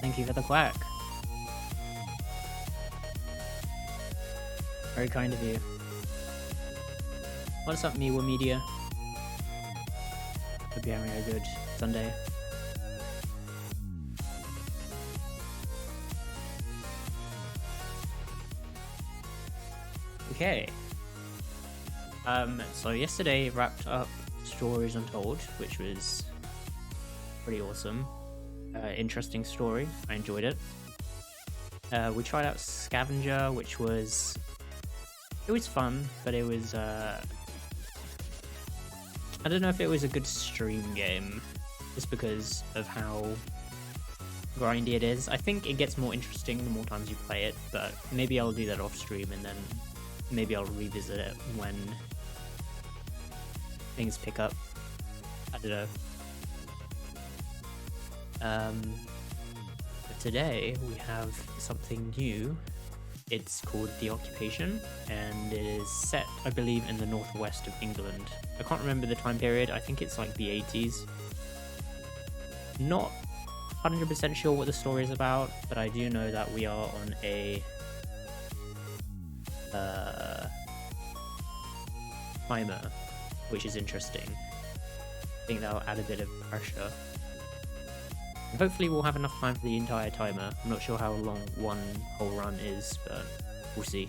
Thank you for the quack. Very kind of you. What's up, Miwa Media? Hope you're having a good Sunday. Okay. So yesterday wrapped up Stories Untold, which was pretty awesome. Interesting story. I enjoyed it. We tried out Scavenger, which was fun, but it was I don't know if it was a good stream game, just because of how grindy it is. I think it gets more interesting the more times you play it, but maybe I'll do that off stream and then maybe I'll revisit it when things pick up. I don't know. But today we have something new. It's called The Occupation, and it is set, I believe, in the northwest of England. I can't remember the time period. I think it's like the 80s. Not 100% sure what the story is about, but I do know that we are on a timer, which is interesting. I think that'll add a bit of pressure. And hopefully we'll have enough time for the entire timer. I'm not sure how long one whole run is, but we'll see.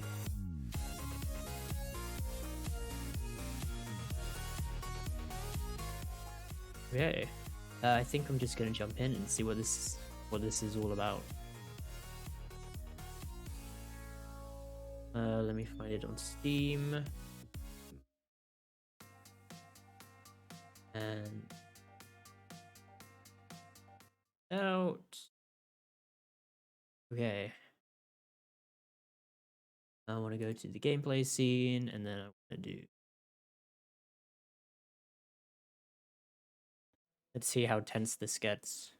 Okay, I think I'm just gonna jump in and see what this is all about. Let me find it on Steam. And out. Okay. I want to go to the gameplay scene, and then I want to do. Let's see how tense this gets.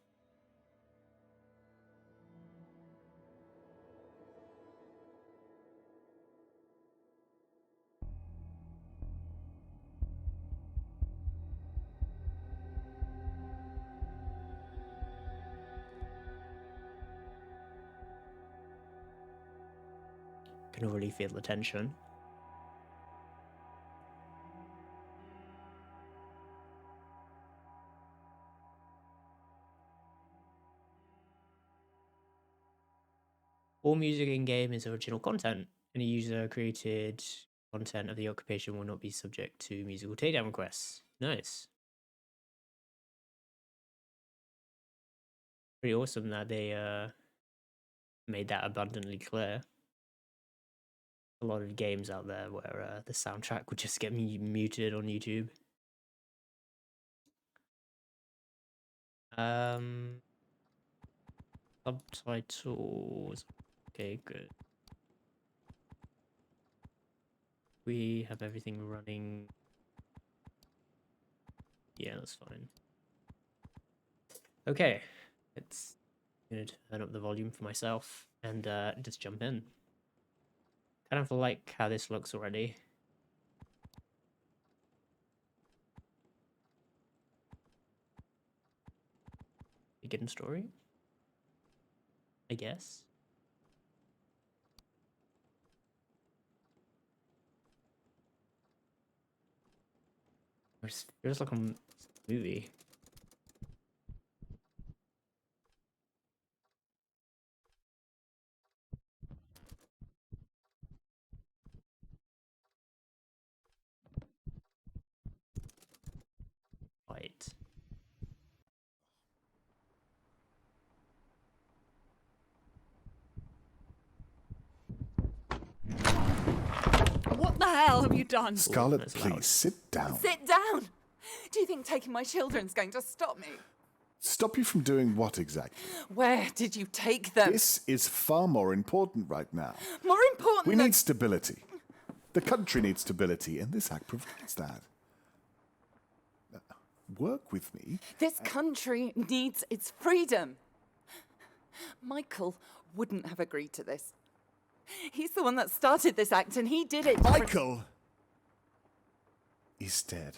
Can already feel the tension. All music in game is original content. Any user created content of the occupation will not be subject to musical takedown requests. Nice. Pretty awesome that they made that abundantly clear. A lot of games out there where the soundtrack would just get muted on YouTube. Subtitles. Okay, good. We have everything running. Yeah, that's fine. Okay, let's turn up the volume for myself and just jump in. Kind of like how this looks already. Begin story, I guess. It feels like a movie. Right. What the hell have you done? Scarlet, that's loud. please, sit down. Sit down! Do you think taking my children's going to stop me? Stop you from doing what exactly? Where did you take them? This is far more important right now. More important We than... need stability. The country needs stability, and this act provides that. Work with me. This country needs its freedom. Michael wouldn't have agreed to this. He's the one that started this act, and he did it... Michael is dead.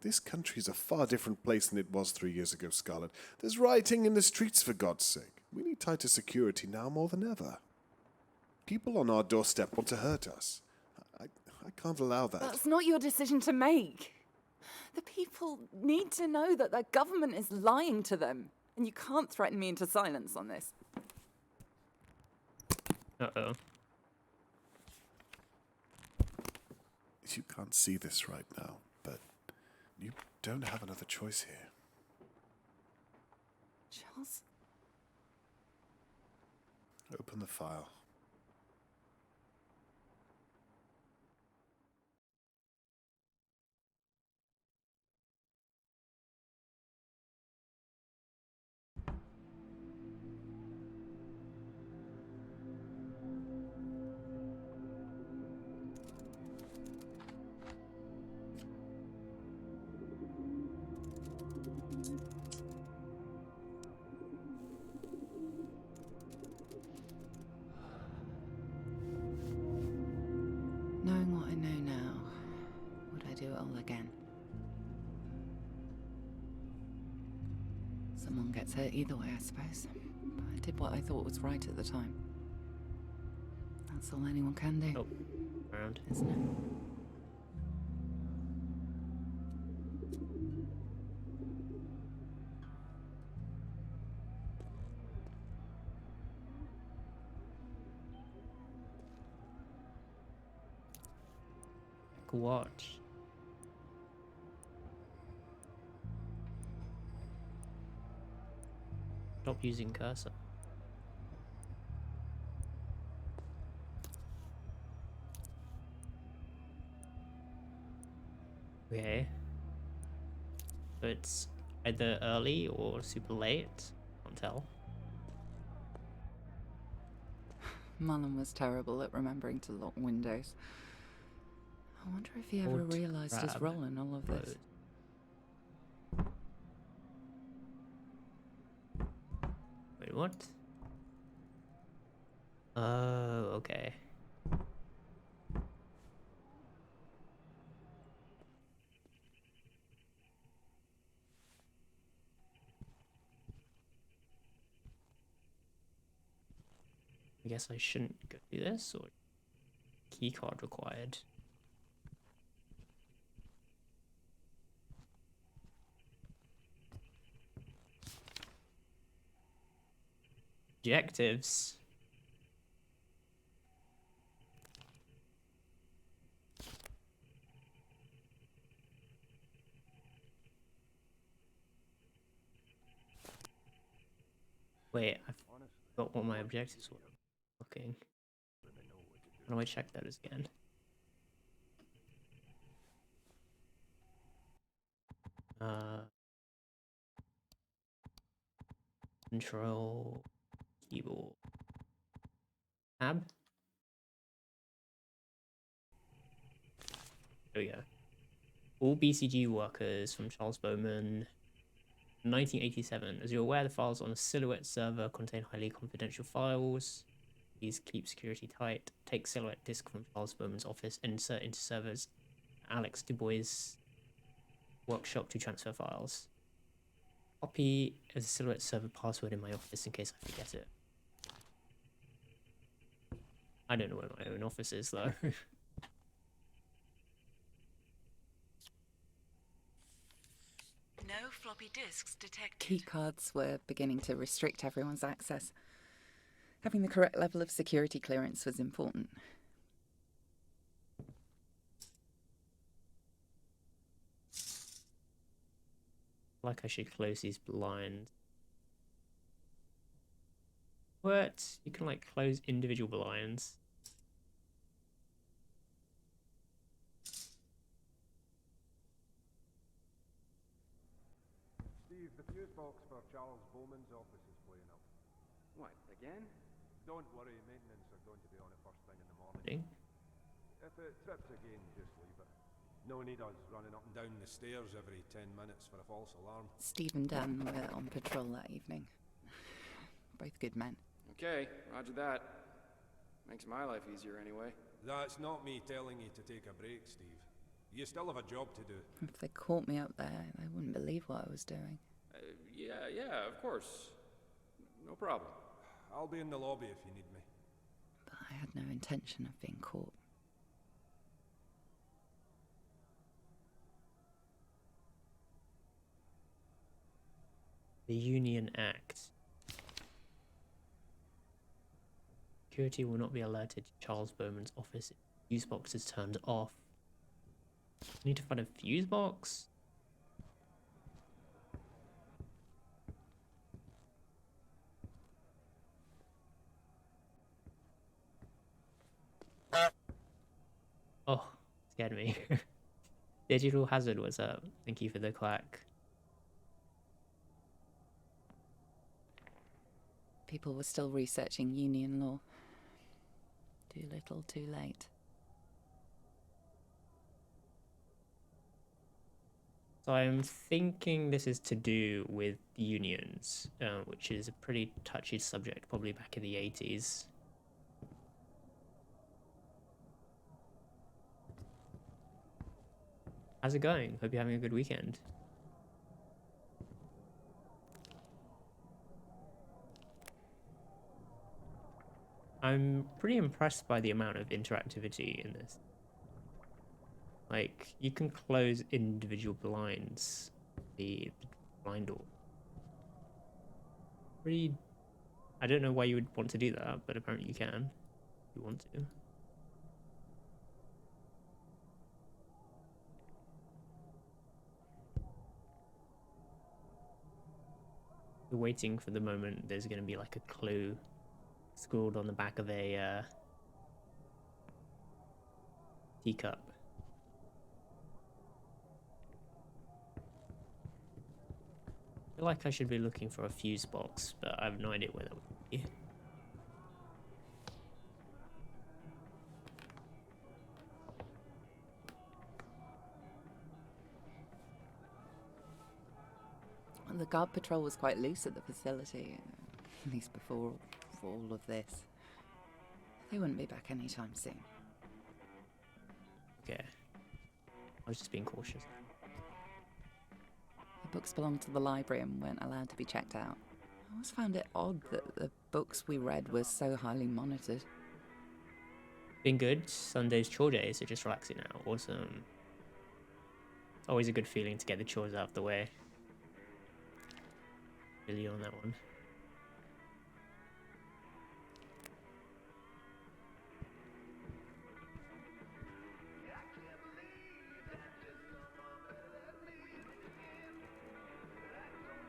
This country's a far different place than it was 3 years ago, Scarlet. There's rioting in the streets, for God's sake. We need tighter security now more than ever. People on our doorstep want to hurt us. I can't allow that. That's not your decision to make. The people need to know that their government is lying to them, and you can't threaten me into silence on this. Uh-oh. You can't see this right now, but you don't have another choice here. Charles? Open the file. Knowing what I know now, would I do it all again? Someone gets hurt either way, I suppose. But I did what I thought was right at the time. That's all anyone can do, Oh, around. isn't it? Watch. Stop using cursor. Okay. So it's either early or super late. Can't tell. Mullen was terrible at remembering to lock windows. I wonder if he ever Hold realised his grab role in all of this. Wait, what? Oh, okay. I guess I shouldn't go do this, or keycard required. Objectives. Wait, I forgot what my objectives were. Okay. How do I check those again? Control keyboard tab. There we go. All BCG workers from Charles Bowman, 1987. As you're aware, the files on a Silhouette server contain highly confidential files. Please keep security tight. Take Silhouette disk from Charles Bowman's office, insert into servers Alex Dubois' workshop to transfer files. Copy a Silhouette server password in my office in case I forget it. I don't know where my own office is though. No floppy disks detected. Keycards were beginning to restrict everyone's access. Having the correct level of security clearance was important. Like I should close these blinds. What? You can like close individual blinds. Steve, the fuse box for Charles Bowman's office is playing up. What, again? Don't worry, maintenance are going to be on it first thing in the morning. Thing. If it trips again, just leave it. No need us running up and down the stairs every 10 minutes for a false alarm. Steve and Dan were on patrol that evening. Both good men. Okay, roger that. Makes my life easier anyway. That's not me telling you to take a break, Steve. You still have a job to do. If they caught me up there, they wouldn't believe what I was doing. Yeah, of course. No problem. I'll be in the lobby if you need me. But I had no intention of being caught. The Union Act. Security will not be alerted to Charles Bowman's office if the fuse box is turned off. Need to find a fuse box? Oh, scared me. Digital Hazard, what's up? Thank you for the clack. People were still researching union law. Too little, too late. So I'm thinking this is to do with unions, which is a pretty touchy subject, probably back in the 80s. How's it going? Hope you're having a good weekend. I'm pretty impressed by the amount of interactivity in this. Like, you can close individual blinds, the blind door. Pretty... I don't know why you would want to do that, but apparently you can, if you want to. We're waiting for the moment there's going to be like a clue scrawled on the back of a teacup. I feel like I should be looking for a fuse box, but I have no idea where that would be. The guard patrol was quite loose at the facility, at least before all of this. They wouldn't be back anytime soon. Okay. I was just being cautious. The books belonged to the library and weren't allowed to be checked out. I always found it odd that the books we read were so highly monitored. Been good. Sunday's chore day, so just relaxing now. Awesome. It's always a good feeling to get the chores out of the way. Really on that one.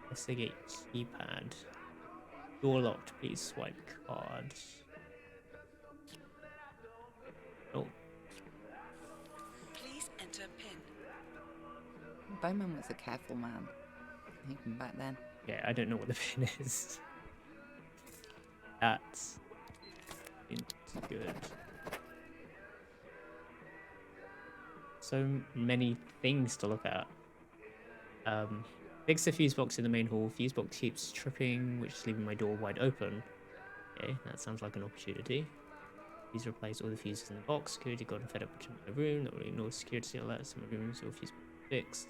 Investigate keypad. Door locked, please swipe card. Oh. Please enter PIN. Bowman was a careful man, even back then. Yeah, I don't know what the pin is. That's good. So many things to look at. Fix the fuse box in the main hall. Fuse box keeps tripping, which is leaving my door wide open. Okay, that sounds like an opportunity. Please replace all the fuses in the box. Security got fed up to my room. Not really ignore security alerts in my room, so fuse box fixed.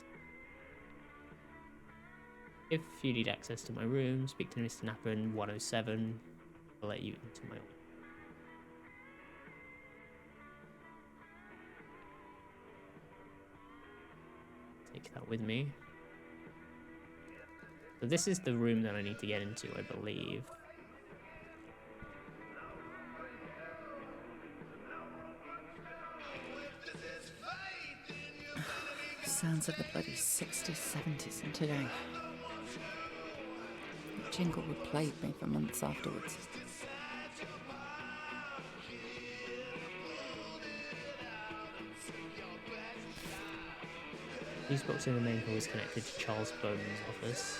If you need access to my room, speak to Mr. Napper in 107. I'll let you into my room. Take that with me. So this is the room that I need to get into, I believe. Sounds of the bloody 60s, 70s and today. The jingle would plague me for months afterwards. Fuse box in the main hall is connected to Charles Bowman's office.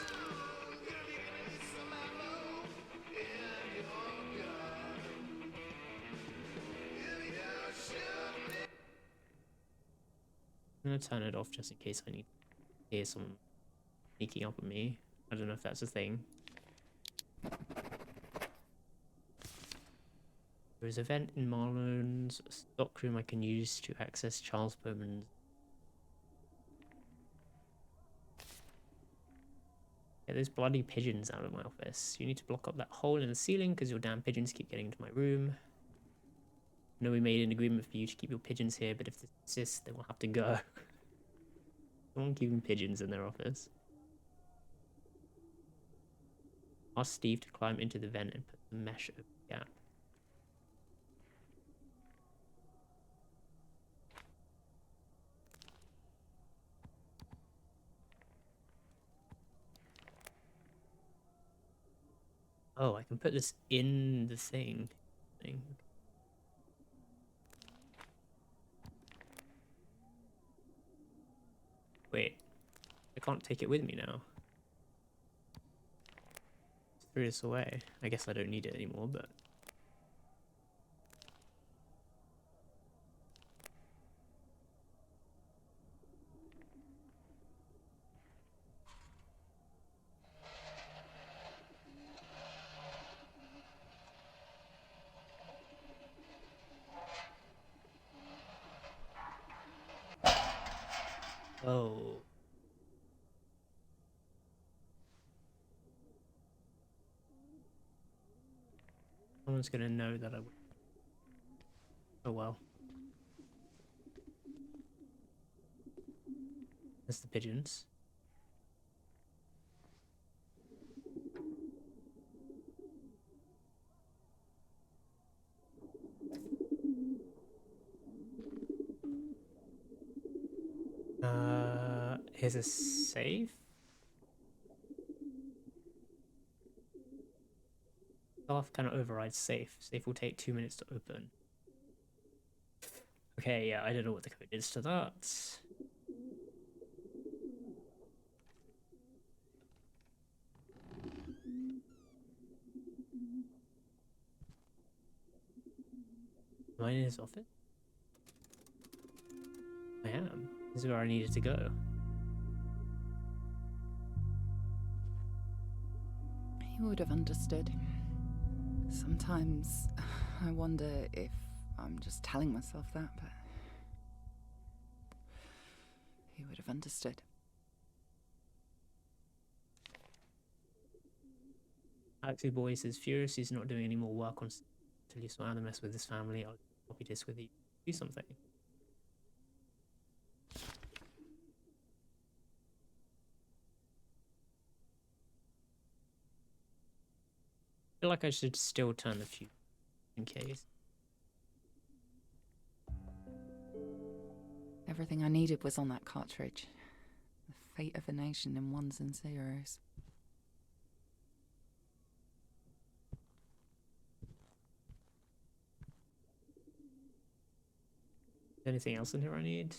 I'm gonna turn it off just in case I need to hear someone sneaking up on me. I don't know if that's a thing. There is a vent in Marlone's stockroom I can use to access Charles Bowman's Get those bloody pigeons out of my office. You need to block up that hole in the ceiling because your damn pigeons keep getting into my room. I know we made an agreement for you to keep your pigeons here, but if this persists, then we'll have to go. Someone keeping pigeons in their office. Ask Steve to climb into the vent and put the mesh over the gap. Oh, I can put this in the thing. Wait, I can't take it with me now. Threw this away. I guess I don't need it anymore, but... Oh. Someone's gonna know that I would. Oh well. There's the pigeons. Here's a safe. Staff cannot override safe. Safe will take 2 minutes to open. Okay, yeah, I don't know what the code is to that. Am I in his office? I am. This is where I needed to go. He would have understood. Sometimes I wonder if I'm just telling myself that, but he would have understood. Alex's boy says furious he's not doing any more work on until you sort out the mess with his family. I'll copy this with you. Do something. I feel like I should still turn the fuse in case. Everything I needed was on that cartridge. The fate of a nation in ones and zeros. Anything else in here I need?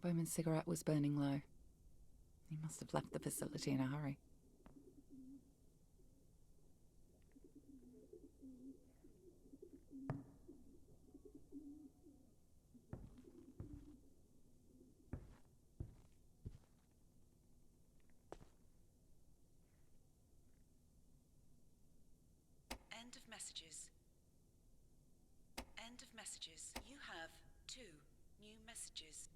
Bowman's cigarette was burning low. He must have left the facility in a hurry. End of messages. End of messages. You have 2 new messages.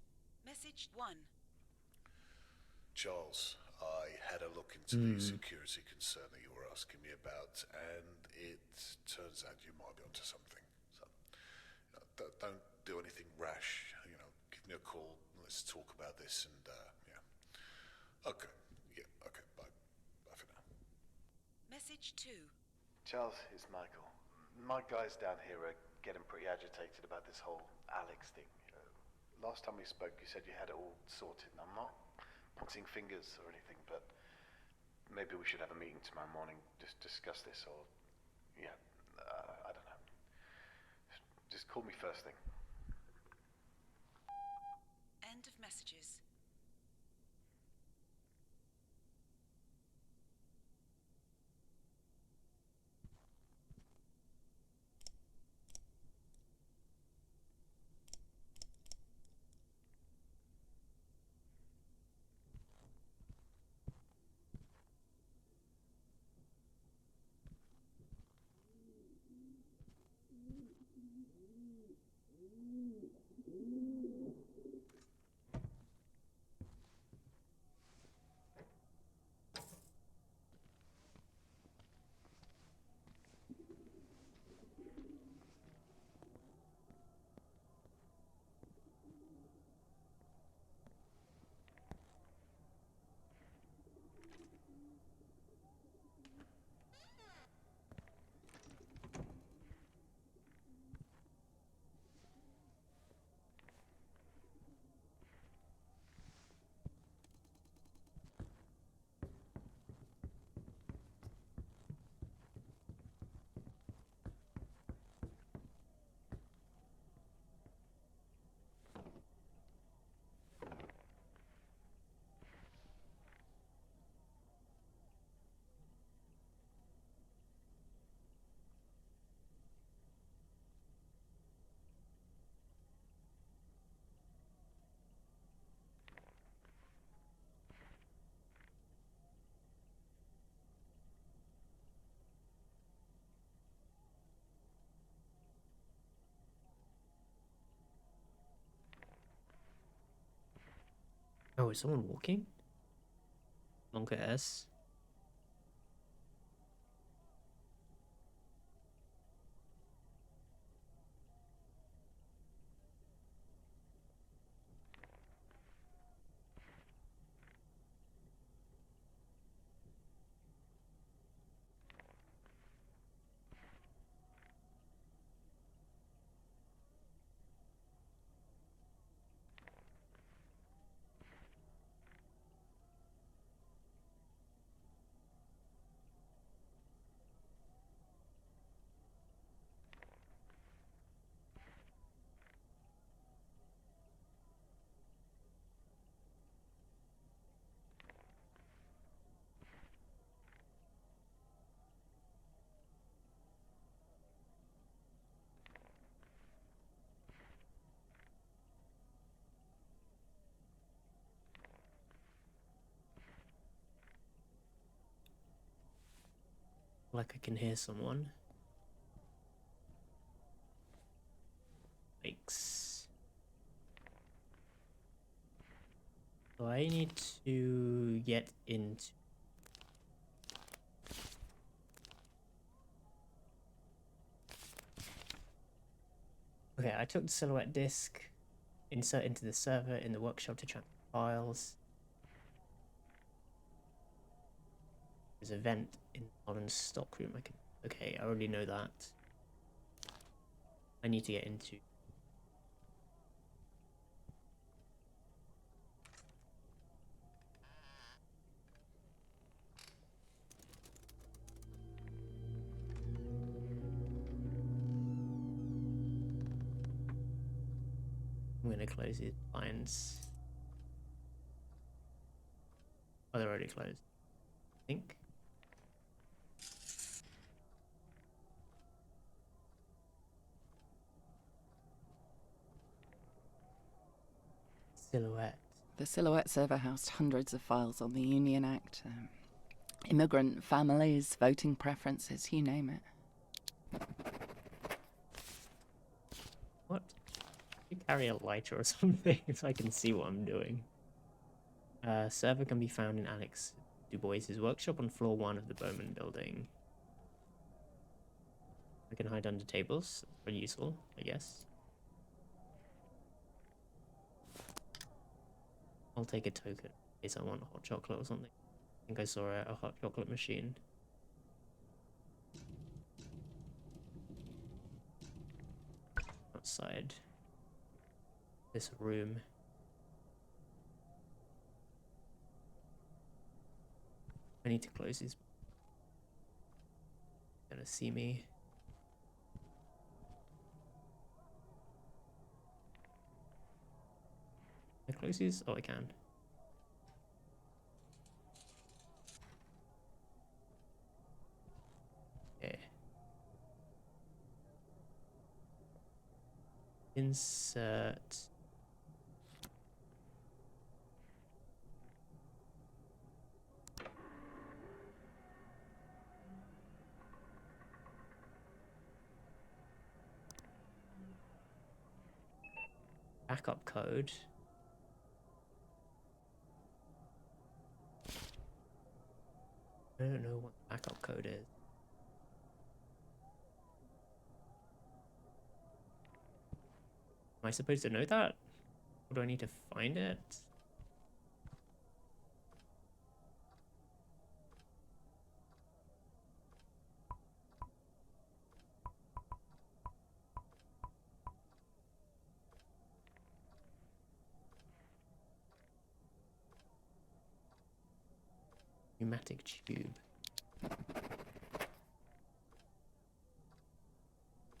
Message 1. Charles, I had a look into the security concern that you were asking me about, and it turns out you might be onto something. So, don't do anything rash. Give me a call. Let's talk about this, and yeah. Okay. Yeah. Okay. Bye. Bye for now. Message 2. Charles, it's Michael. My guys down here are getting pretty agitated about this whole Alex thing. Last time we spoke, you said you had it all sorted, and I'm not pointing fingers or anything, but maybe we should have a meeting tomorrow morning, just discuss this, or, yeah, I don't know. Just call me first thing. End of messages. Oh, is someone walking? Longer S. Like I can hear someone. Yikes. So I need to get into... Okay, I took the silhouette disk, insert into the server in the workshop to transfer files. There's a vent in Nolan's stockroom. I can... Okay, I already know that. I need to get into... I'm gonna close these blinds. Oh, they're already closed. I think. Silhouette. The Silhouette server housed hundreds of files on the Union Act, immigrant families, voting preferences, you name it. What? You carry a lighter or something so I can see what I'm doing. Server can be found in Alex Dubois' workshop on floor 1 of the Bowman building. I can hide under tables. That's pretty useful, I guess. I'll take a token in case I want a hot chocolate or something. I think I saw a hot chocolate machine. Outside this room. I need to close these. They're gonna see me. Can I close these? Oh, I can. Okay. Insert. Backup code. I don't know what the backup code is. Am I supposed to know that? Or do I need to find it? Pneumatic tube.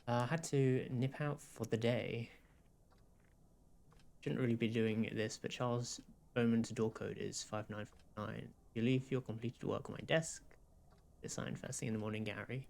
I had to nip out for the day. Shouldn't really be doing this, but Charles Bowman's door code is 5959. You leave your completed work on my desk. It's signed first thing in the morning, Gary.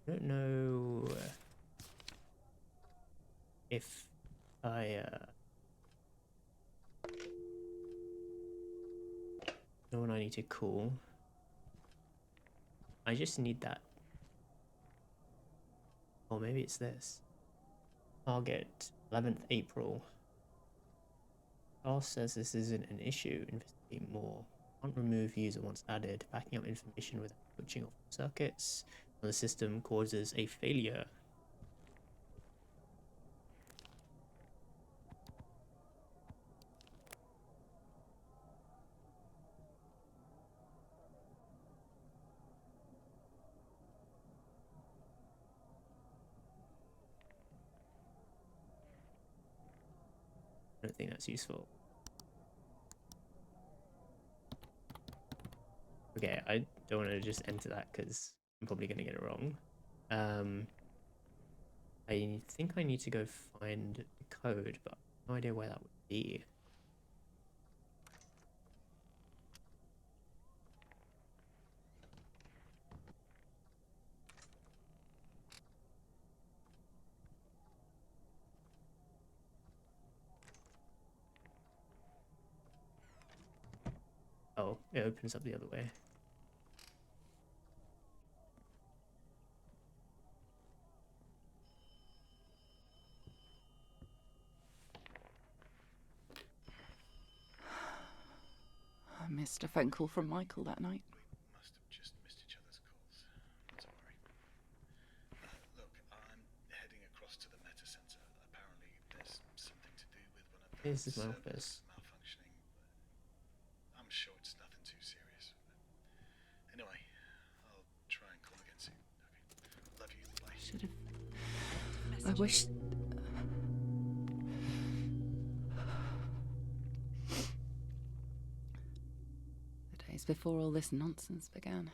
I don't know if I know when I need to call. I just need that. Or maybe it's this. Target 11th April. Carl says this isn't an issue. Investigate more. Can't remove user once added. Backing up information without switching off circuits on the system causes a failure. I don't think that's useful. Okay, I don't want to just enter that because I'm probably going to get it wrong. I think I need to go find the code, but I have no idea where that would be. Oh, it opens up the other way. I missed a phone call from Michael that night. We must have just missed each other's calls. Not to worry. Look, I'm heading across to the Meta Center. Apparently, there's something to do with one of the This is my servers office. malfunctioning. I'm sure it's nothing too serious. Anyway, I'll try and call again soon. Okay. Love you. Bye. Should have. I wish. The days before all this nonsense began.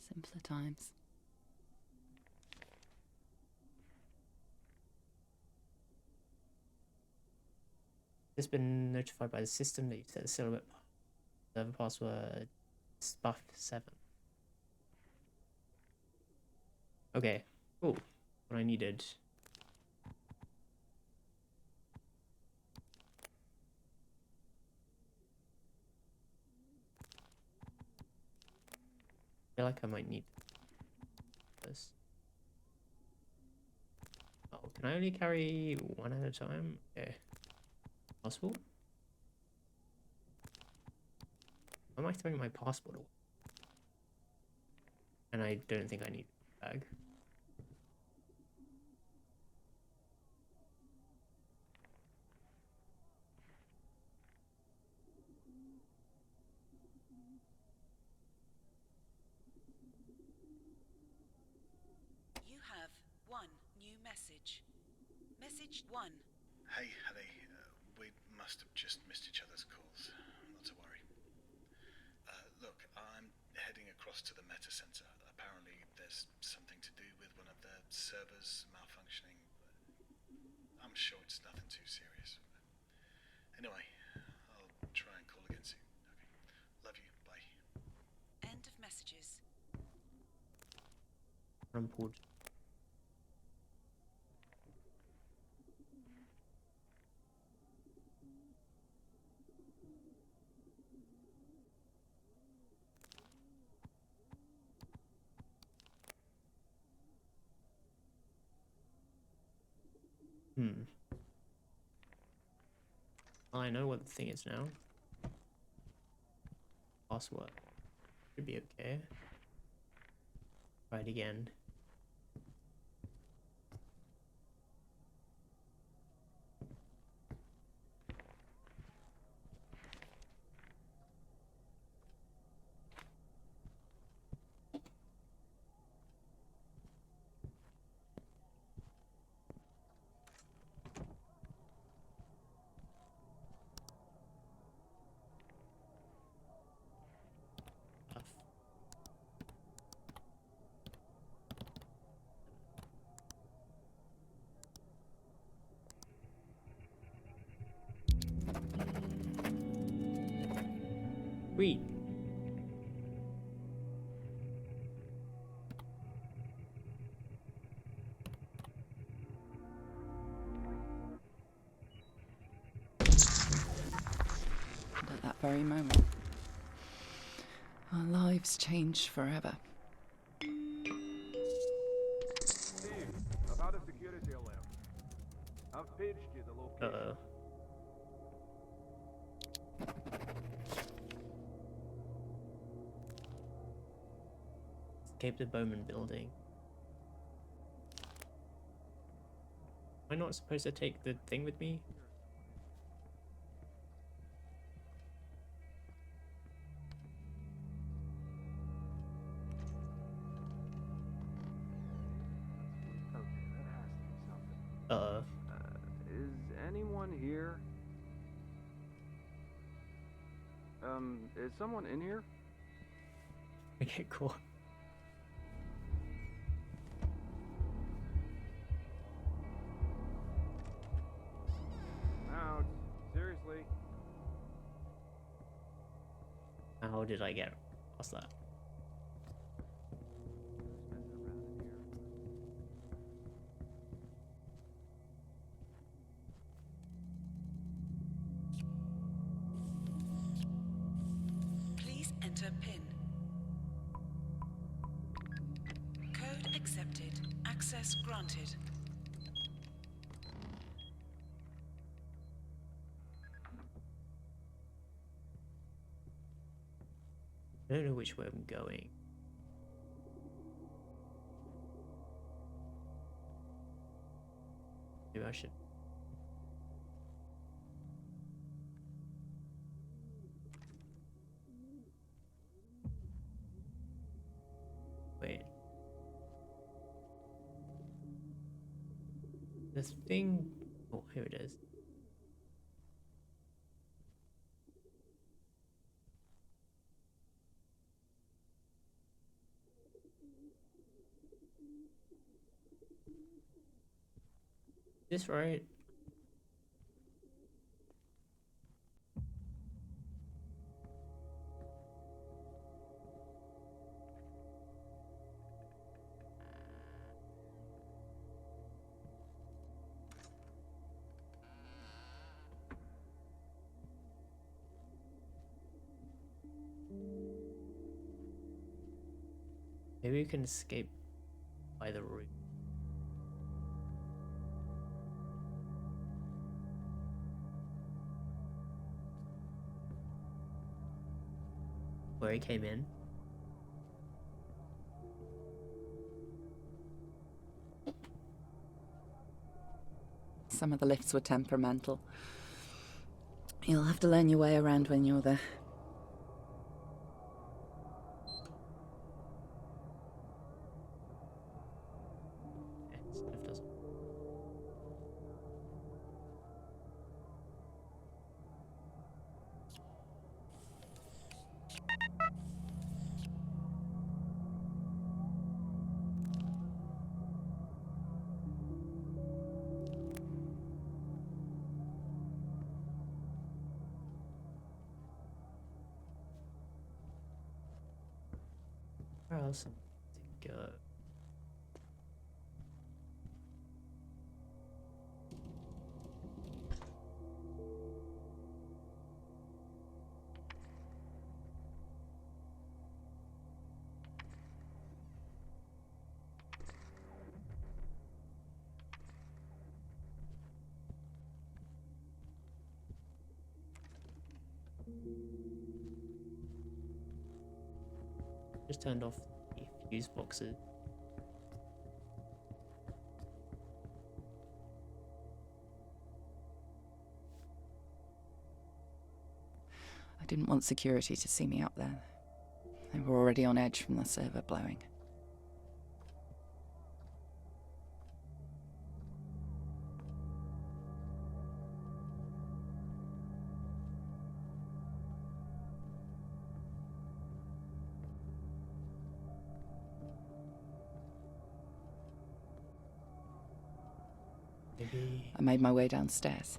Simpler times. Just been notified by the system that you set the server password spuff7. Okay, cool. What I needed. I feel like I might need this. Oh, can I only carry one at a time? Okay. Possible? Why am I throwing my passport away? And I don't think I need a bag. You have one new message. Message 1. Hey, honey. We must have just missed each other's calls. Not to worry. Look, I'm heading across to the Meta Center. Apparently, there's something to do with one of the servers malfunctioning. I'm sure it's nothing too serious. Anyway, I'll try and call again soon. Okay. Love you. Bye. End of messages. Rumpled. I know what the thing is now. Password. Should be okay. Try it again. Sweet. very moment. Our lives changed forever. Steve, I've had a security alert. I've paged you the location. Escape the Bowman building. Am I not supposed to take the thing with me? Okay, that has to be something. Is anyone here? Is someone in here? Okay, cool. Out. Seriously. How did I get past that? Messing around in here. Please enter PIN. Code accepted. Access granted. I don't know which way I'm going. Maybe I should. Wait. This thing. Oh, here it is. Is this right? Maybe we can escape by the route. Where he came in. Some of the lifts were temperamental. You'll have to learn your way around when you're there. It doesn't. Where else to go? Just turned off the fuse boxes. I didn't want security to see me up there. They were already on edge from the server blowing. Maybe. I made my way downstairs.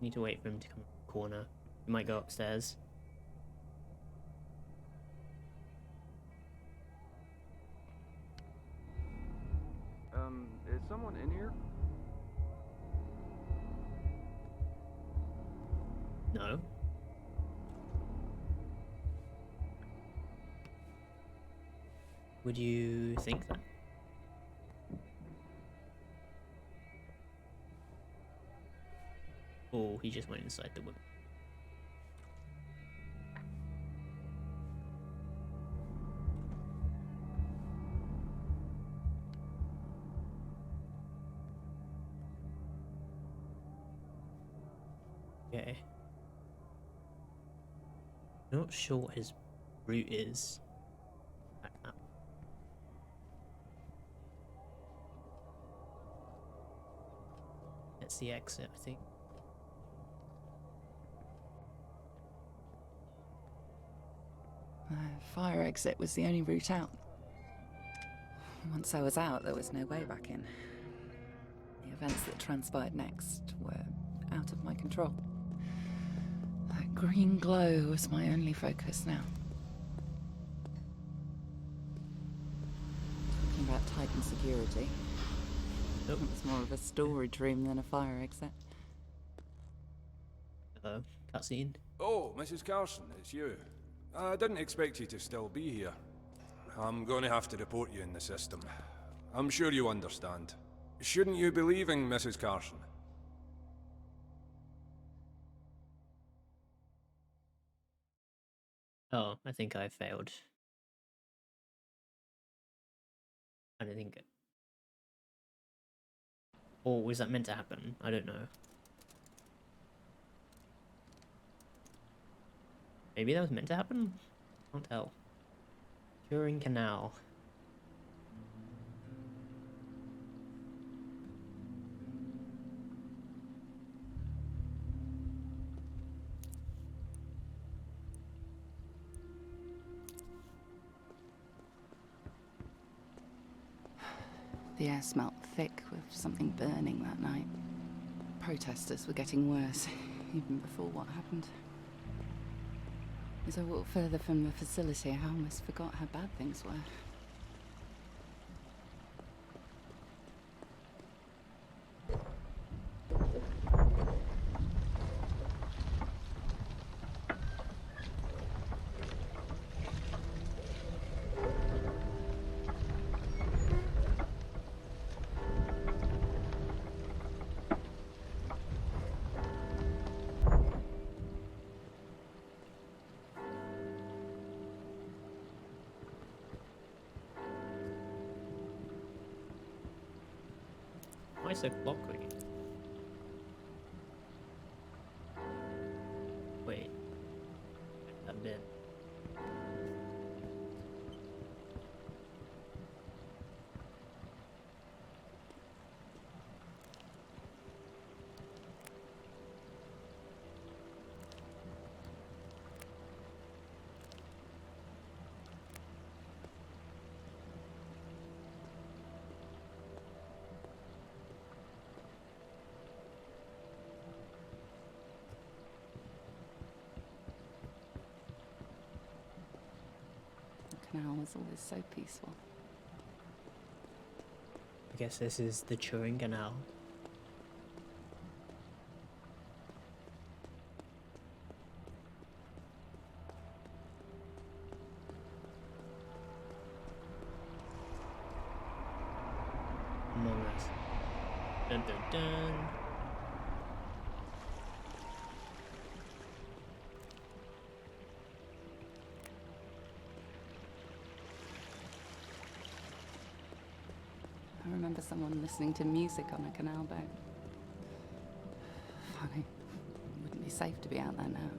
Need to wait for him to come to the corner. He might go upstairs. Is someone in here? No. Would you think that? Oh, he just went inside the wood. Okay. Not sure what his route is. Back up. That's the exit, I think. The fire exit was the only route out. Once I was out, there was no way back in. The events that transpired next were out of my control. That green glow was my only focus now. Talking about Titan security. Nope. It was more of a storage room than a fire exit. Hello. Cutscene. Oh, Mrs. Carson, it's you. I didn't expect you to still be here. I'm going to have to report you in the system. I'm sure you understand. Shouldn't you be leaving, Mrs. Carson? Oh, I think I failed. I don't think... Or was that meant to happen? I don't know. Maybe that was meant to happen? Can't tell. Turing Canal. The air smelt thick with something burning that night. Protesters were getting worse, even before what happened. As I walked further from the facility, I almost forgot how bad things were. Why is the clock ringing? Wait. That bit. The canal was always so peaceful. I guess this is the Turing Canal. Among Us. Dun dun dun. I remember someone listening to music on a canal boat. Funny. It wouldn't be safe to be out there now.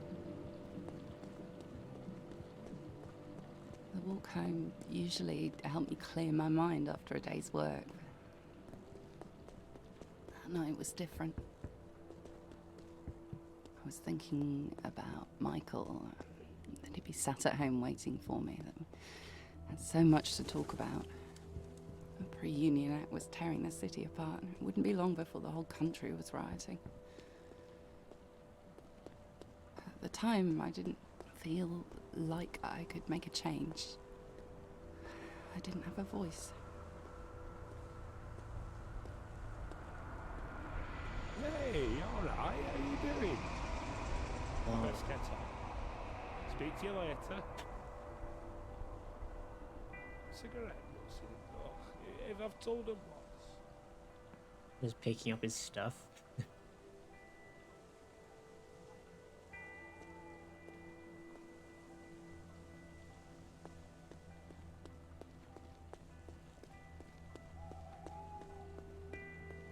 The walk home usually helped me clear my mind after a day's work. That night was different. I was thinking about Michael, that he'd be sat at home waiting for me, that we had so much to talk about. The pre-Union Act was tearing the city apart, and it wouldn't be long before the whole country was rioting. time, I didn't feel like I could make a change. I didn't have a voice. Hey, alright, how you doing? Let's get on. Speak to you later. Cigarette, Wilson. Oh, if I've told him once. Just picking up his stuff.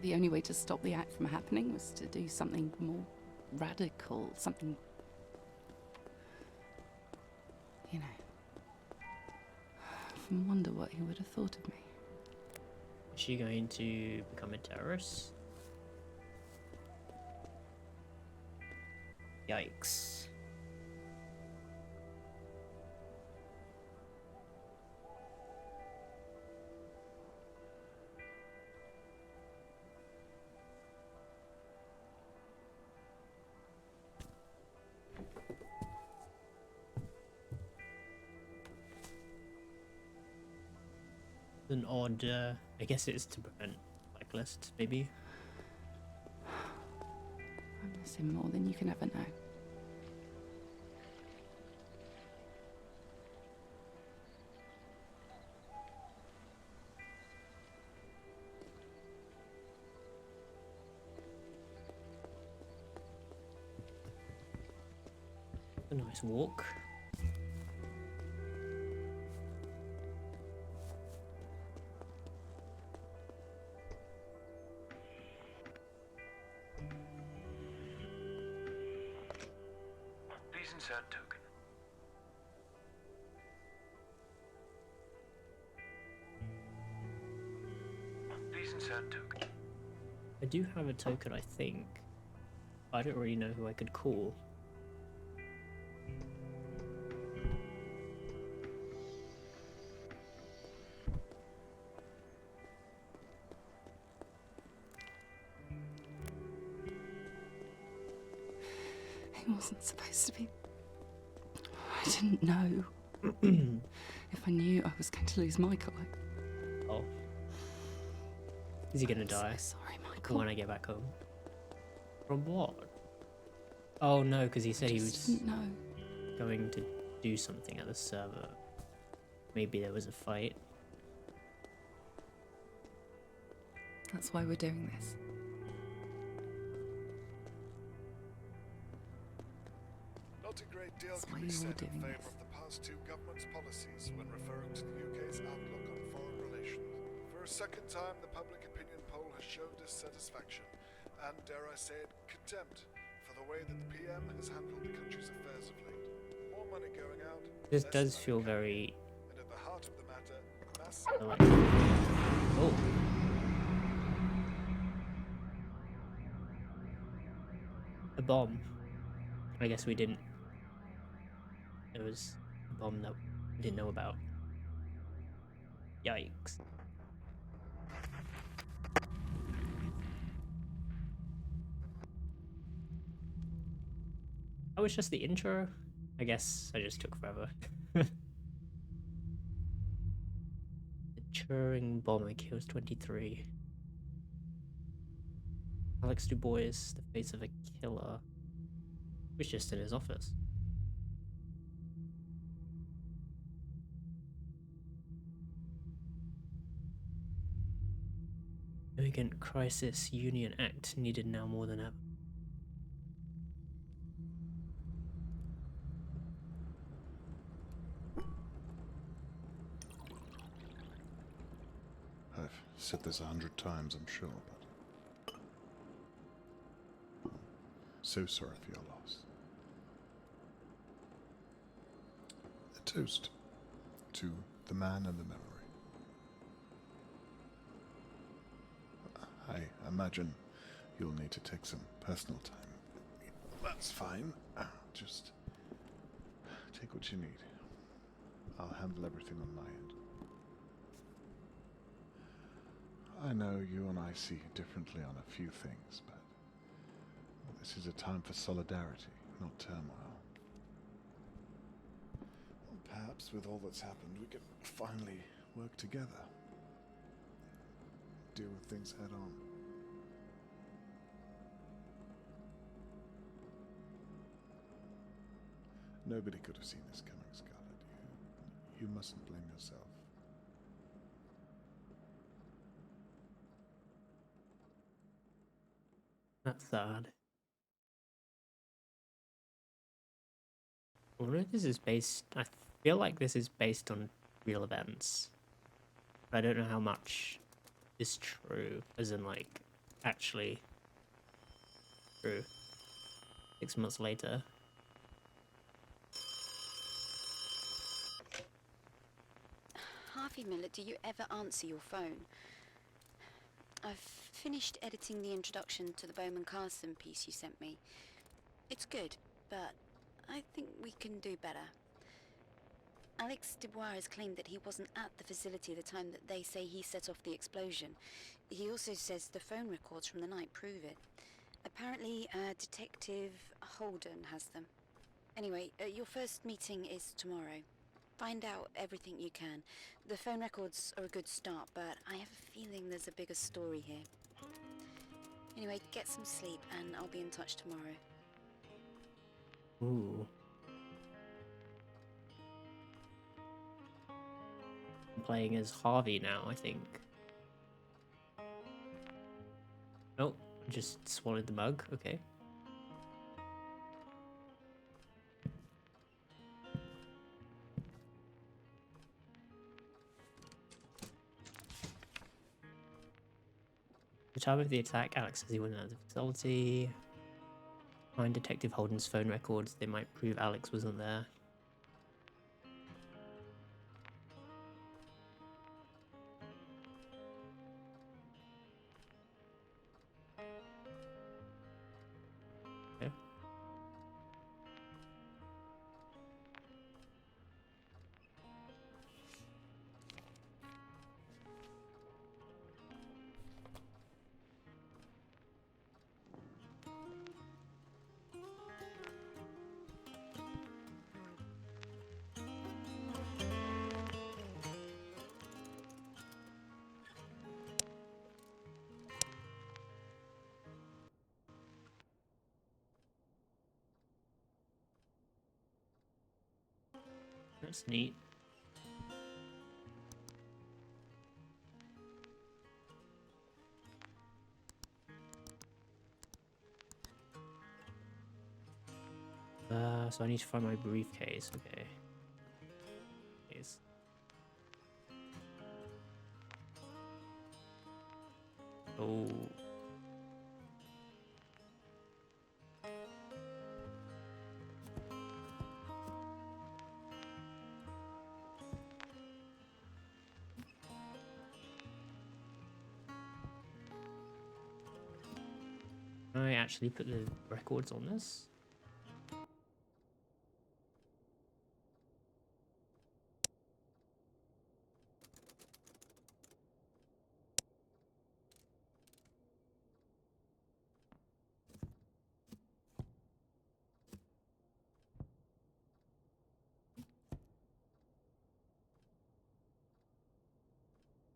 The only way to stop the act from happening was to do something more radical, something, you know. I often wonder what he would have thought of me. Is she going to become a terrorist? Yikes. An odd, I guess it's to prevent blacklists, maybe. I miss him more than you can ever know. A nice walk. Please insert token. Please insert token. I do have a token, I think. I don't really know who I could call. He wasn't supposed to be. I didn't know. If I knew I was going to lose Michael, Oh. Is he gonna die? So sorry, Michael. When I get back home? From what? Oh no, because he said he was Didn't know. going to do something at the server. Maybe there was a fight. That's why we're doing this. Not a great deal That's can why be you're said in doing favour this. of the past two governments' policies when referring to the UK's outlook on foreign relations. For a second time, the public opinion poll has shown dissatisfaction and, dare I say it, contempt for the way that the PM has handled the country's affairs of late. More money going out. This less does money feel coming very in. And at the heart of the matter, mass Oh. A bomb. I guess we didn't. It was a bomb that we didn't know about. Yikes. That was just the intro. I guess I just took forever. The Turing bomber kills 23. Alex Dubois, the face of a killer, was just in his office. Urgent Crisis Union Act needed now more than ever. I've said this 100 times, I'm sure, but so sorry for your loss. A toast to the man and the memory. I imagine you'll need to take some personal time. That's fine. Just take what you need. I'll handle everything on my end. I know you and I see differently on a few things, but this is a time for solidarity, not turmoil. Perhaps with all that's happened, we can finally work together. Deal with things head on. Nobody could have seen this coming, Scarlet. You mustn't blame yourself. That's sad. I wonder if this is based. I feel like this is based on real events. But I don't know how much is true, as in, like, actually true. 6 months later. Harvey Miller, do you ever answer your phone? I've finished editing the introduction to the Bowman Carson piece you sent me. It's good, but I think we can do better. Alex Dubois has claimed that he wasn't at the facility at the time that they say he set off the explosion. He also says the phone records from the night prove it. Apparently, Detective Holden has them. Anyway, your first meeting is tomorrow. Find out everything you can. The phone records are a good start, but I have a feeling there's a bigger story here. Anyway, get some sleep, and I'll be in touch tomorrow. Ooh. I'm playing as Harvey now, I think. Oh, just swallowed the mug. Okay. The time of the attack, Alex says he went out of the facility. Find Detective Holden's phone records. They might prove Alex wasn't there. Okay. That's neat. So I need to find my briefcase. Okay. Yes. Oh. Can I actually put the records on this?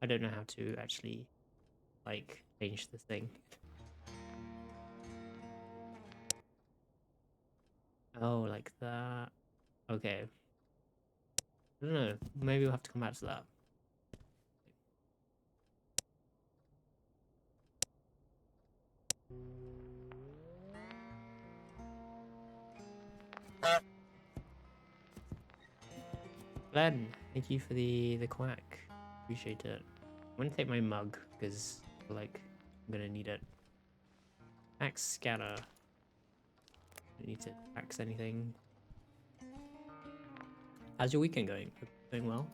I don't know how to actually, like, change the thing. Oh, like that. Okay. I don't know. Maybe we'll have to come back to that. Glenn, thank you for the quack. Appreciate it. I'm gonna take my mug because like I'm gonna need it. Axe scanner. Don't need to axe anything. How's your weekend going? Going well?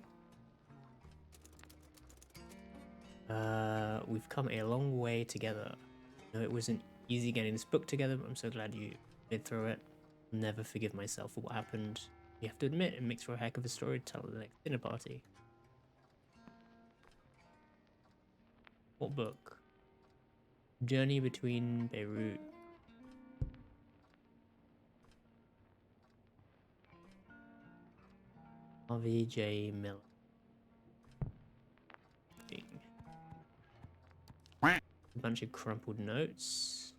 We've come a long way together. No, it wasn't easy getting this book together, but I'm so glad you made through it. I'll never forgive myself for what happened. You have to admit, it makes for a heck of a story to tell at the next dinner party. What book? Journey Between Beirut. RVJ Miller. A bunch of crumpled notes.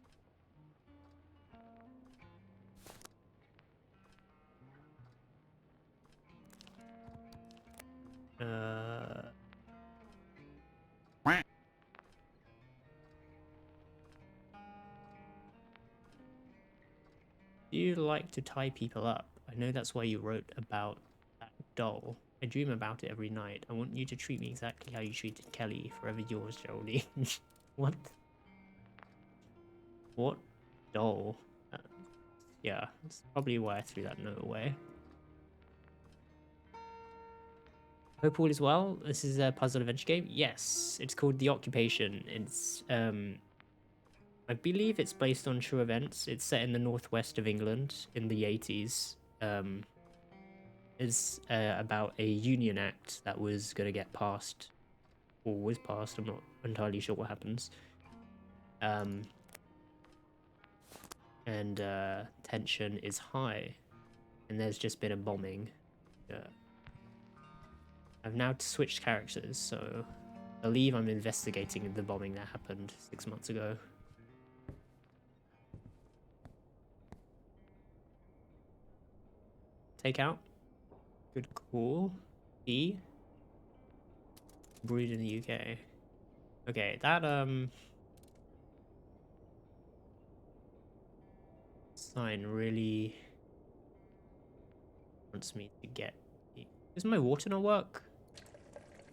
Do you like to tie people up? I know that's why you wrote about that doll. I dream about it every night. I want you to treat me exactly how you treated Kelly. Forever yours, Geraldine. What? What doll? Yeah, that's probably why I threw that note away. Hope all is well. This is a puzzle adventure game. Yes, it's called The Occupation. It's I believe it's based on true events. It's set in the northwest of England in the 80s. It's about a union act that was going to get passed, or was passed. I'm not entirely sure what happens. And tension is high, and there's just been a bombing. I've now switched characters, so I believe I'm investigating the bombing that happened 6 months ago. Take out. Good call. E. Brewed in the UK. Okay, that sign really wants me to get. Does my water not work?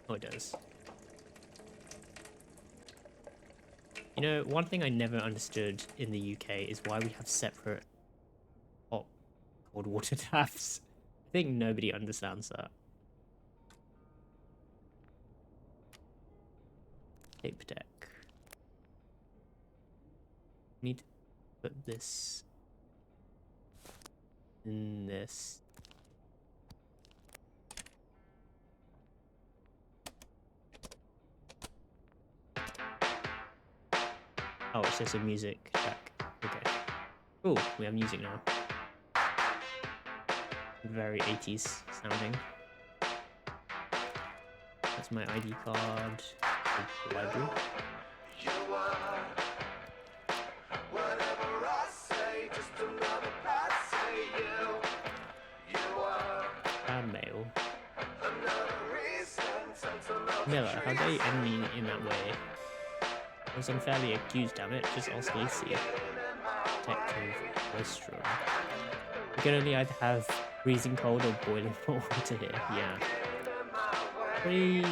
Oh, it does. You know, one thing I never understood in the UK is why we have separate hot, cold water taps. I think nobody understands that. Tape deck. Need to put this in this. Oh, it's just a music track. Okay. Oh, we have music now. Very 80s sounding. That's my ID card. Library. Bad mail. Miller, how dare you end me in that way? I was unfairly accused, damn it. Just ask Lacey. Detective Westrom. You can only either have freezing cold or boiling hot water here. Yeah. Probably,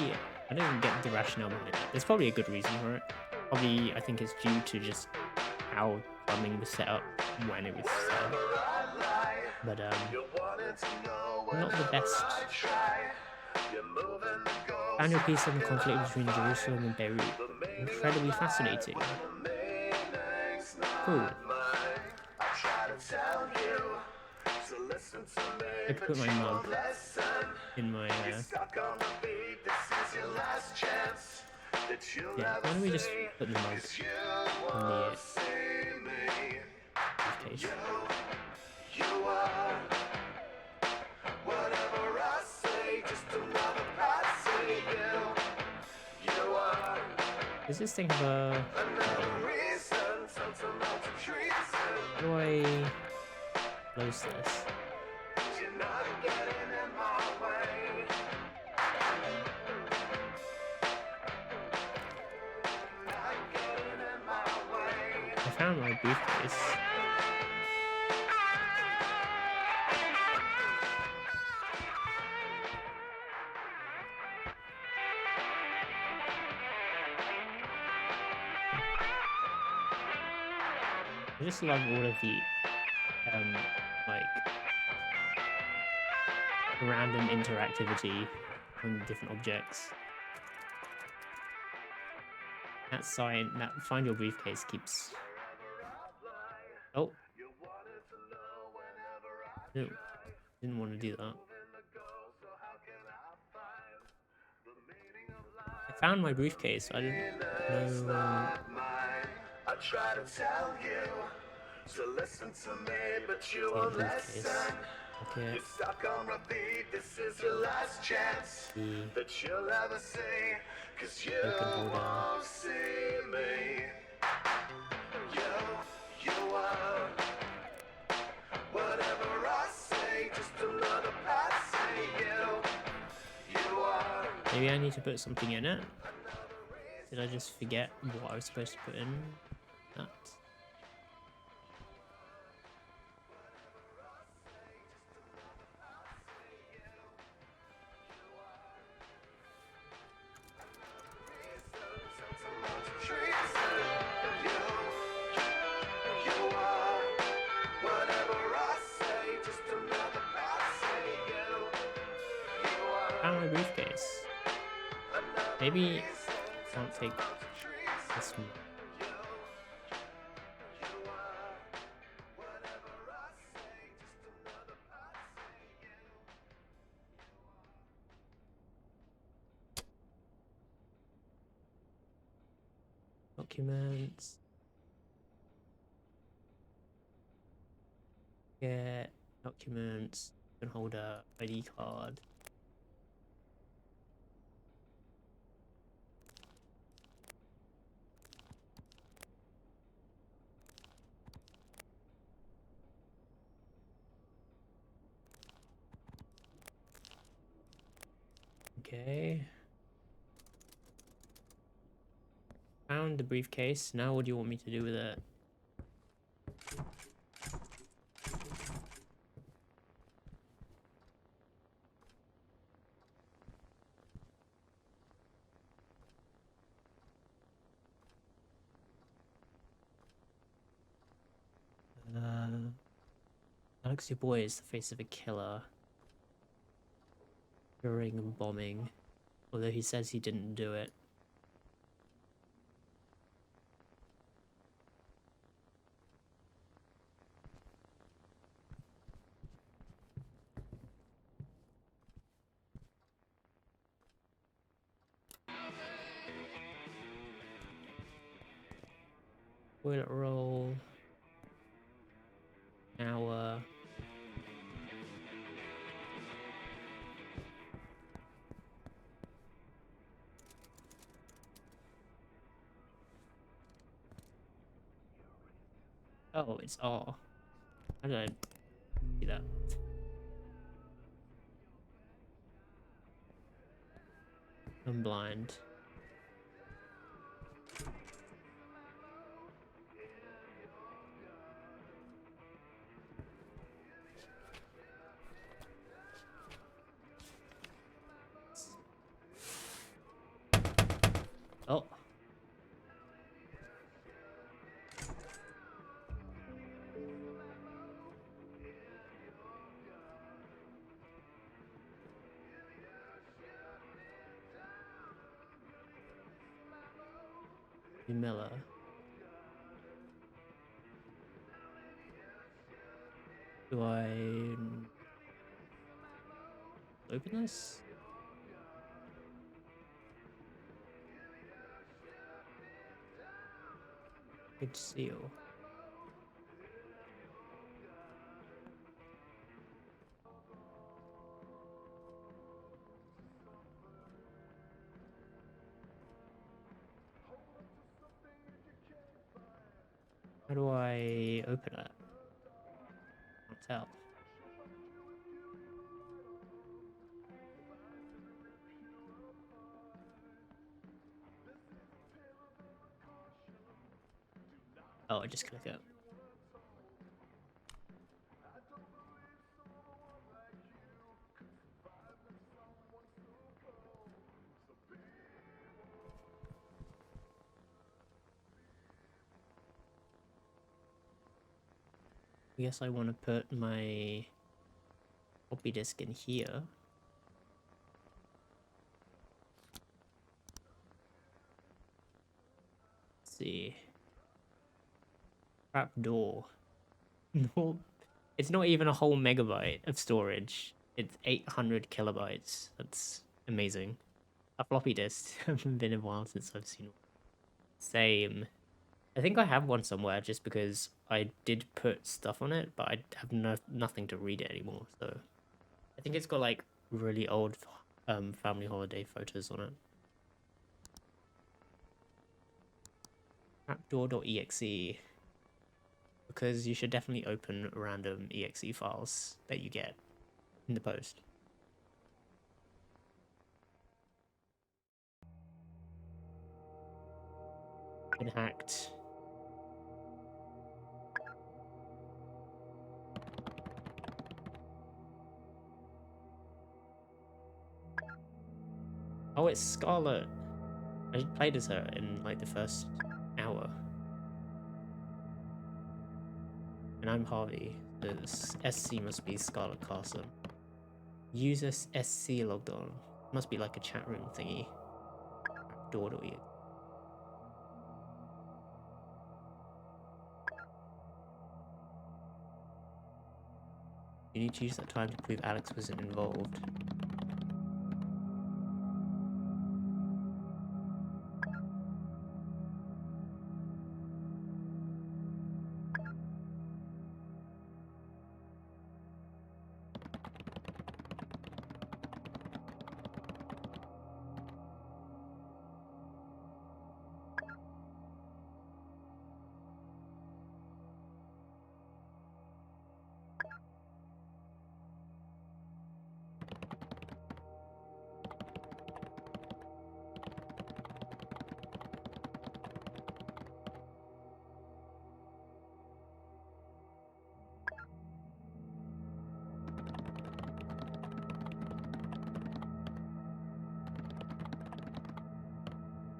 I don't get the rationale behind that. There's probably a good reason for it. Probably, I think it's due to just how plumbing was set up when it was set up. But, not the best. Found your piece on the conflict between Jerusalem and Beirut. Incredibly fascinating. Cool. I could put my mug in my yeah, why don't we just put the mug in the briefcase? Does this thing have a... How do I close this? I found my briefcase. I just love all of the like random interactivity on different objects. That sign, that find your briefcase keeps. Oh. No, didn't want to do that. I found my briefcase. I didn't know. I try to tell you to listen to me, but you won't listen. Okay. You're stuck on repeat, this is your last chance that you'll ever see, 'cause you Open holder. won't see me. You are whatever I say, just another passing. You are. Maybe I need to put something in it. Did I just forget what I was supposed to put in that? Found my briefcase. Maybe I can't take this one. Documents. Get documents. Can hold a ID card. Okay. Found the briefcase. Now what do you want me to do with it? Alex, your boy is the face of a killer. During bombing. Although he says he didn't do it. Toilet roll. Hour. Oh, it's R. How did I do that? I'm blind. Oh. Miller. Do I open this? Good seal. How do I open it? Can't tell. Oh, I just click it. I guess I want to put my floppy disk in here. Let's see. Trap door. No, it's not even a whole megabyte of storage. It's 800 kilobytes. That's amazing. A floppy disk. Haven't been a while since I've seen one. Same. I think I have one somewhere just because I did put stuff on it, but I have nothing to read it anymore. So I think it's got like really old family holiday photos on it. Trapdoor.exe, because you should definitely open random exe files that you get in the post. Been hacked. Oh, it's Scarlet. I played as her in like the first hour. And I'm Harvey. The SC must be Scarlet Carson. User SC logged on. Must be like a chat room thingy. Trapdoor.exe. You need to use that time to prove Alex wasn't involved.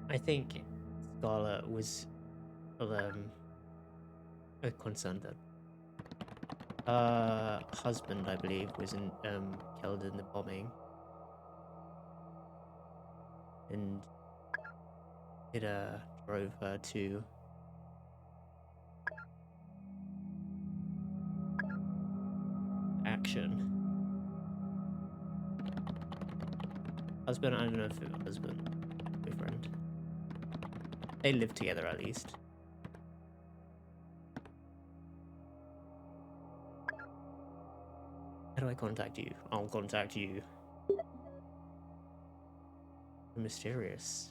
I think Scarlet was concerned that her husband, I believe, was killed in the bombing, and it drove her to action. Husband, I don't know if it was husband, boyfriend. They live together at least. How do I contact you? I'll contact you. Mysterious.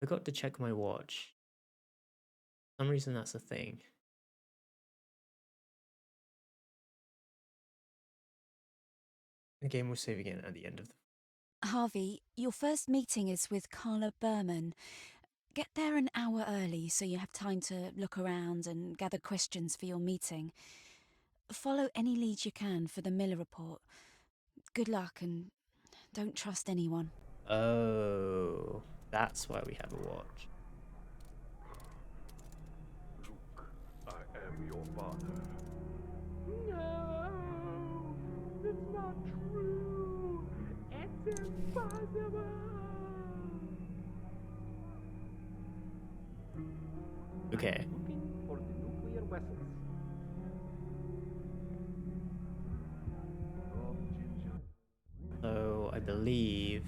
Forgot to check my watch. For some reason that's a thing. The game will save again at the end of the... Harvey, your first meeting is with Carla Berman. Get there an hour early so you have time to look around and gather questions for your meeting. Follow any leads you can for the Miller report. Good luck and don't trust anyone. Oh, that's why we have a watch. Luke, I am your father. No, it's not true. It's impossible. Okay. Looking for the nuclear vessels. Oh, Ginger. So I believe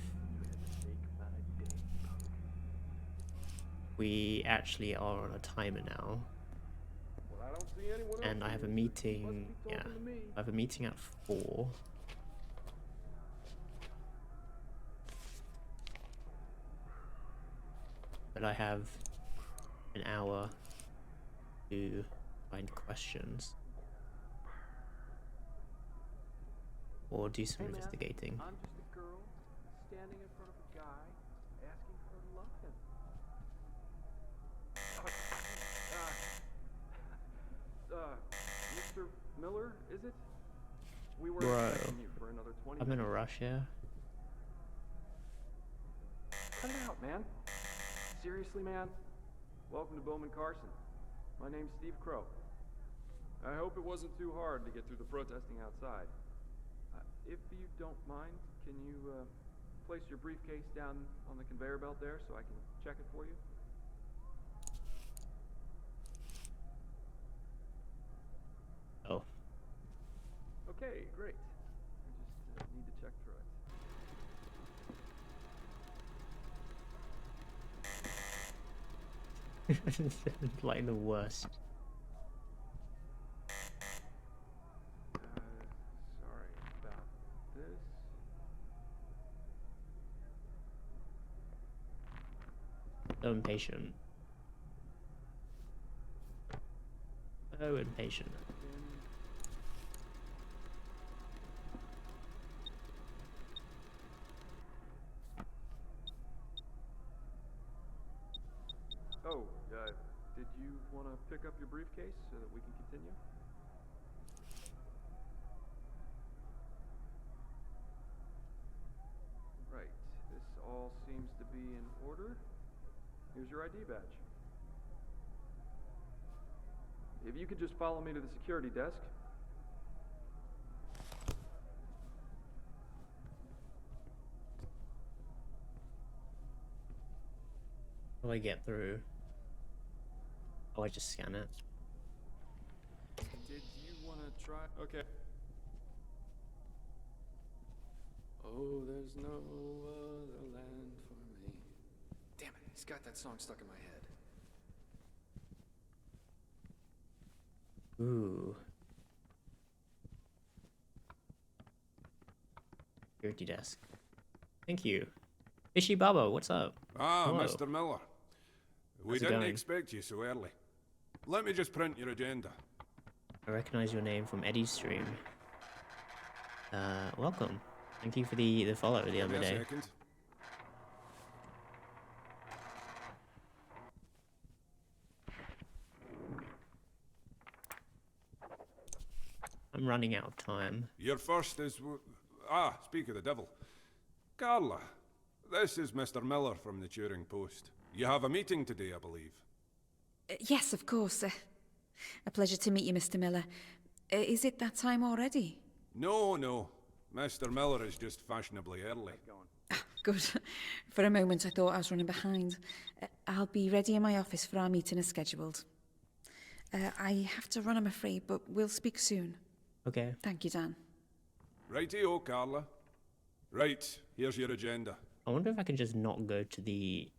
we actually are on a timer now. Well, I don't see anyone else And I have a here. meeting, Must be yeah, talking to me. I have a meeting at 4. But I have an hour to find questions. Or do some Hey, man, investigating. I'm just a girl standing in front of a guy asking for love. Mr. Miller, is it? We were Bro, expecting you for another 20 I'm in a minutes. rush here. Cut it out, man. Seriously, man? Welcome to Bowman Carson. My name's Steve Crow. I hope it wasn't too hard to get through the protesting outside. If you don't mind, can you place your briefcase down on the conveyor belt there so I can check it for you? Oh. Okay, great. I just need to check through it. Like the worst. Sorry about this. So impatient. So impatient. Oh, did you want to pick up your briefcase so that we can continue? Right. This all seems to be in order. Here's your ID badge. If you could just follow me to the security desk. How do I get through? Oh, I just scan it. Did you want to try? Okay. Oh, there's no other land for me. Damn it, he's got that song stuck in my head. Ooh. Security desk. Thank you. Fishy Baba, what's up? Ah, Hello. Mr. Miller. We How's it didn't going? expect you so early. Let me just print your agenda. I recognize your name from Eddie's stream. Welcome. Thank you for the follow the Give other me a day. second. I'm running out of time. Your first is... speak of the devil. Carla, this is Mr. Miller from the Turing Post. You have a meeting today, I believe. Yes, of course. A pleasure to meet you, Mr. Miller. Is it that time already? No. Mr. Miller is just fashionably early. Good. For a moment I thought I was running behind. I'll be ready in my office for our meeting as scheduled. I have to run, I'm afraid, but we'll speak soon. Okay. Thank you, Dan. Righty-o, Carla. Right, here's your agenda. I wonder if I can just not go to the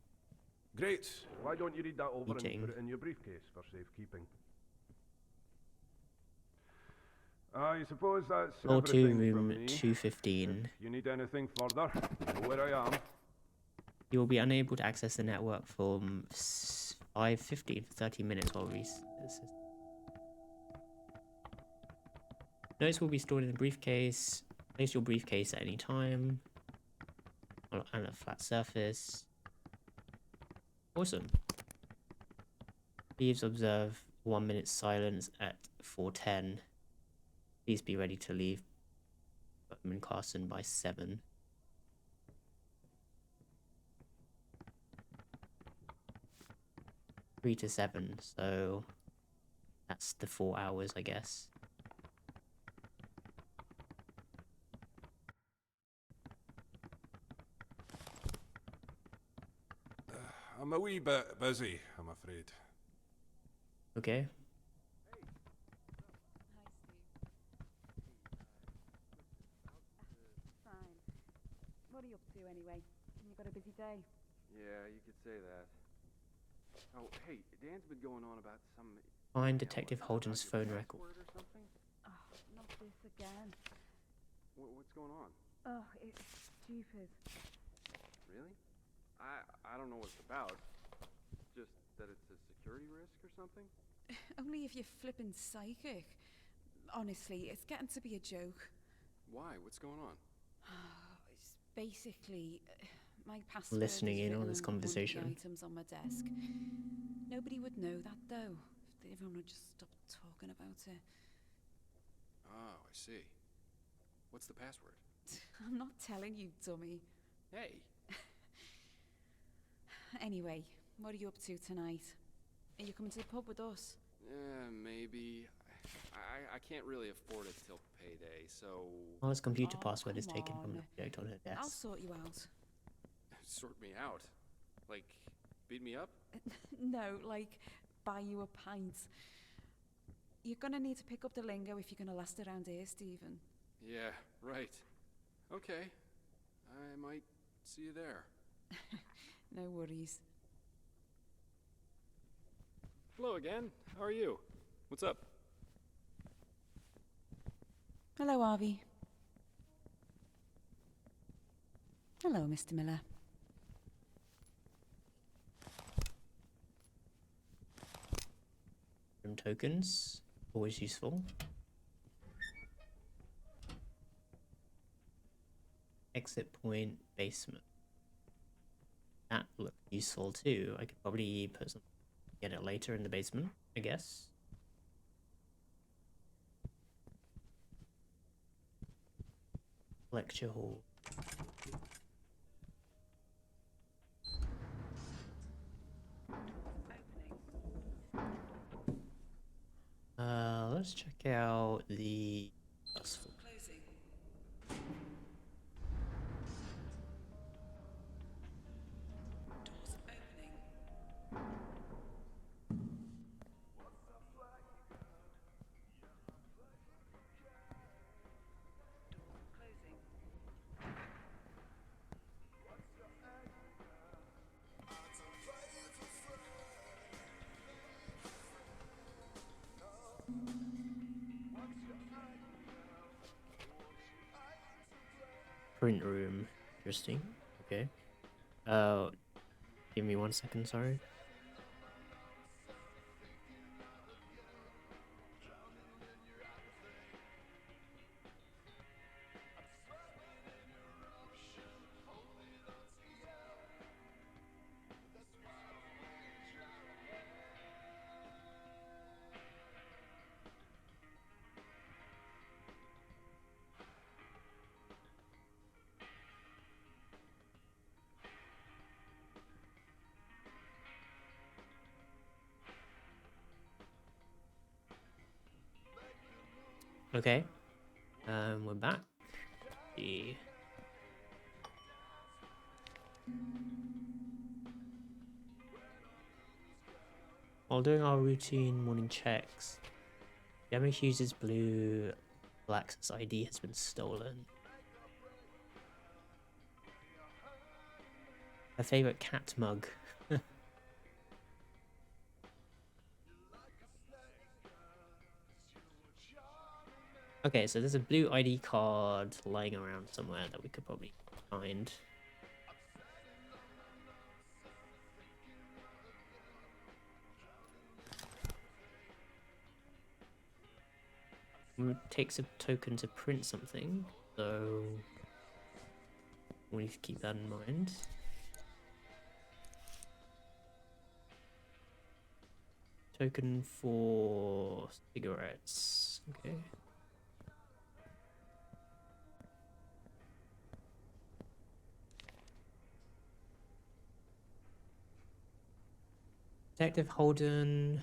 Great. Why don't you read that over meeting. and put it in your briefcase for safekeeping? I suppose that's Floor 2, everything from room me. 215. If you need anything further, you know where I am. You will be unable to access the network from 5:15 for 30 minutes while Notes will be stored in the briefcase. Place your briefcase at any time. On a flat surface. Awesome. Please observe 1 minute silence at 4:10. Please be ready to leave Bowman Carson by 7. Three to 7, so that's the 4 hours, I guess. I'm a wee bit busy, I'm afraid. Okay. Fine. What are you up to anyway? You got a busy day? Yeah, you could say that. Oh, hey, Dan's been going on about some... Find Detective Holden's phone record. Or something? Oh, not this again. What's going on? Oh, it's stupid. Really? I don't know what it's about. Just that it's a security risk or something? Only if you're flippin' psychic. Honestly, it's getting to be a joke. Why? What's going on? It's basically my password Listening is in on written this one of the conversation. items on my desk. Nobody would know that though. If everyone would just stop talking about it. Oh, I see. What's the password? I'm not telling you, dummy. Hey. Anyway, what are you up to tonight? Are you coming to the pub with us? Maybe. I can't really afford it till payday, so... While his computer Oh, password is come taken from the on. object on her I'll desk. sort you out. Sort me out? Like, beat me up? No, like, buy you a pint. You're gonna need to pick up the lingo if you're gonna last around here, Stephen. Yeah, right. Okay. I might see you there. No worries. Hello again. How are you? What's up? Hello, Harvey. Hello, Mr. Miller. Some tokens, always useful. Exit point, basement. That looked useful too. I could probably put some, get it later in the basement, I guess. Lecture hall. Let's check out the Closing. Doors opening. Door closing. print room. Interesting. Okay. Give me 1 second, sorry. Okay. We're back. While doing our routine morning checks, damage user's blue access ID has been stolen. Her favorite cat mug. Okay, so there's a blue ID card lying around somewhere that we could probably find. It takes a token to print something, so we need to keep that in mind. Token for cigarettes. Okay. Detective Holden.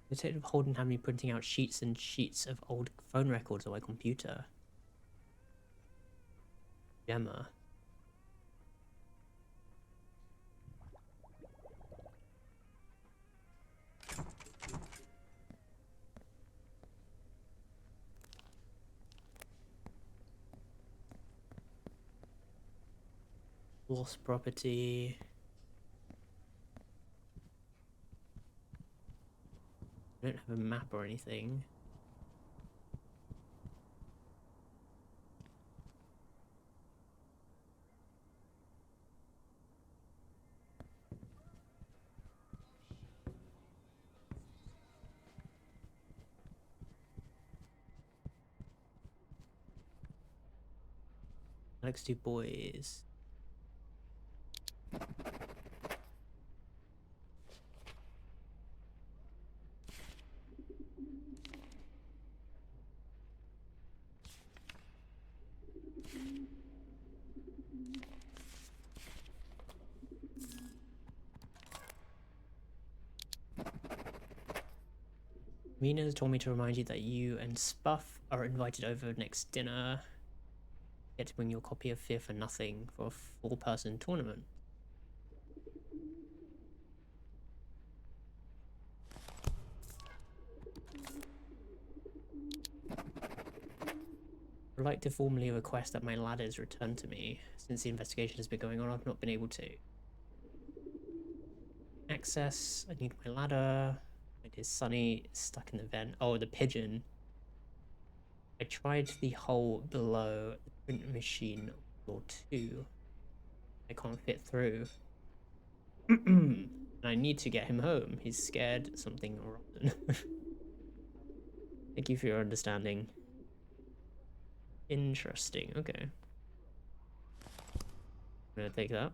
Detective Holden had me printing out sheets and sheets of old phone records on my computer. Gemma. Lost property. I don't have a map or anything. Next two boys. Mina has told me to remind you that you and Spuff are invited over next dinner. Get to bring your copy of Fear for Nothing for a 4-person tournament. I'd like to formally request that my ladders return to me. Since the investigation has been going on, I've not been able to. access. I need my ladder. It is Sunny stuck in the vent. Oh, the pigeon. I tried the hole below the print machine floor 2. I can't fit through. And I need to get him home. He's scared something rotten. Thank you for your understanding. Interesting. Okay. I'm gonna take that.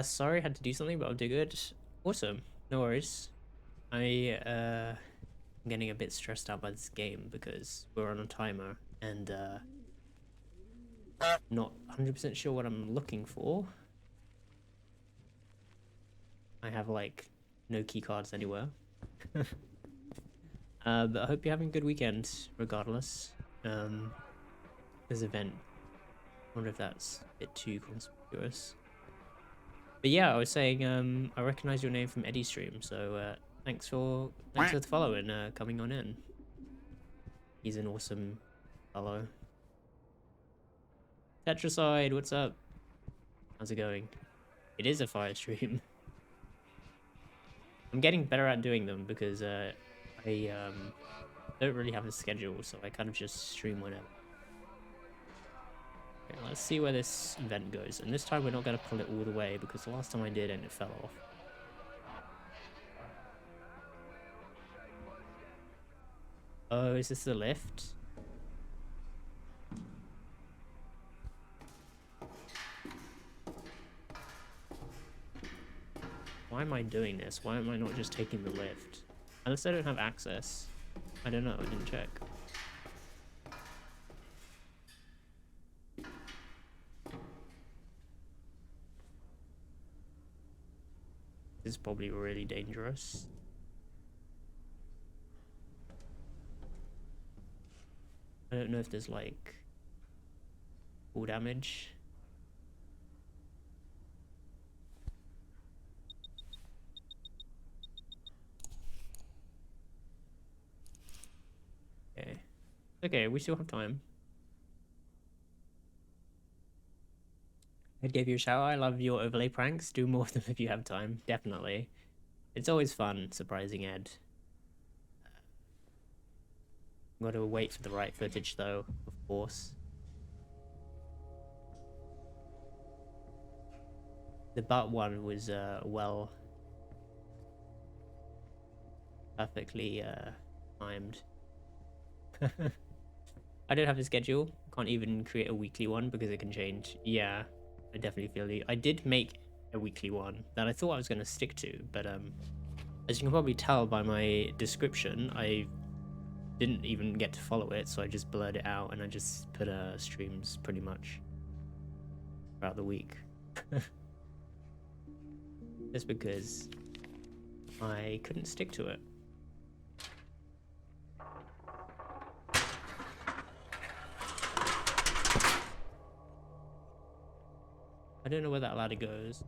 Sorry, had to do something, but I'll do good. Awesome. No worries. I'm getting a bit stressed out by this game because we're on a timer and not 100% sure what I'm looking for. I have like no key cards anywhere. But I hope you're having a good weekend regardless. This event, I wonder if that's a bit too conspicuous. But yeah, I was saying I recognize your name from Eddie's stream, so thanks for the follow and coming on in. He's an awesome fellow. Tetracide, what's up? How's it going? It is a fire stream. I'm getting better at doing them because I don't really have a schedule, so I kind of just stream whenever. Okay, let's see where this event goes. And this time we're not going to pull it all the way because the last time I did and it fell off. Oh, is this the lift? Why am I doing this? Why am I not just taking the lift? Unless I don't have access. I don't know, I didn't check. This is probably really dangerous. I don't know if there's like full damage. Okay. Okay, we still have time. I gave you a shout. I love your overlay pranks. Do more of them if you have time. Definitely. It's always fun surprising Ed. Gotta wait for the right footage though, of course. The butt one was well, perfectly timed. I don't have a schedule. Can't even create a weekly one because it can change. Yeah, I definitely feel you. I did make a weekly one that I thought I was going to stick to, but as you can probably tell by my description, I didn't even get to follow it, so I just blurred it out and I just put streams pretty much throughout the week. Just because I couldn't stick to it. I don't know where that ladder goes.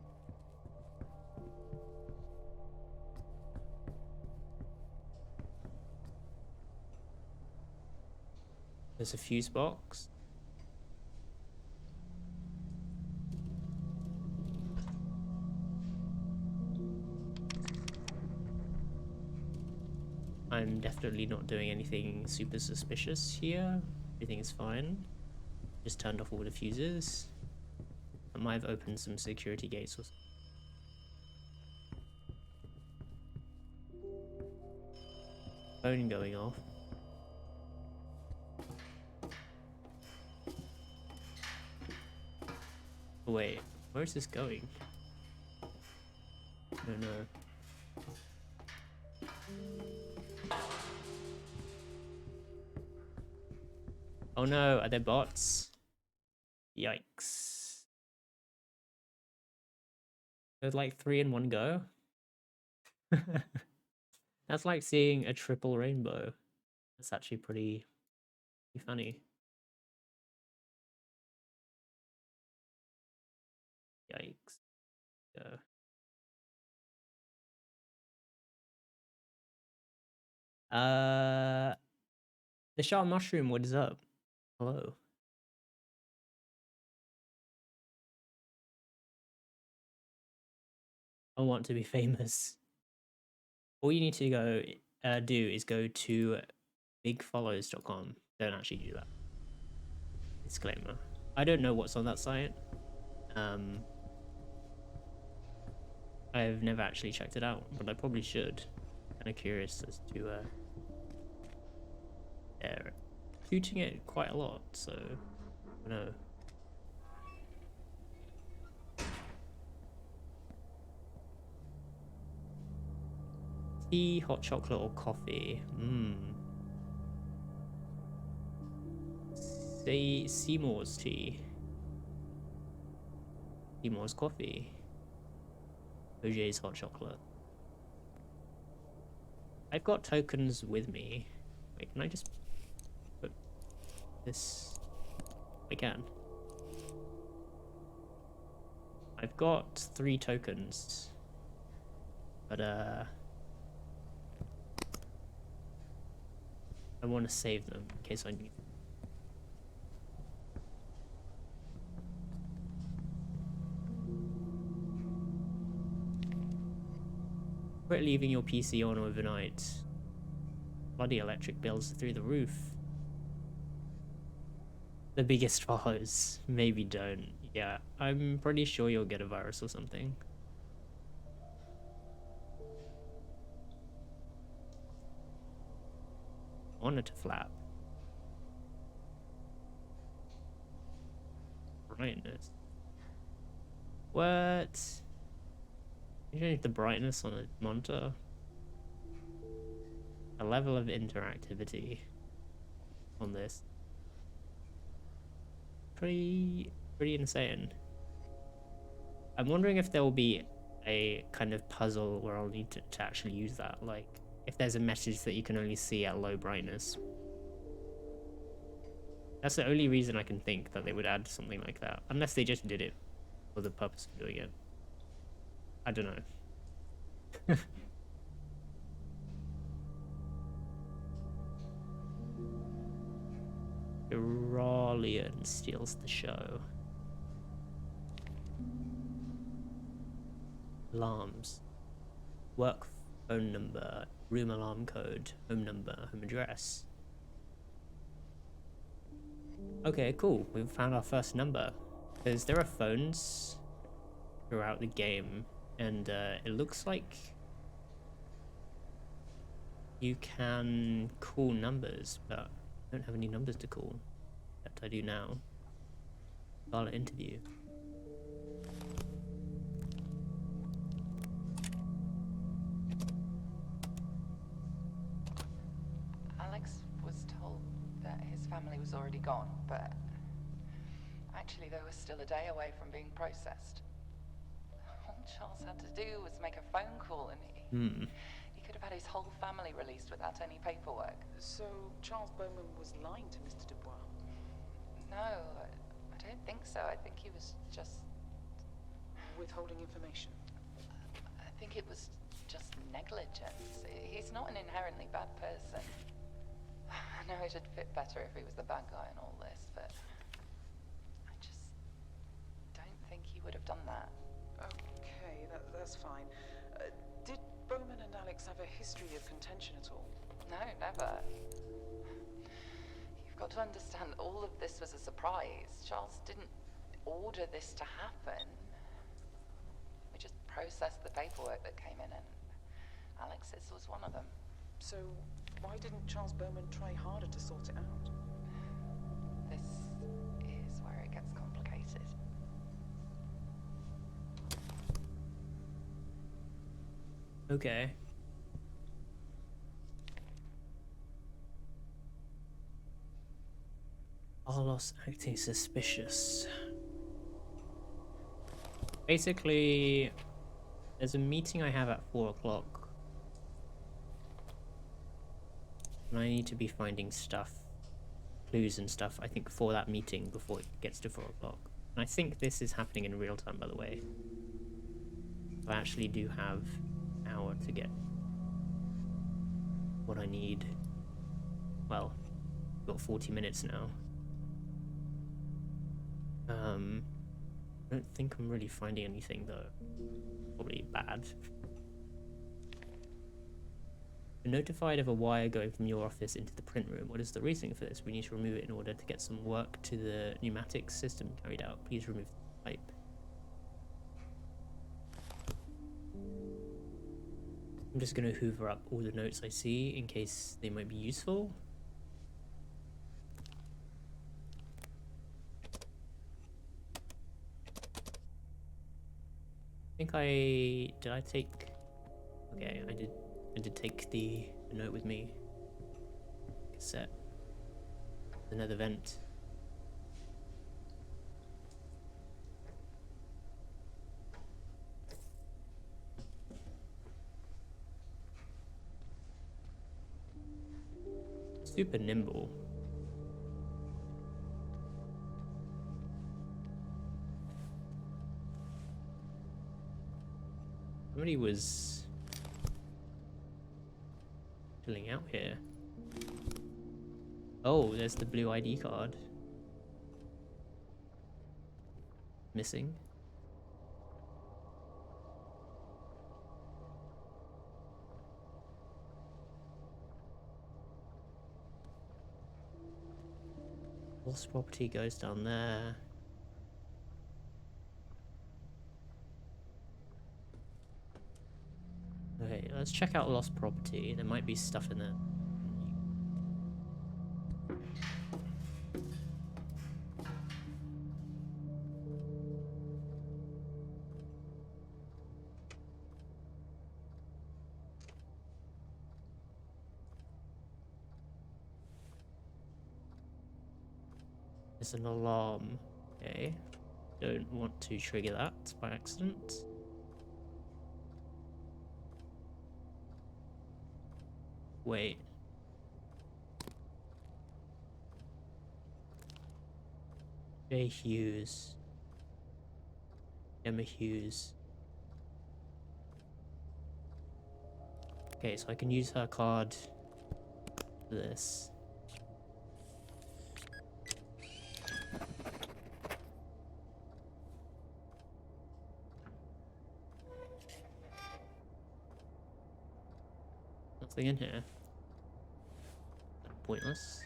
There's a fuse box. I'm definitely not doing anything super suspicious here. Everything is fine. Just turned off all the fuses. I might have opened some security gates or something. Phone going off. Oh, wait, where is this going? I don't know. Oh no, are there bots? Yikes. There's like 3 in one go. That's like seeing a triple rainbow. That's actually pretty funny. Yikes. Yeah. The sharp mushroom, what is up? Hello. I want to be famous. All you need to go do is go to bigfollows.com. Don't actually do that. Disclaimer. I don't know what's on that site. I've never actually checked it out, but I probably should. Kind of curious as to they're shooting it quite a lot, so I don't know. Tea, hot chocolate, or coffee? Say Seymour's tea. Seymour's coffee. OJ's hot chocolate. I've got tokens with me. Wait, can I just put this? I can. I've got 3 tokens. But I want to save them in case I need them. Quit leaving your PC on overnight. Bloody electric bills are through the roof. The biggest follows. Maybe don't. Yeah, I'm pretty sure you'll get a virus or something. Monitor flap. Brightness. What? You change the brightness on a monitor. A level of interactivity on this. Pretty insane. I'm wondering if there will be a kind of puzzle where I'll need to actually use that. Like, if there's a message that you can only see at low brightness. That's the only reason I can think that they would add something like that. Unless they just did it for the purpose of doing it. I don't know. Iralian steals the show. Alarms. Work phone number, room alarm code, home number, home address. Okay, cool. We've found our first number. Because there are phones throughout the game, and it looks like you can call numbers, but I don't have any numbers to call. That I do now. Scarlet interview. Alex was told that his family was already gone, but actually they were still a day away from being processed. All Charles had to do was make a phone call and he could have had his whole family released without any paperwork. So Charles Bowman was lying to Mr. Dubois? No, I don't think so. I think he was just withholding information. I think it was just negligence. He's not an inherently bad person. I know it'd fit better if he was the bad guy in all this, but I just don't think he would have done that. Okay, that's fine. Did Bowman and Alex have a history of contention at all? No, never. You've got to understand, all of this was a surprise. Charles didn't order this to happen. We just processed the paperwork that came in, and Alex's was one of them. So why didn't Charles Bowman try harder to sort it out? This is where it gets complicated. Okay. Carlos acting suspicious. Basically, there's a meeting I have at 4 o'clock. And I need to be finding stuff, clues and stuff, I think, for that meeting before it gets to 4 o'clock. And I think this is happening in real time, by the way. I actually do have an hour to get what I need. Well, I've got 40 minutes now. I don't think I'm really finding anything though. Probably bad. We're notified of a wire going from your office into the print room. What is the reasoning for this? We need to remove it in order to get some work to the pneumatic system carried out. Please remove the pipe. I'm just going to hoover up all the notes I see in case they might be useful. I think did I take, okay, I did take the note with me. Cassette. Another vent. Super nimble. Somebody was chilling out here. Oh, there's the blue ID card. Missing. Lost property goes down there. Okay, let's check out lost property. There might be stuff in there. There's an alarm. Okay. Don't want to trigger that by accident. Wait. J. Hughes. Emma Hughes. Okay, so I can use her card for this. Nothing in here. Pointless.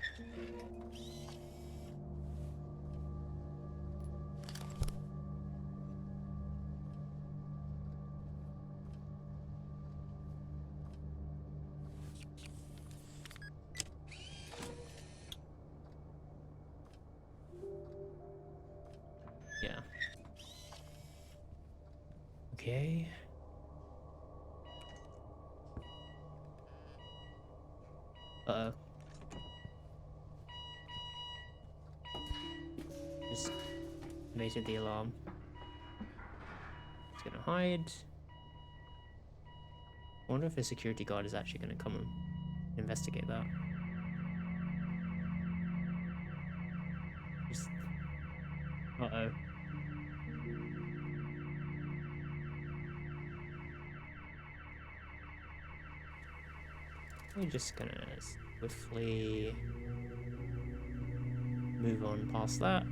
Yeah. Okay. Uh-oh. Just mated the alarm. It's gonna hide. I wonder if a security guard is actually gonna come and investigate that. Just... Uh-oh. We're just gonna swiftly move on past that.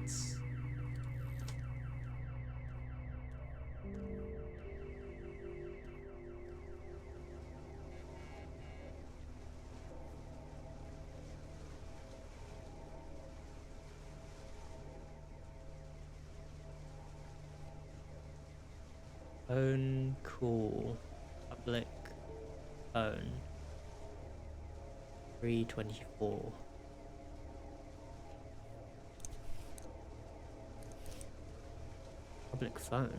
Own cool. Public own. 324. Public phone.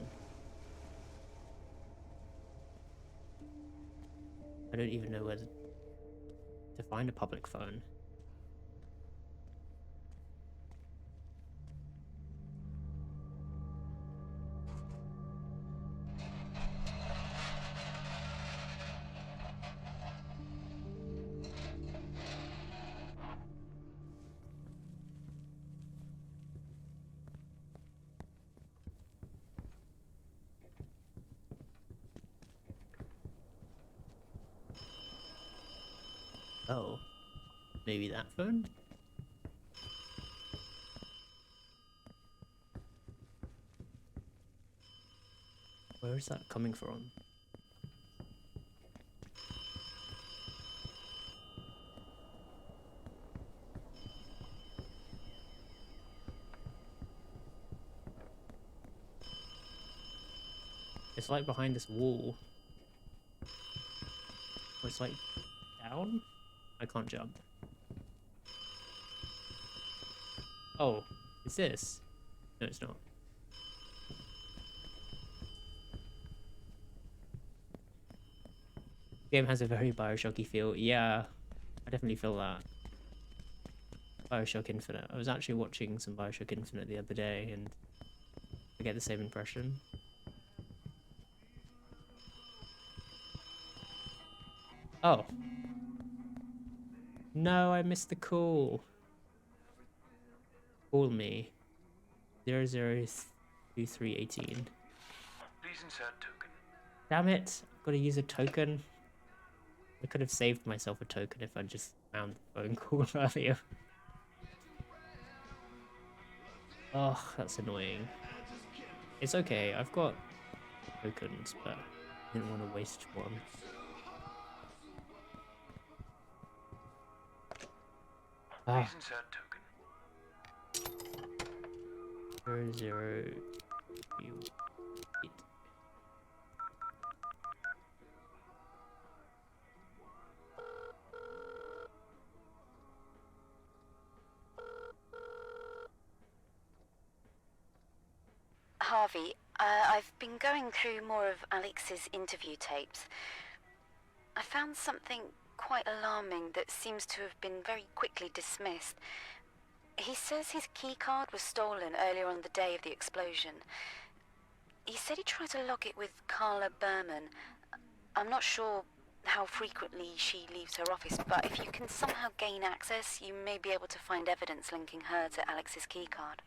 I don't even know where to find a public phone. Oh, maybe that phone? Where is that coming from? It's like behind this wall. Or it's like down? I can't jump. Oh, it's this? No, it's not. Game has a very Bioshocky feel. Yeah, I definitely feel that. Bioshock Infinite. I was actually watching some Bioshock Infinite the other day and I get the same impression. Oh. No, I missed the call. Call me. 002318. Please insert token. Damn it. I've got to use a token. I could have saved myself a token if I just found the phone call earlier. Oh, that's annoying. It's okay, I've got tokens, but I didn't want to waste one. Ah. Please insert token. 0038. Harvey, I've been going through more of Alex's interview tapes. I found something quite alarming that seems to have been very quickly dismissed. He says his keycard was stolen earlier on the day of the explosion. He said he tried to log it with Carla Berman. I'm not sure how frequently she leaves her office, but if you can somehow gain access, you may be able to find evidence linking her to Alex's keycard.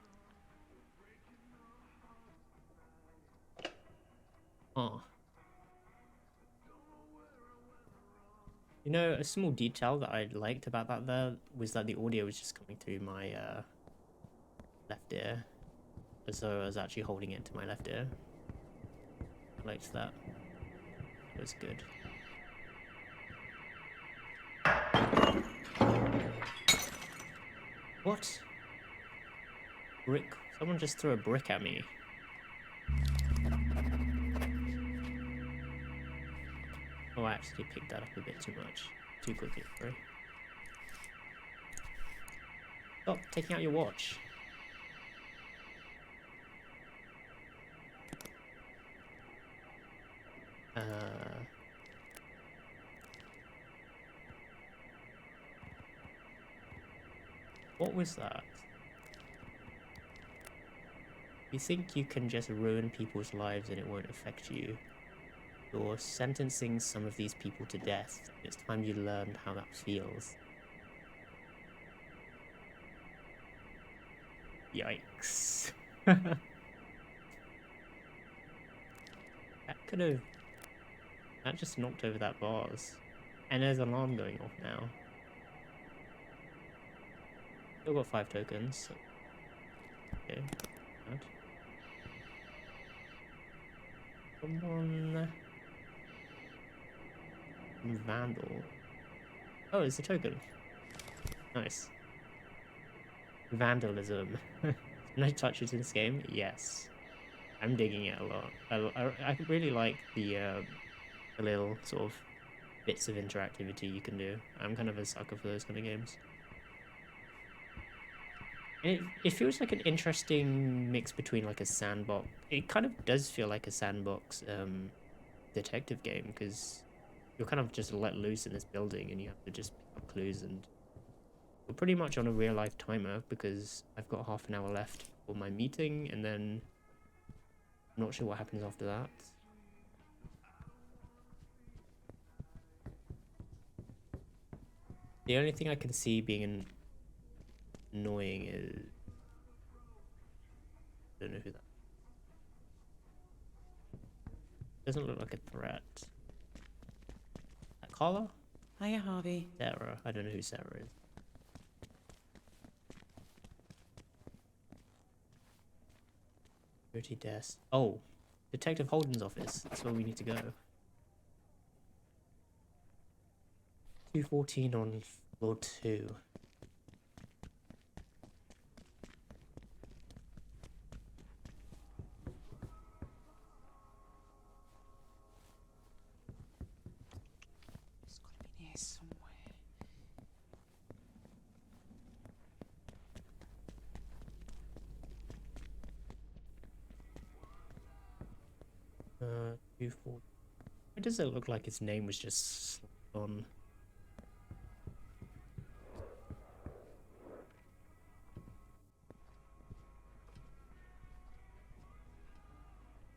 Oh. You know, a small detail that I liked about that there was that the audio was just coming through my left ear. As though I was actually holding it to my left ear. I liked that. It was good. What? Brick? Someone just threw a brick at me. Oh, I actually picked that up a bit too much. Too quickly, sorry. Stop taking out your watch. What was that? You think you can just ruin people's lives and it won't affect you? You're sentencing some of these people to death. It's time you learned how that feels. Yikes. That just knocked over that vase. And there's an alarm going off now. Still got 5 tokens. Okay. Good. Someone... Vandal. Oh, it's a token. Nice. Vandalism. Can I touch it in this game? Yes. I'm digging it a lot. I really like the little sort of bits of interactivity you can do. I'm kind of a sucker for those kind of games. And it feels like an interesting mix between like a sandbox. It kind of does feel like a sandbox detective game, because you're kind of just let loose in this building and you have to just pick up clues, and we're pretty much on a real life timer because I've got half an hour left for my meeting, and then I'm not sure what happens after that. The only thing I can see being annoying is... I don't know who that... Doesn't look like a threat. That Carla? Hiya, Harvey. Sarah. I don't know who Sarah is. Security desk. Oh, Detective Holden's office. That's where we need to go. 214 on floor 2. It's gotta be near somewhere. Uh, 240. Why does it look like his name was just on?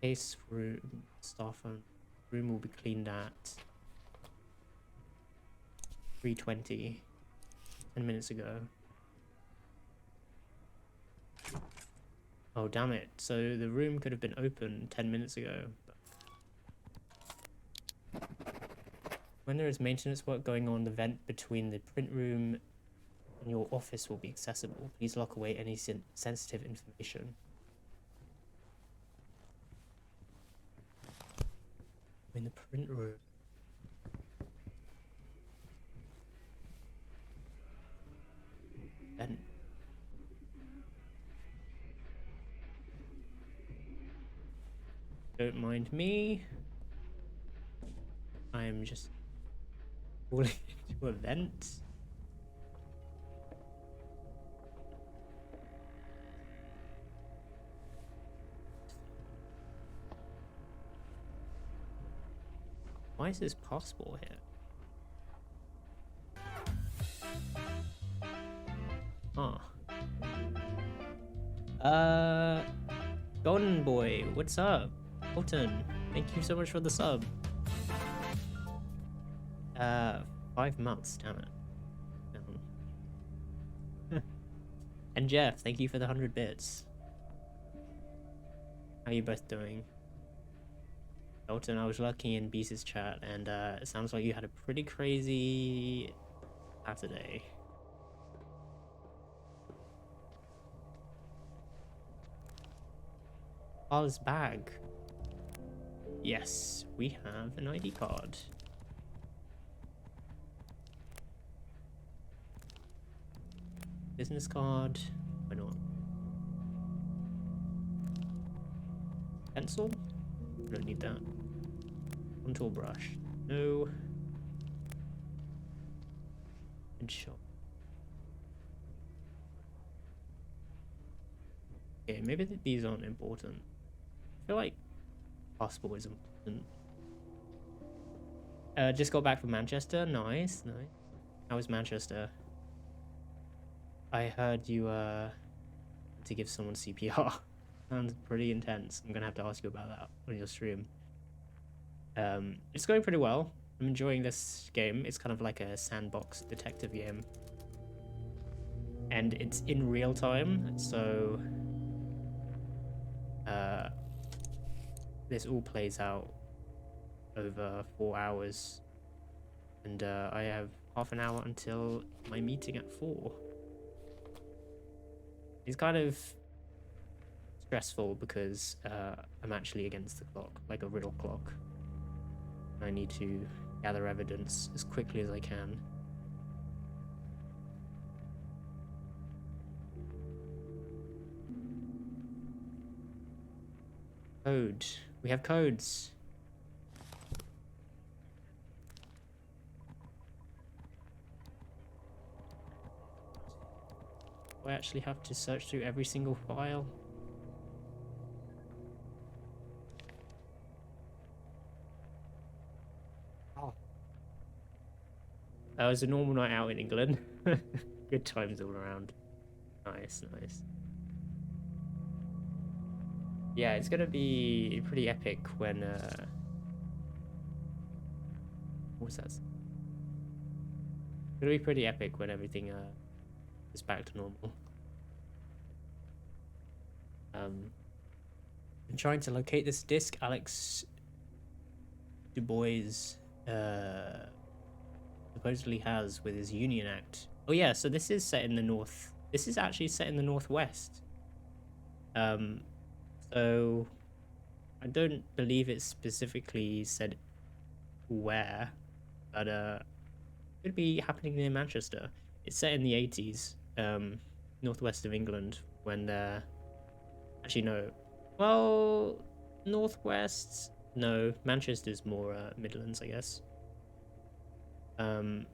Case room, staff room will be cleaned at 3:20, 10 minutes ago. Oh damn it! So the room could have been open 10 minutes ago. When there is maintenance work going on, the vent between the print room and your office will be accessible. Please lock away any sensitive information. In the print room. Vent. Don't mind me. I am just falling into a vent. Why is this possible here? Huh. Golden Boy, what's up? Colton, thank you so much for the sub. 5 months, damn it. And Jeff, thank you for the 100 bits. How you both doing? Colton, I was lucky in Beast's chat, and it sounds like you had a pretty crazy Saturday. Carl's bag. Yes, we have an ID card. Business card. Why not? Pencil? I don't need that. Contour brush. No. Headshot. Okay, maybe these aren't important. I feel like passport is important. Just got back from Manchester. Nice, nice. How was Manchester? I heard you had to give someone CPR. Sounds pretty intense. I'm gonna have to ask you about that on your stream. It's going pretty well. I'm enjoying this game. It's kind of like a sandbox detective game. And it's in real time, so this all plays out over 4 hours. And I have half an hour until my meeting at 4. It's kind of stressful because I'm actually against the clock, like a riddle clock. I need to gather evidence as quickly as I can. Code. We have codes. Do I actually have to search through every single file? Oh. That was a normal night out in England. Good times all around. Nice, nice. Yeah, it's gonna be pretty epic when what was that? It's gonna be pretty epic when everything is back to normal. I'm trying to locate this disc. Alex Dubois supposedly has with his Union Act. Oh yeah, so this is set in the north. This is actually set in the northwest. So I don't believe it specifically said where, but it could be happening near Manchester. It's set in the 80s, northwest of England, when actually no, well, northwest, no, Manchester's more Midlands, I guess. I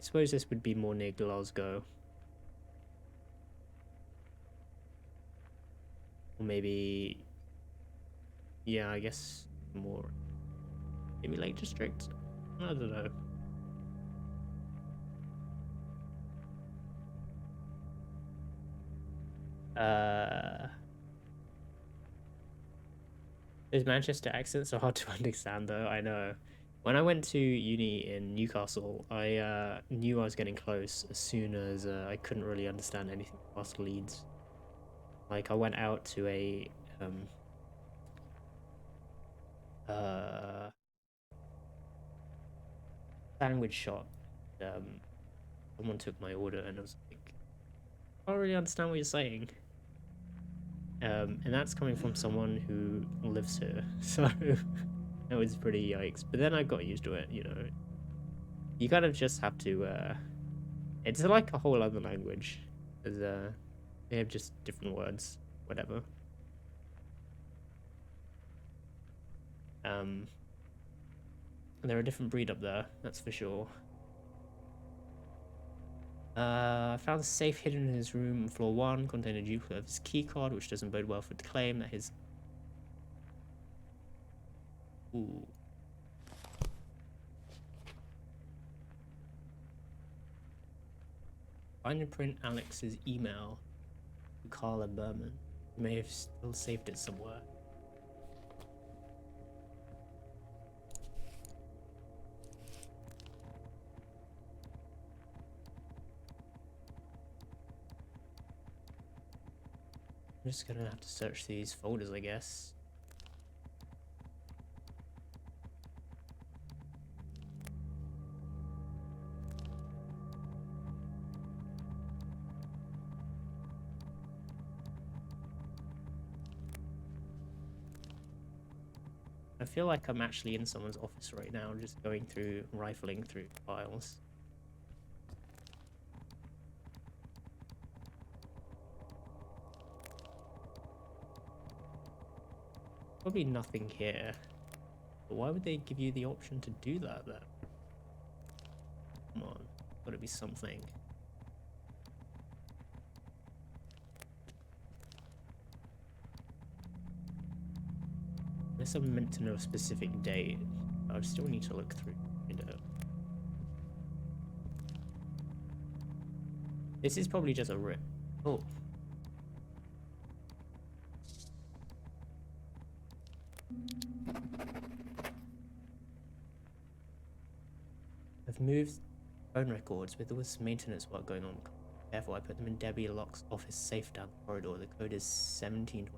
suppose this would be more near Glasgow. Or maybe, yeah, I guess more, maybe Lake District? I don't know. Those Manchester accents are hard to understand though, I know. When I went to uni in Newcastle, I knew I was getting close as soon as I couldn't really understand anything past Leeds. Like, I went out to a sandwich shop. Someone took my order and I was like, I don't really understand what you're saying. And that's coming from someone who lives here, so that was pretty yikes. But then I got used to it, you know. You kind of just have to, it's like a whole other language, because they have just different words, whatever. They're a different breed up there, that's for sure. I found a safe hidden in his room on floor 1, containing a duplicate of his key card, which doesn't bode well for the claim that his... Ooh. Find and print Alex's email to Carla Berman. He may have still saved it somewhere. I'm just gonna have to search these folders, I guess. I feel like I'm actually in someone's office right now, just going through, rifling through files. Probably nothing here. But why would they give you the option to do that then? Come on, gotta be something. Unless I'm meant to know a specific date, I would still need to look through, you know. This is probably just a rip. Oh. I've moved phone records with all this maintenance work going on. Therefore, I put them in Debbie Locke's office safe down the corridor. The code is 1720.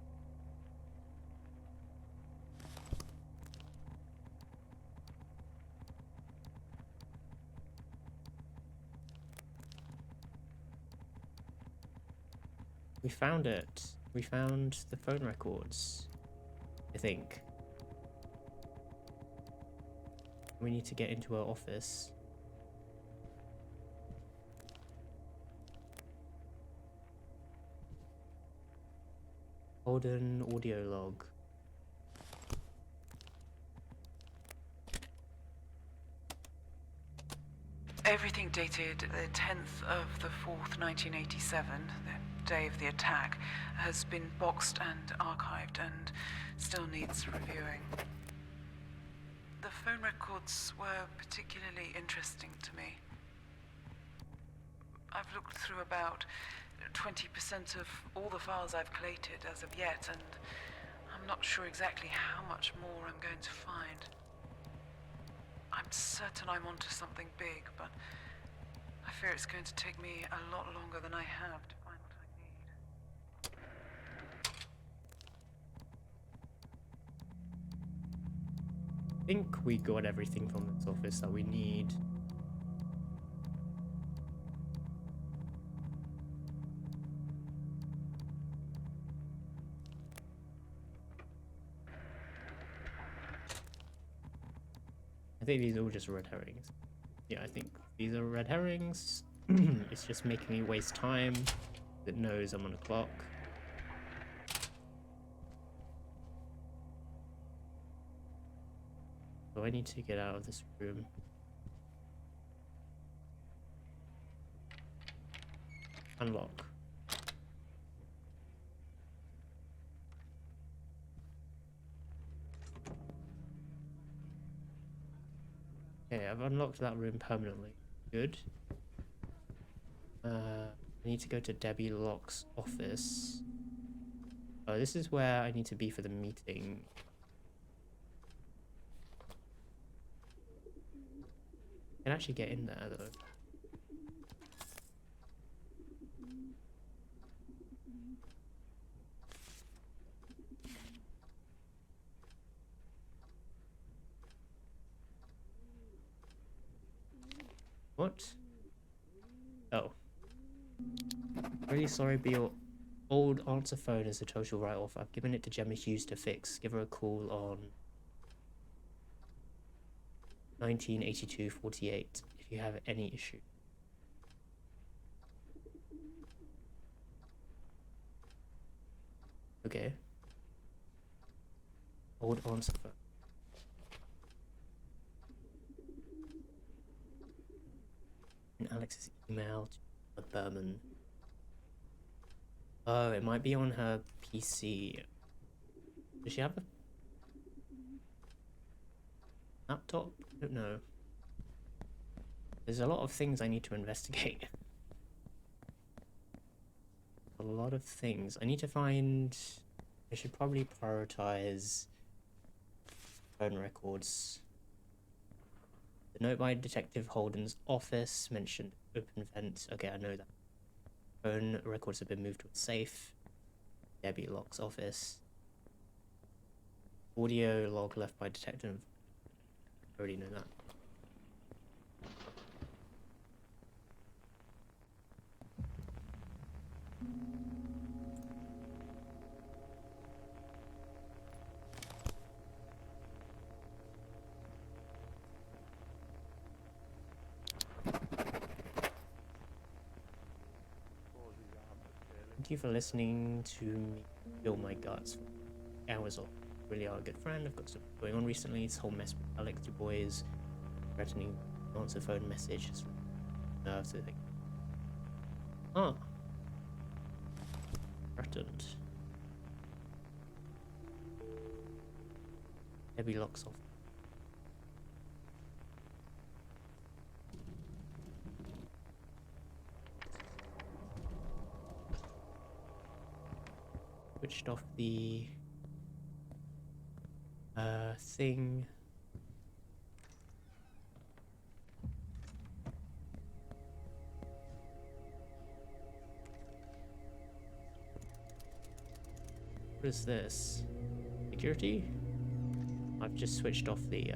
We found it. We found the phone records, I think. We need to get into our office. Holden audio log. Everything dated the 10th of the 4th, 1987, the day of the attack, has been boxed and archived and still needs reviewing. The phone records were particularly interesting to me. I've looked through about 20% of all the files I've collated as of yet, and I'm not sure exactly how much more I'm going to find. I'm certain I'm onto something big, but I fear it's going to take me a lot longer than I have to find what I need. I think we got everything from this office that we need. think these are all just red herrings. Yeah, I think these are red herrings. It's just making me waste time. It knows I'm on a clock. So I need to get out of this room. Unlock. Okay, I've unlocked that room permanently. Good. I need to go to Debbie Locke's office. Oh, this is where I need to be for the meeting. I can actually get in there though. What? Oh. Really sorry, but your old answer phone is a total write-off. I've given it to Gemma Hughes to fix. Give her a call on 1982-48 if you have any issue. Okay. Old answer phone. And Alex's email to Berman. Oh, it might be on her PC. Does she have a laptop? I don't know. There's a lot of things I need to investigate. A lot of things. I need to find... I should probably prioritize phone records. The note by Detective Holden's office mentioned open vent. Okay, I know that. Phone records have been moved to a safe. Debbie Locke's office. Audio log left by Detective. I already know that. Thank you for listening to me spill my guts. Hours off. Really are a good friend. I've got stuff going on recently. This whole mess with Alex Du Bois threatening to answer phone messages. Nerve to think. Ah. Threatened. Debbie Locke's off. Switched off the thing. What is this? Security? I've just switched off the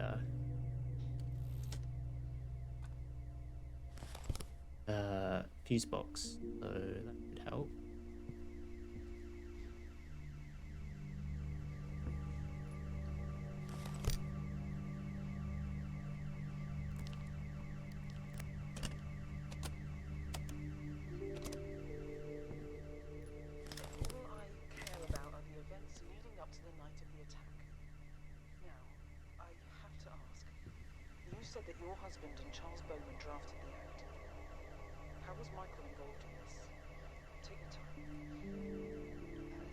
fuse box, so that should help. Said that your husband and Charles Bowman drafted the act. How was Michael involved in this? Take your time.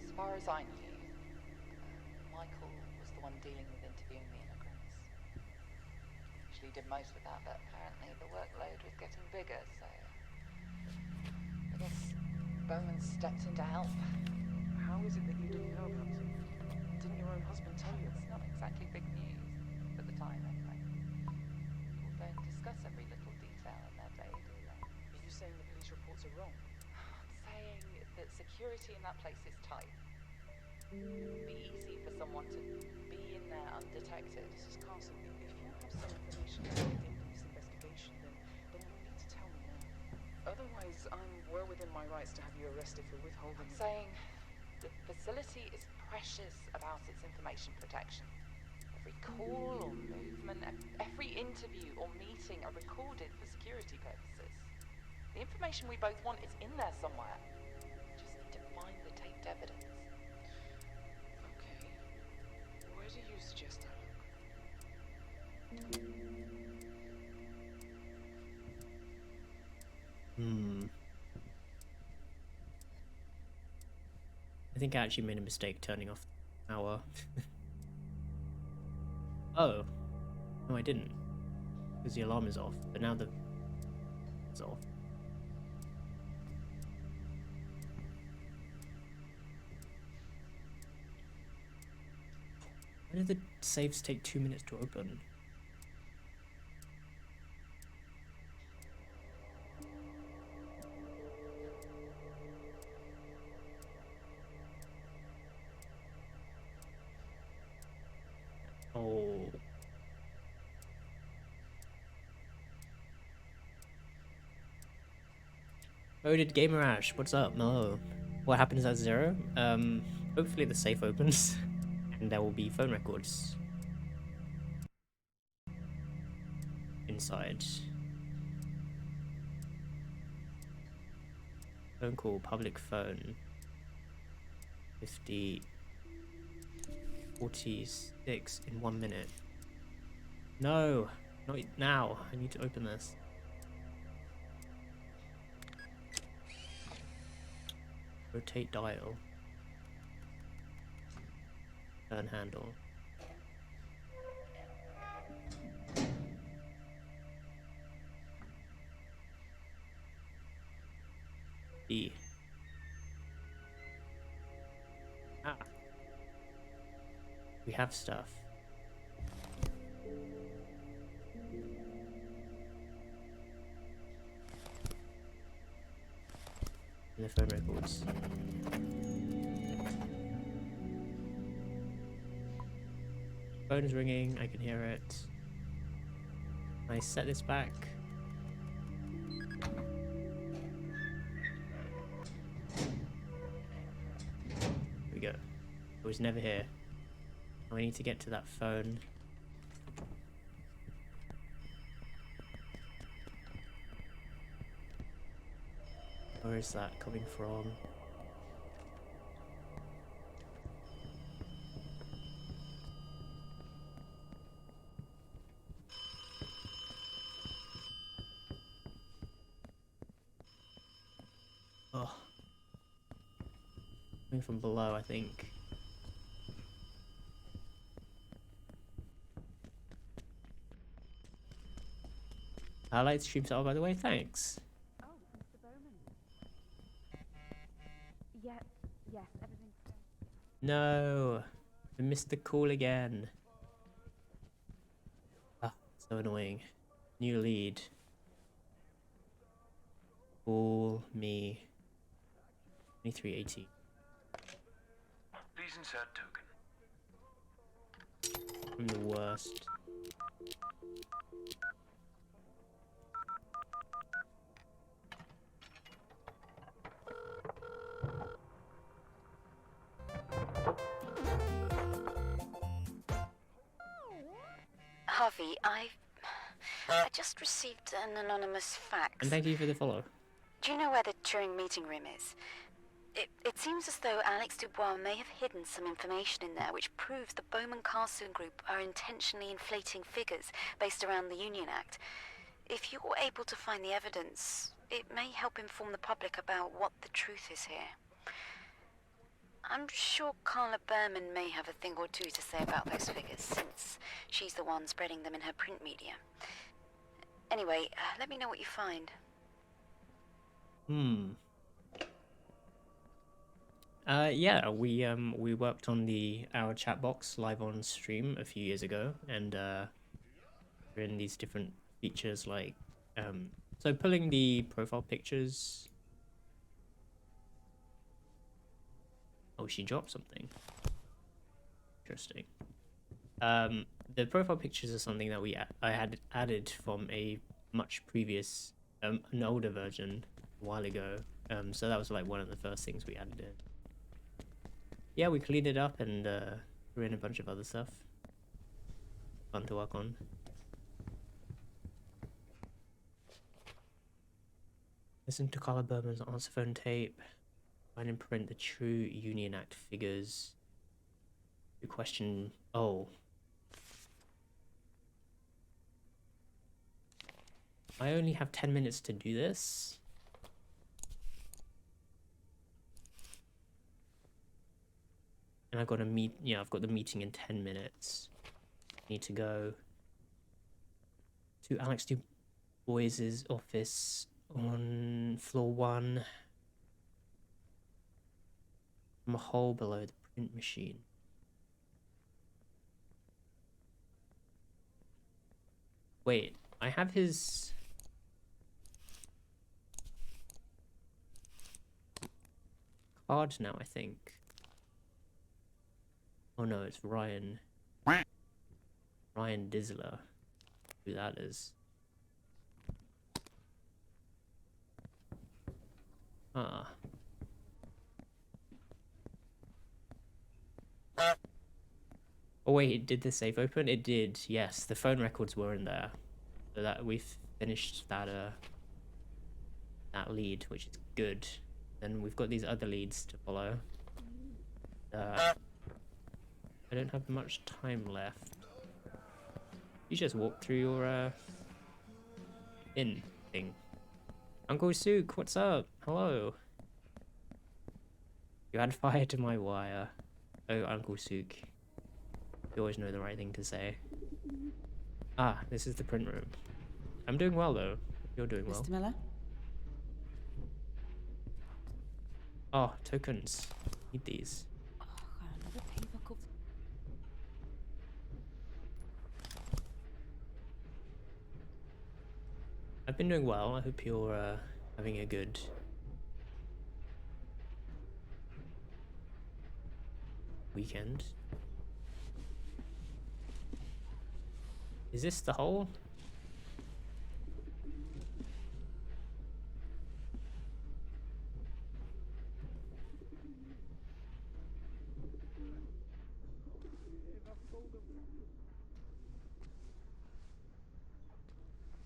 As far as I knew, Michael was the one dealing with interviewing the immigrants. Usually did most of that, but apparently the workload was getting bigger, so I guess Bowman stepped in to help. How is it that you didn't know about it? Didn't your own husband tell you? It's not exactly big news at the time, anyway. Don't discuss every little detail in their day, do they? Are you saying the police reports are wrong? I'm saying that security in that place is tight. It would be easy for someone to be in there undetected. Mrs. Carson, if you have some information about the police investigation, then you need to tell me now. Otherwise, I'm well within my rights to have you arrested for withholding. I'm saying the facility is precious about its information protection. Every call or movement, every interview or meeting are recorded for security purposes. The information we both want is in there somewhere. Just need to find the taped evidence. Okay. Where do you suggest I look? I think I actually made a mistake turning off the power. Oh. No, I didn't. Because the alarm is off, but now it's off. Why did the saves take 2 minutes to open? Oh. Voted Gamer Ash, what's up? No. What happens at 0? Hopefully the safe opens and there will be phone records inside. Phone call, public phone. 46 in 1 minute. No, not now. I need to open this. Rotate dial. Turn handle. E. Ah. We have stuff. And the phone records. Phone is ringing, I can hear it. Can I set this back? Here we go. It was never here. Now I need to get to that phone. Where is that coming from? Oh. Coming from below, I think. Highlight stream style, by the way, thanks. Oh, Mr. Bowman. Yes, everything's fine. No, I missed the call again. Ah, so annoying. New lead. Call me. 2380. Please insert token. I'm the worst. Harvey, I just received an anonymous fax. And thank you for the follow. Do you know where the Turing meeting room is? It seems as though Alex Dubois may have hidden some information in there which proves the Bowman Carson Group are intentionally inflating figures based around the Union Act. If you're able to find the evidence, it may help inform the public about what the truth is here. I'm sure Carla Berman may have a thing or two to say about those figures, since she's the one spreading them in her print media. Anyway, let me know what you find. Yeah, we worked on our chat box live on stream a few years ago, and we're in these different features like so pulling the profile pictures. Oh, she dropped something. Interesting. The profile pictures are something that I had added from a much previous, an older version a while ago. So that was like one of the first things we added in. Yeah, we cleaned it up and threw in a bunch of other stuff. fun to work on. Listen to Carla Berman's answer phone tape. Find and print the true Union Act figures. The question. Oh. I only have 10 minutes to do this. And I've got a I've got the meeting in 10 minutes. Need to go to Alex Du Bois's office on floor 1. From a hole below the print machine. Wait, I have his... card now, I think. Oh no, it's Ryan. Ryan Dizzler. Who that is. Ah. Oh wait, did the safe open? It did, yes. The phone records were in there. So that we've finished that that lead, which is good. Then we've got these other leads to follow. I don't have much time left. You just walk through your in thing. Uncle Sook, what's up? Hello. You had fire to my wire. Oh, Uncle Sook. You always know the right thing to say. Ah, this is the print room. I'm doing well though. You're doing well. Mr. Miller? Oh, tokens. Need these. Oh, another paper cup. I've been doing well. I hope you're having a good weekend. Is this the hole?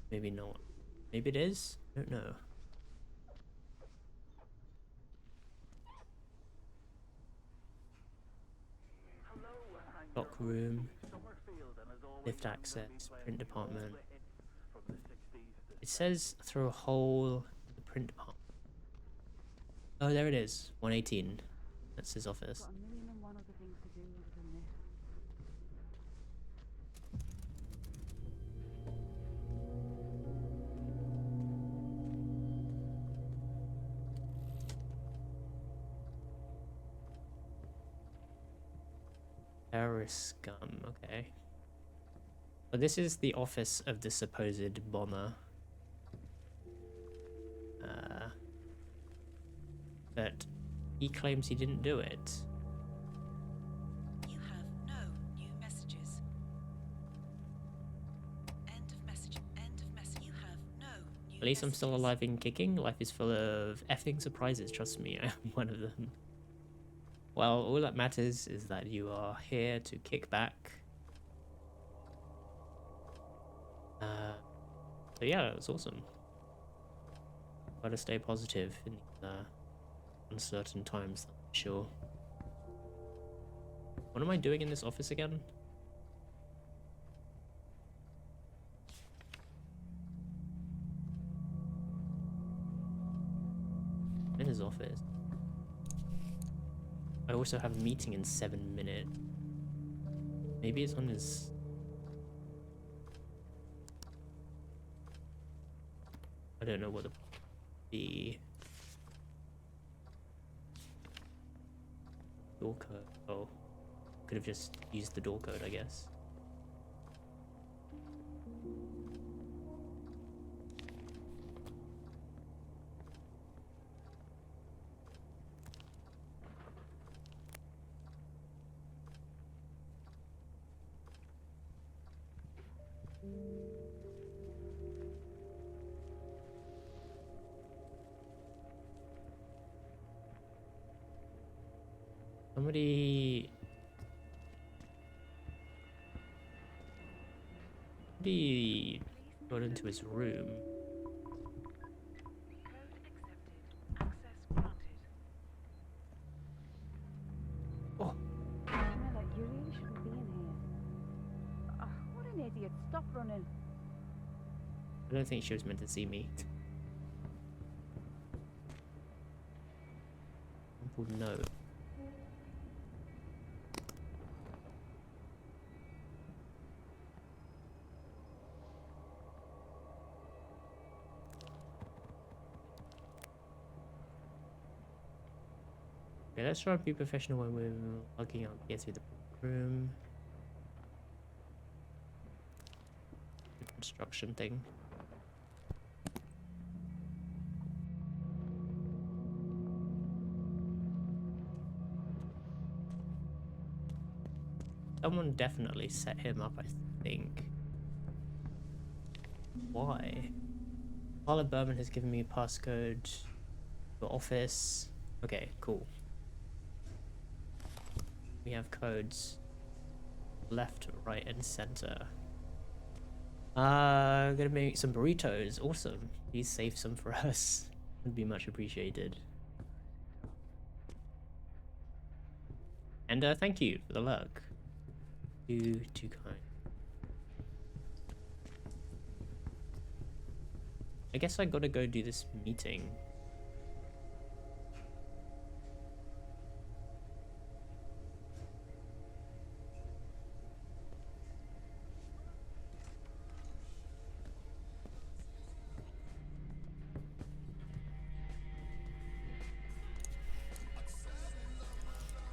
Maybe not. Maybe it is? I don't know. Lock room. Lift access. Print department. It says through a hole in the print department. Oh, there it is. 118. That's his office. Got a million and one other things to do other than this. Terrorist scum, okay. But this is the office of the supposed bomber. But he claims he didn't do it. You have no new messages. End of message. End of message. You have no new At least I'm still messages. alive and kicking. Life is full of effing surprises, trust me, I am one of them. Well, all that matters is that you are here to kick back. So yeah, it was awesome. Gotta stay positive in these uncertain times, that's for sure. What am I doing in this office again? In his office. I also have a meeting in 7 minutes. Maybe it's on his... I don't know what the door code. Oh, could have just used the door code, I guess. Somebody... He got into his room. Oh, Miller, you really shouldn't be in here. Oh, what an idiot. Stop running. I don't think she was meant to see me. Crumpled note. Okay, let's try and be professional when we're logging out to get through the room. The construction thing. Someone definitely set him up, I think. Why? Carla Berman has given me a passcode for office. Okay, cool. We have codes left, right, and center. Gonna make some burritos. Awesome. Please save some for us. Would be much appreciated. And thank you for the luck. Too kind. I guess I gotta go do this meeting.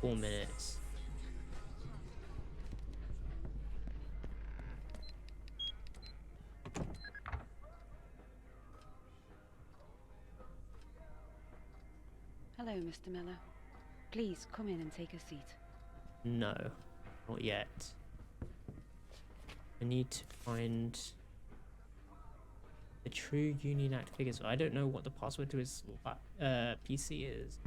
Four minutes. Hello, Mr. Miller. Please come in and take a seat. No, not yet. I need to find the true Union Act figures. I don't know what the password to his PC is.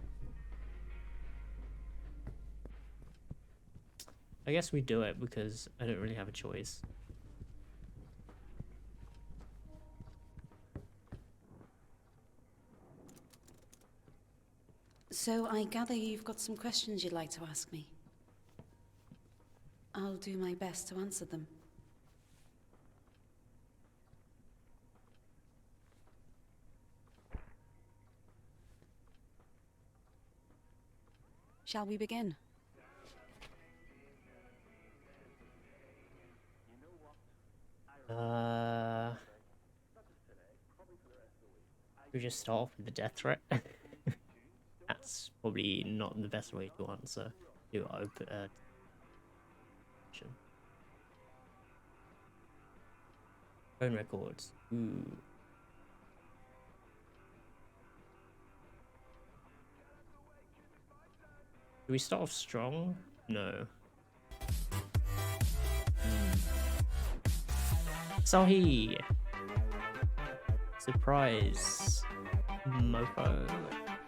I guess we do it because I don't really have a choice. So I gather you've got some questions you'd like to ask me. I'll do my best to answer them. Shall we begin? We just start off with the death threat. That's probably not the best way to answer. Do open. Phone records. Ooh. Do we start off strong? No. Sahi! Surprise. Mofo.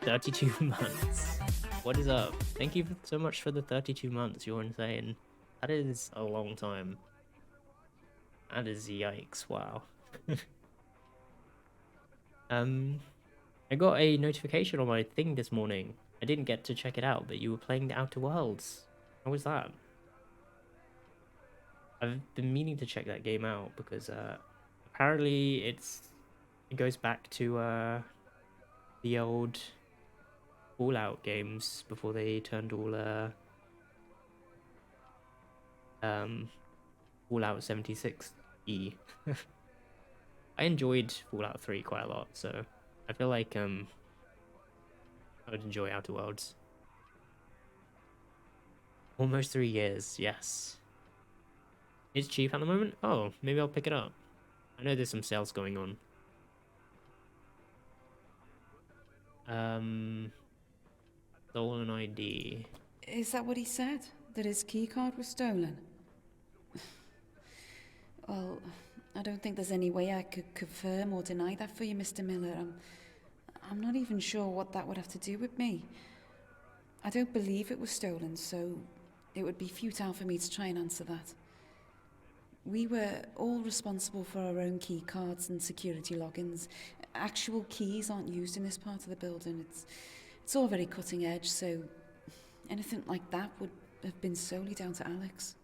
32 months. What is up? Thank you so much for the 32 months. You're insane. That is a long time. That is yikes. Wow. I got a notification on my thing this morning. I didn't get to check it out, but you were playing the Outer Worlds. How was that? I've been meaning to check that game out because apparently it goes back to the old Fallout games before they turned all Fallout 76E. I enjoyed Fallout 3 quite a lot, so I feel like I would enjoy Outer Worlds. Almost 3 years, yes. It's cheap at the moment? Oh, maybe I'll pick it up. I know there's some sales going on. Stolen ID. Is that what he said? That his keycard was stolen? Well, I don't think there's any way I could confirm or deny that for you, Mr. Miller. I'm not even sure what that would have to do with me. I don't believe it was stolen, so it would be futile for me to try and answer that. We were all responsible for our own key cards and security logins. Actual keys aren't used in this part of the building. It's all very cutting edge, so anything like that would have been solely down to Alex.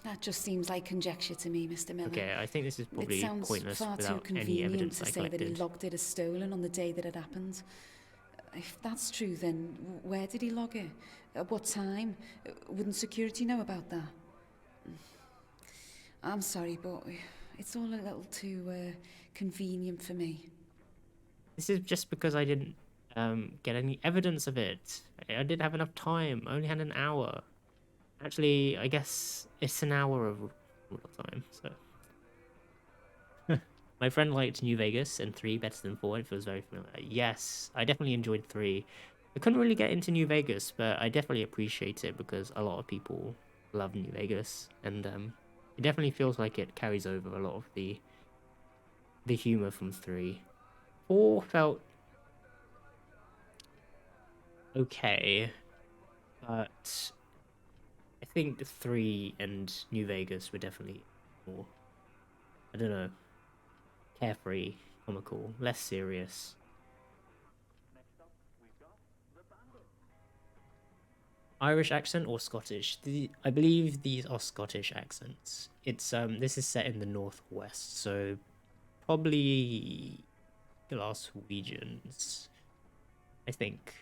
That just seems like conjecture to me, Mr. Miller. Okay, I think this is probably it sounds pointless far too without any convenient evidence to I say that he collected. logged it as stolen on the day that it happened. If that's true, then where did he log it? At what time? Wouldn't security know about that? I'm sorry, but it's all a little too convenient for me. This is just because I didn't get any evidence of it. I didn't have enough time. I only had an hour. Actually, I guess it's an hour of real time, so... My friend liked New Vegas and 3 better than 4. It feels very familiar. Yes, I definitely enjoyed 3. I couldn't really get into New Vegas, but I definitely appreciate it because a lot of people love New Vegas, and it definitely feels like it carries over a lot of the humor from 3. 4 felt okay, but I think 3 and New Vegas were definitely more, I don't know, carefree, comical, less serious. Irish accent or Scottish? I believe these are Scottish accents. It's this is set in the northwest, so probably Glaswegians, I think.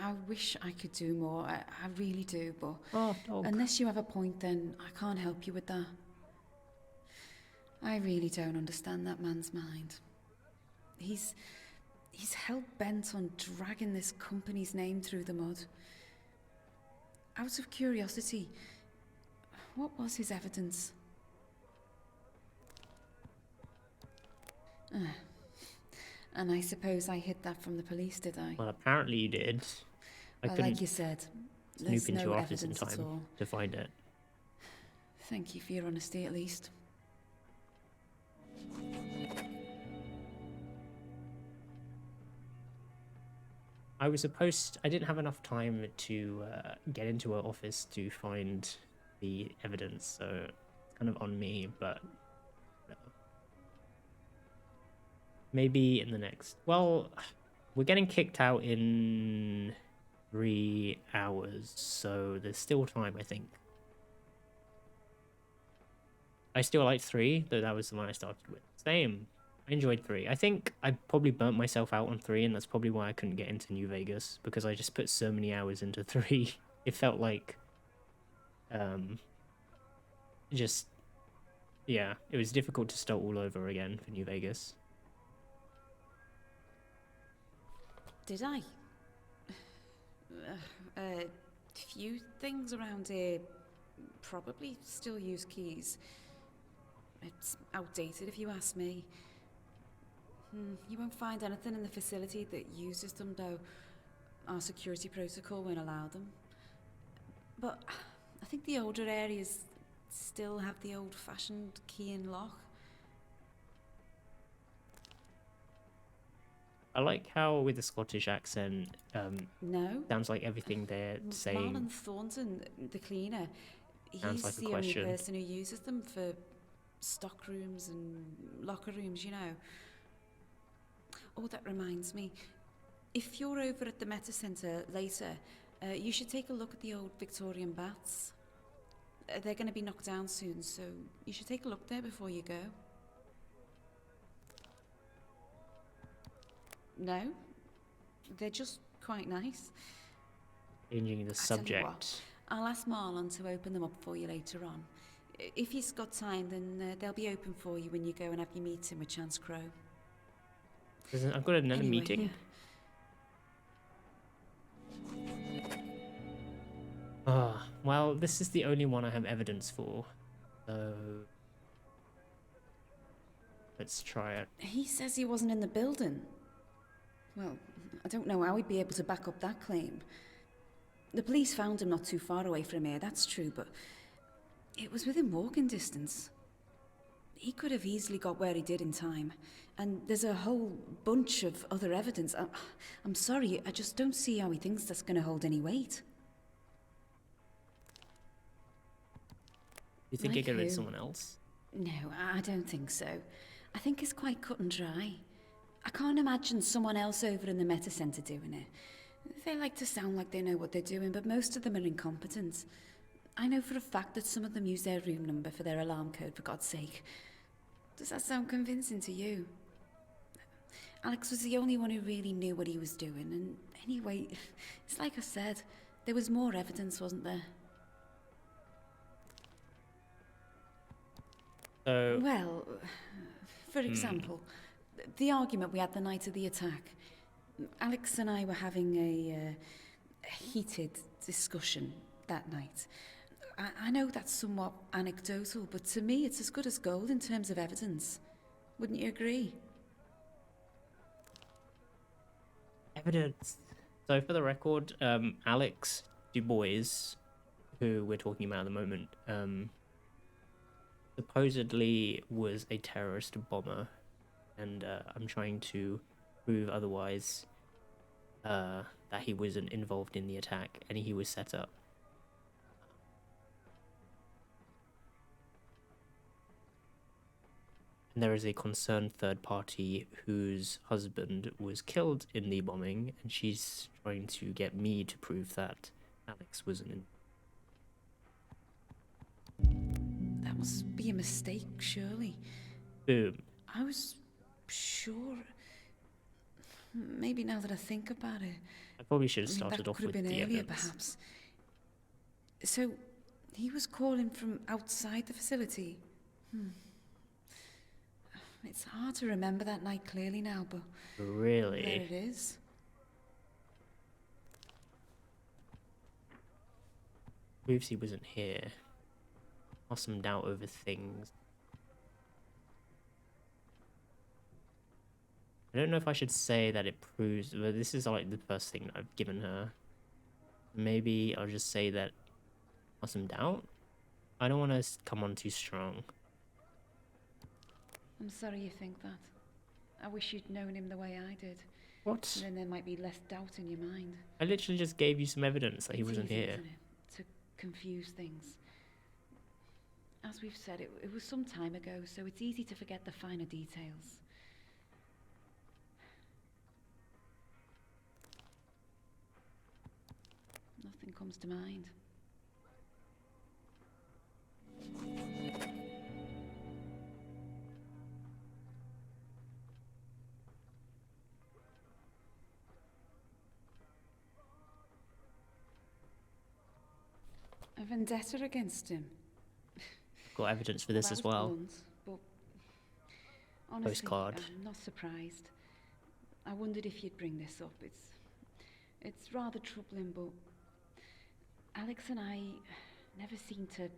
I wish I could do more. I really do, but dog. Unless you have a point, then I can't help you with that. I really don't understand that man's mind. He's hell-bent on dragging this company's name through the mud. Out of curiosity, what was his evidence? And I suppose I hid that from the police, did I? Well, apparently you did. Well, like you said, there's snoop into no your office in evidence at all. time to find it. Thank you for your honesty, at least. I didn't have enough time to get into her office to find the evidence, so it's kind of on me, but maybe in the next... Well, we're getting kicked out in 3 hours, so there's still time, I think. I still like 3, though that was the one I started with. Same. I enjoyed 3. I think I probably burnt myself out on 3, and that's probably why I couldn't get into New Vegas, because I just put so many hours into 3. It felt like... just... Yeah, it was difficult to start all over again for New Vegas. Did I? Few things around here probably still use keys. It's outdated if you ask me. You won't find anything in the facility that uses them, though our security protocol won't allow them. But I think the older areas still have the old-fashioned key and lock. I like how with the Scottish accent, No. sounds like everything they're saying. Marlon Thornton, the cleaner, Sounds he's like a the only question. person who uses them for stock rooms and locker rooms, you know. Oh, that reminds me. If you're over at the Meta Centre later, you should take a look at the old Victorian baths. They're going to be knocked down soon, so you should take a look there before you go. No? They're just quite nice. Changing the Tell you what, subject. I'll ask Marlon to open them up for you later on. If he's got time, then they'll be open for you when you go and have your meeting with Chance Crow. I've got another Anyway, meeting. Ah, well, this is the only one I have evidence for. So let's try it. He says he wasn't in the building. Well, I don't know how he'd be able to back up that claim. The police found him not too far away from here, that's true, but it was within walking distance. He could have easily got where he did in time. And there's a whole bunch of other evidence. I'm sorry, I just don't see how he thinks that's going to hold any weight. You think Like it could have been who? someone else? No, I don't think so. I think it's quite cut and dry. I can't imagine someone else over in the Meta Centre doing it. They like to sound like they know what they're doing, but most of them are incompetent. I know for a fact that some of them use their room number for their alarm code, for God's sake. Does that sound convincing to you? Alex was the only one who really knew what he was doing, and anyway, it's like I said, there was more evidence, wasn't there? So, Well, for example, the argument we had the night of the attack. Alex and I were having a heated discussion that night. I know that's somewhat anecdotal, but to me it's as good as gold in terms of evidence. Wouldn't you agree? evidence. So for the record, Alex Dubois, who we're talking about at the moment, supposedly was a terrorist bomber, and I'm trying to prove otherwise, that he wasn't involved in the attack and he was set up. And there is a concerned third party whose husband was killed in the bombing, and she's trying to get me to prove that Alex wasn't in. That must be a mistake, surely. Boom. I was sure. Maybe now that I think about it. I probably should have started that off could with have been the earlier, evidence. perhaps. So, he was calling from outside the facility. It's hard to remember that night clearly now, but Really? there it is. Proves he wasn't here. Lost some doubt over things. I don't know if I should say that it proves, but this is like the first thing that I've given her. Maybe I'll just say that lost some doubt. I don't want to come on too strong. I'm sorry you think that. I wish you'd known him the way I did. What? And then there might be less doubt in your mind. I literally just gave you some evidence that he It's wasn't easy, here. isn't it, to confuse things. As we've said, it was some time ago, so it's easy to forget the finer details. Nothing comes to mind. A vendetta against him. Got evidence for this that as was well. blunt, but honestly, Postcard. I'm not surprised. I wondered if you'd bring this up. It's rather troubling, but Alex and I never seemed to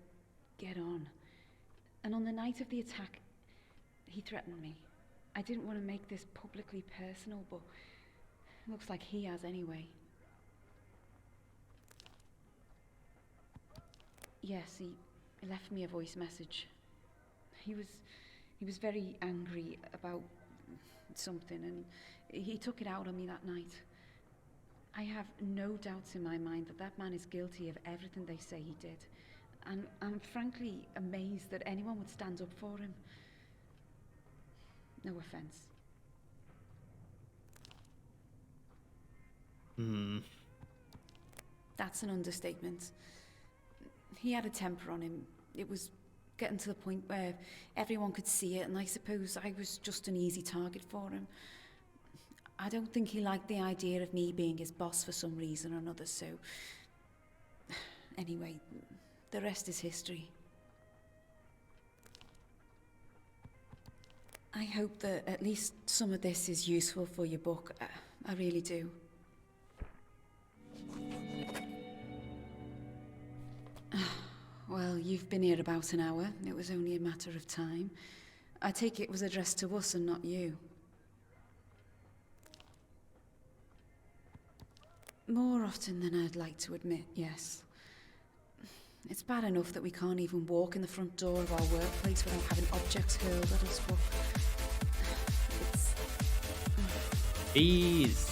get on. And on the night of the attack, he threatened me. I didn't want to make this publicly personal, but it looks like he has anyway. Yes, he left me a voice message. He was very angry about something, and he took it out on me that night. I have no doubts in my mind that that man is guilty of everything they say he did. And I'm frankly amazed that anyone would stand up for him. No offense. That's an understatement. He had a temper on him. It was getting to the point where everyone could see it, and I suppose I was just an easy target for him. I don't think he liked the idea of me being his boss for some reason or another, so... Anyway, the rest is history. I hope that at least some of this is useful for your book. I really do. Well, you've been here about an hour. It was only a matter of time. I take it was addressed to us and not you. More often than I'd like to admit, yes. It's bad enough that we can't even walk in the front door of our workplace without having objects hurled at us, but Jeez.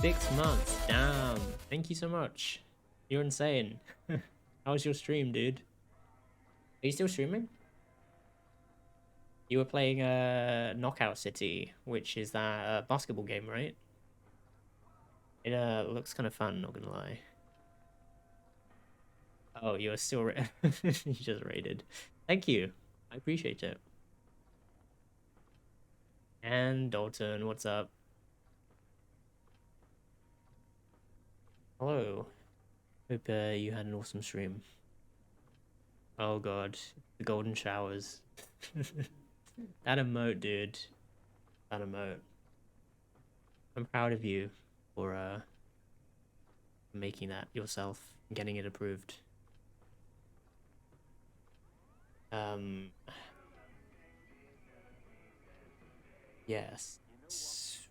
6 months. Damn. Thank you so much. You're insane. How was your stream, dude? Are you still streaming? You were playing Knockout City, which is that basketball game, right? It looks kind of fun, not gonna lie. Oh, you're still you just raided. Thank you. I appreciate it. And Dalton, what's up? Hello. Hope you had an awesome stream. Oh god, the golden showers. That emote, dude. That emote. I'm proud of you for making that yourself and getting it approved. Yes.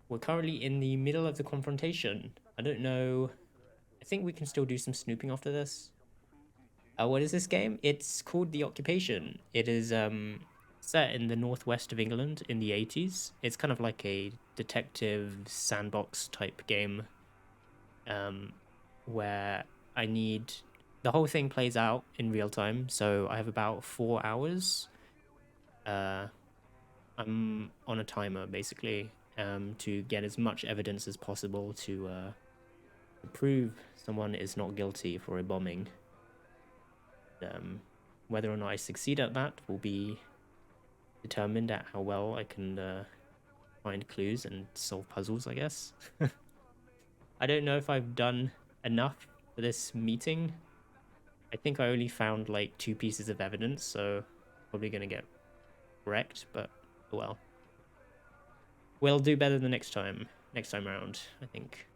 We're currently in the middle of the confrontation. I don't know. I think we can still do some snooping after this. What is this game? It's called The Occupation. It is set in the northwest of England in the 80s. It's kind of like a detective sandbox type game where I need... The whole thing plays out in real time, so I have about 4 hours. I'm on a timer, basically, to get as much evidence as possible to prove someone is not guilty for a bombing. Whether or not I succeed at that will be determined at how well I can find clues and solve puzzles, I guess. I don't know if I've done enough for this meeting. I think I only found like 2 pieces of evidence, so probably gonna get wrecked, but oh well. We'll do better the next time around, I think.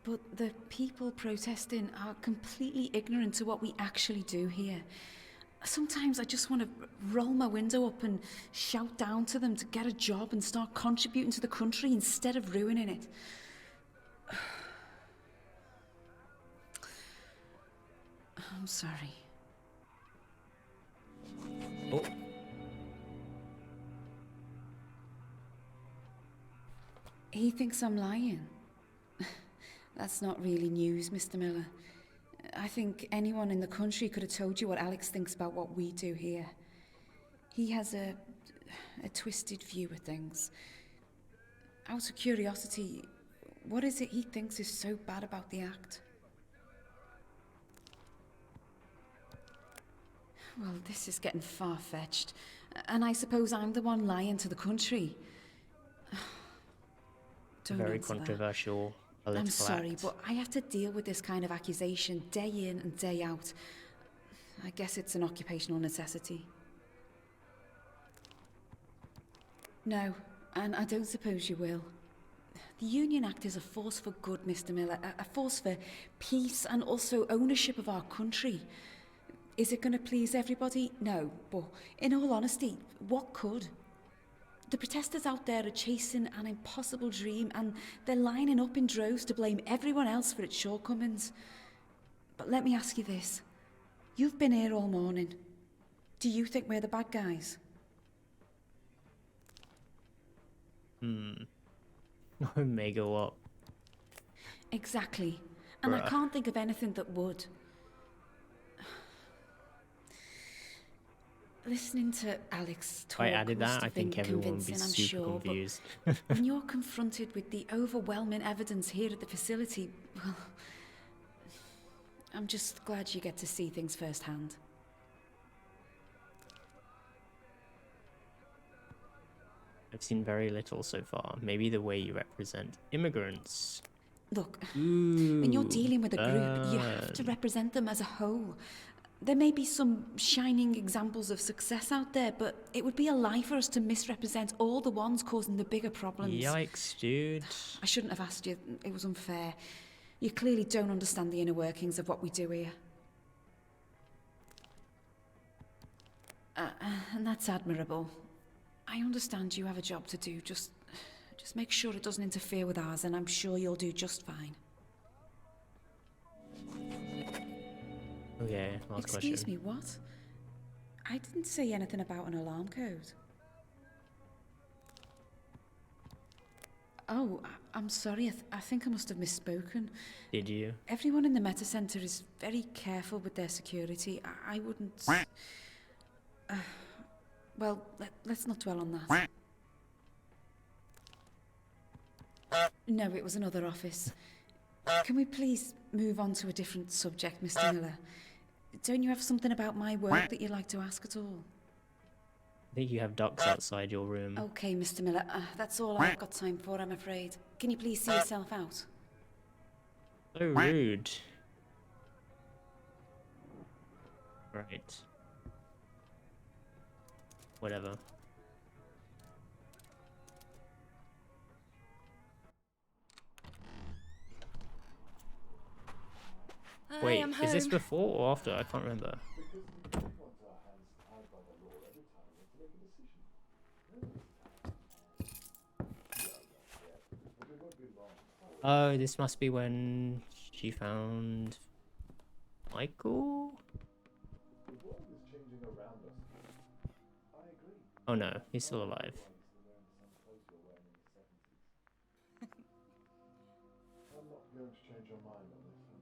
But the people protesting are completely ignorant to what we actually do here. Sometimes I just want to roll my window up and shout down to them to get a job and start contributing to the country instead of ruining it. I'm sorry. Oh. He thinks I'm lying. That's not really news, Mr. Miller. I think anyone in the country could have told you what Alex thinks about what we do here. He has a twisted view of things. Out of curiosity, what is it he thinks is so bad about the act? Well, this is getting far-fetched. And I suppose I'm the one lying to the country. Don't Very answer that. controversial political I'm sorry, act. but I have to deal with this kind of accusation day in and day out. I guess it's an occupational necessity. No, and I don't suppose you will. The Union Act is a force for good, Mr. Miller, a force for peace and also ownership of our country. Is it going to please everybody? No, but in all honesty, what could? The protesters out there are chasing an impossible dream and they're lining up in droves to blame everyone else for its shortcomings. But let me ask you this. You've been here all morning. Do you think we're the bad guys? Omega what? Exactly. And I can't think of anything that would. Listening to Alex talk If I added that, must I have been think everyone would be convincing, I'm super sure, confused. but when you're confronted with the overwhelming evidence here at the facility, well, I'm just glad you get to see things firsthand. I've seen very little so far. Maybe the way you represent immigrants. Look, when you're dealing with a group, you have to burn. represent them as a whole. There may be some shining examples of success out there, but it would be a lie for us to misrepresent all the ones causing the bigger problems. Yikes, dude. I shouldn't have asked you. It was unfair. You clearly don't understand the inner workings of what we do here. And that's admirable. I understand you have a job to do. Just make sure it doesn't interfere with ours, and I'm sure you'll do just fine. Okay, last question. Excuse me, what? I didn't say anything about an alarm code. Oh, I'm sorry. I think I must have misspoken. Did you? Everyone in the Meta Centre is very careful with their security. I wouldn't... well, let's not dwell on that. No, it was another office. Can we please move on to a different subject, Mr. Miller? Don't you have something about my work that you'd like to ask at all? I think you have ducks outside your room. Okay, Mr. Miller, that's all I've got time for, I'm afraid. Can you please see yourself out? So rude. Right. Whatever. Wait, I'm is this home. before or after? I can't remember. Oh, this must be when she found Michael? Oh no, he's still alive. I'm not going to change your mind on this, am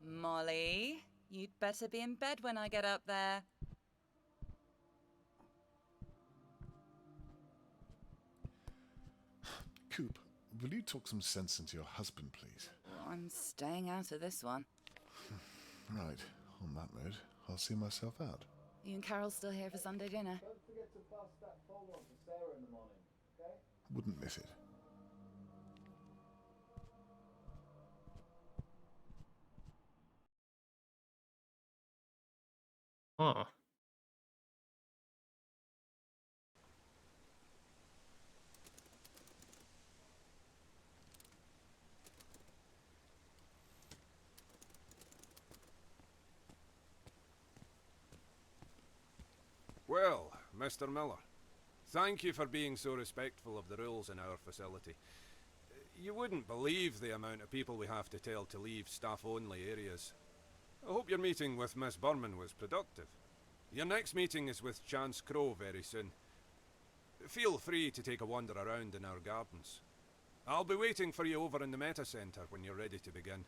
I? Molly, you'd better be in bed when I get up there. Coop, will you talk some sense into your husband, please? Well, I'm staying out of this one. Right, on that note, I'll see myself out. You and Carol still here for Sunday dinner? Don't forget to pass that folder on to Sarah in the morning, okay? Wouldn't miss it. Huh. Well, Mr. Miller, thank you for being so respectful of the rules in our facility. You wouldn't believe the amount of people we have to tell to leave staff-only areas. I hope your meeting with Miss Berman was productive. Your next meeting is with Chance Crow very soon. Feel free to take a wander around in our gardens. I'll be waiting for you over in the Meta Centre when you're ready to begin.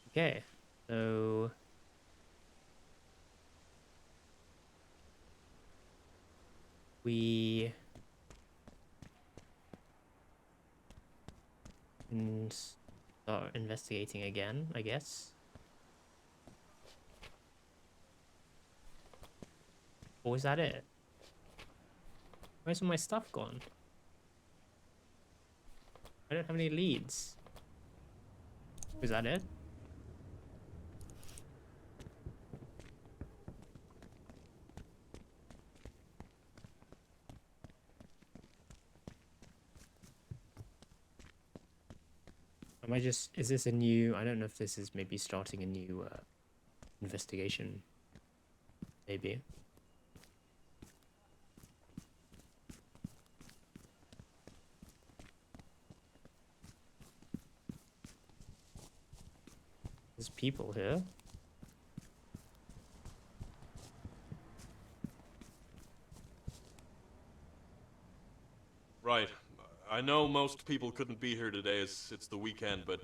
Okay, so... we... can start investigating again, I guess. Or was that it? Where's all my stuff gone? I don't have any leads. Was that it? Am I just, is this a new, I don't know if this is maybe starting a new investigation. Maybe. There's people here. Right. I know most people couldn't be here today as it's the weekend, but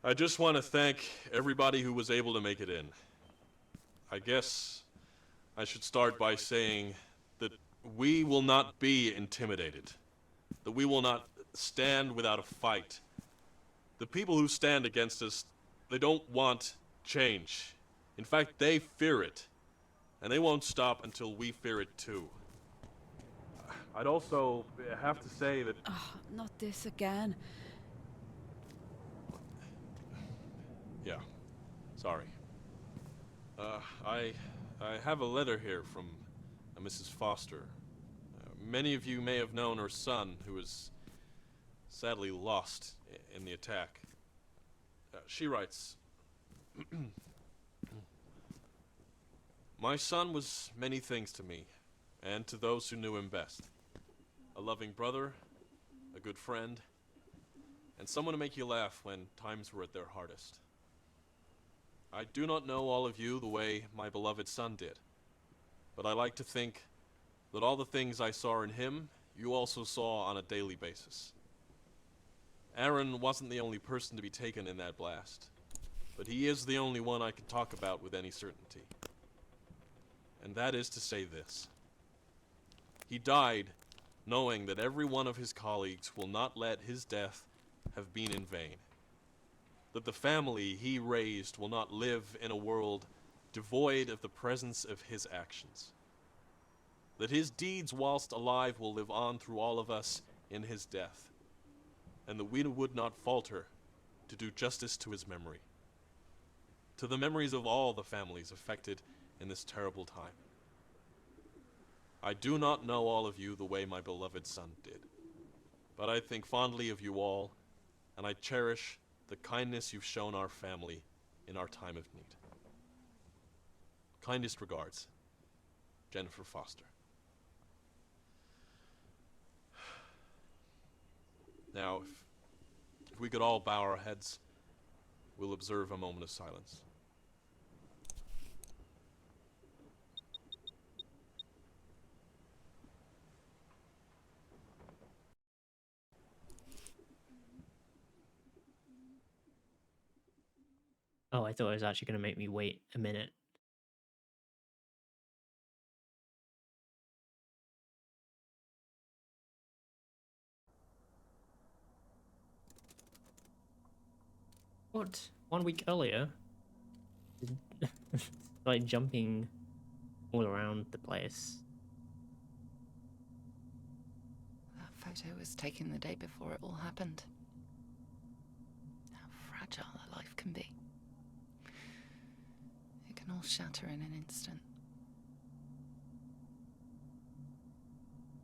I just want to thank everybody who was able to make it in. I guess I should start by saying that we will not be intimidated, that we will not stand without a fight. The people who stand against us, they don't want change. In fact, they fear it, and they won't stop until we fear it too. I'd also have to say that... Oh, not this again. Yeah, sorry. I have a letter here from Mrs. Foster. Many of you may have known her son, who was sadly lost in the attack. She writes, "My son was many things to me, and to those who knew him best. A loving brother, a good friend, and someone to make you laugh when times were at their hardest. I do not know all of you the way my beloved son did, but I like to think that all the things I saw in him, you also saw on a daily basis. Aaron wasn't the only person to be taken in that blast, but he is the only one I can talk about with any certainty. And that is to say this. He died knowing that every one of his colleagues will not let his death have been in vain. That the family he raised will not live in a world devoid of the presence of his actions. That his deeds whilst alive will live on through all of us in his death, and that we would not falter to do justice to his memory, to the memories of all the families affected in this terrible time. I do not know all of you the way my beloved son did, but I think fondly of you all, and I cherish the kindness you've shown our family in our time of need. Kindest regards, Jennifer Foster. Now, if we could all bow our heads, we'll observe a moment of silence. Oh, I thought it was actually going to make me wait a minute. What? 1 week earlier? Like jumping all around the place. That photo was taken the day before it all happened. How fragile a life can be. It can all shatter in an instant.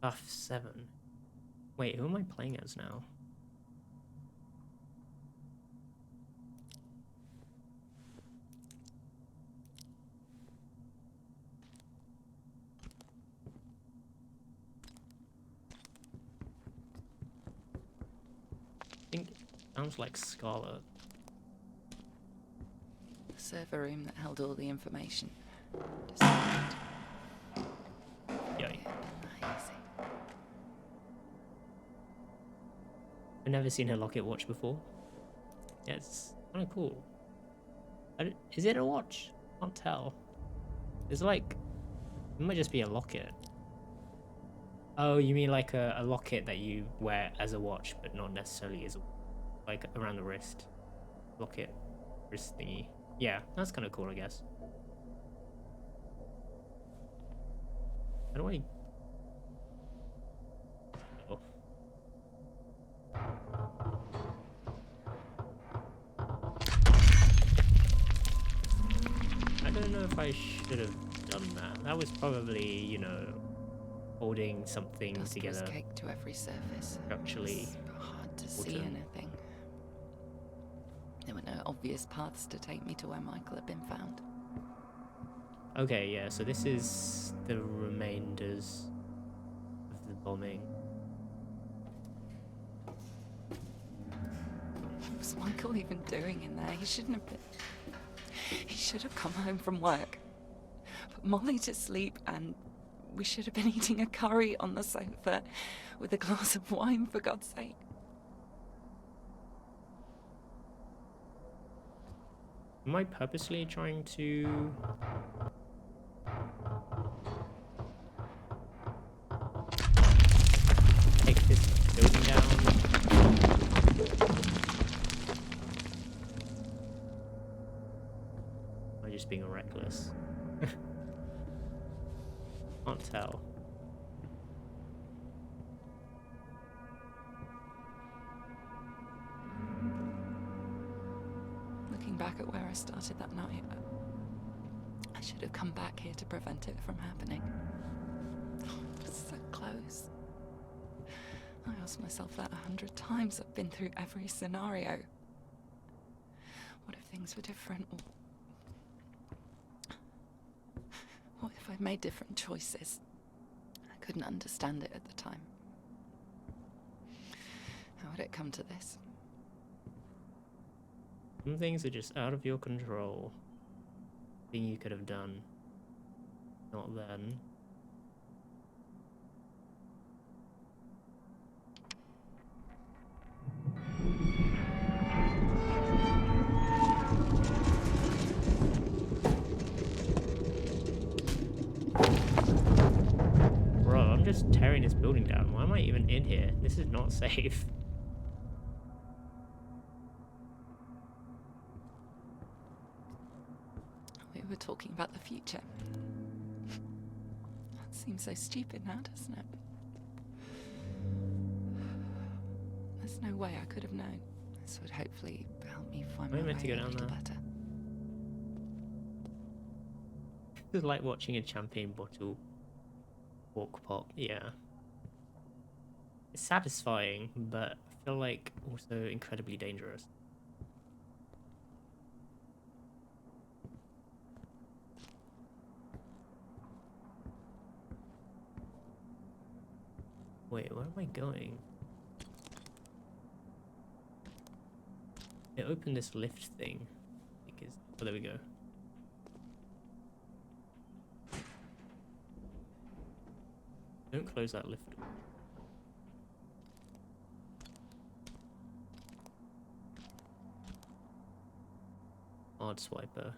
Buff 7. Wait, who am I playing as now? I think it sounds like Scarlet. The server room that held all the information. Destroyed. Yeah. Amazing. I've never seen her locket watch before. Yeah, it's kind of cool. Is it a watch? Can't tell. It's like, it might just be a locket. Oh, you mean like a locket that you wear as a watch, but not necessarily as a, like around the wrist. Locket, wrist thingy. Yeah, that's kind of cool, I guess. How do I... Oh. I don't know if I should have done that. That was probably, you know, holding something Dust together. was caked to every surface. Structurally. It was hard to see anything. There were no obvious paths to take me to where Michael had been found. Okay, yeah, so this is the remainders of the bombing. What was Michael even doing in there? He shouldn't have been... He should have come home from work, put Molly to sleep, and we should have been eating a curry on the sofa with a glass of wine, for God's sake. Am I purposely trying to... take this building down? Am I just being reckless? Can't tell. Looking back at where I started that night, I should have come back here to prevent it from happening. Oh, it was so close. I asked myself that 100 times. I've been through every scenario. What if things were different? Or what if I'd made different choices? I couldn't understand it at the time. How would it come to this? Some things are just out of your control. Thing you could have done. Not then. Bro, I'm just tearing this building down. Why am I even in here? This is not safe. We were talking about the future. That seems so stupid now, doesn't it? There's no way I could have known. This would hopefully help me find my way meant to go a down little there. better. It's like watching a champagne bottle cork pop. Yeah. It's satisfying, but I feel like also incredibly dangerous. Wait, where am I going? It opened this lift thing. Because oh, there we go. Don't close that lift door. Hard swiper.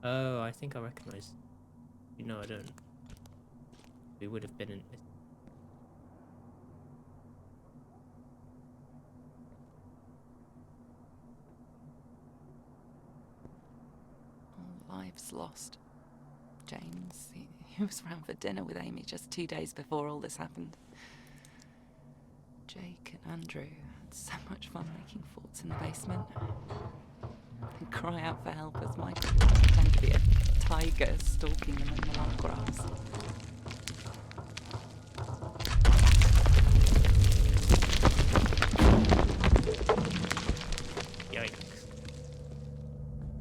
Oh, I think I recognize. No, I don't. We would have been in. All lives lost. James, he was round for dinner with Amy just 2 days before all this happened. Jake and Andrew had so much fun making forts in the basement. They'd cry out for help as Michael would pretend to be a tiger stalking them in the long grass. Yikes.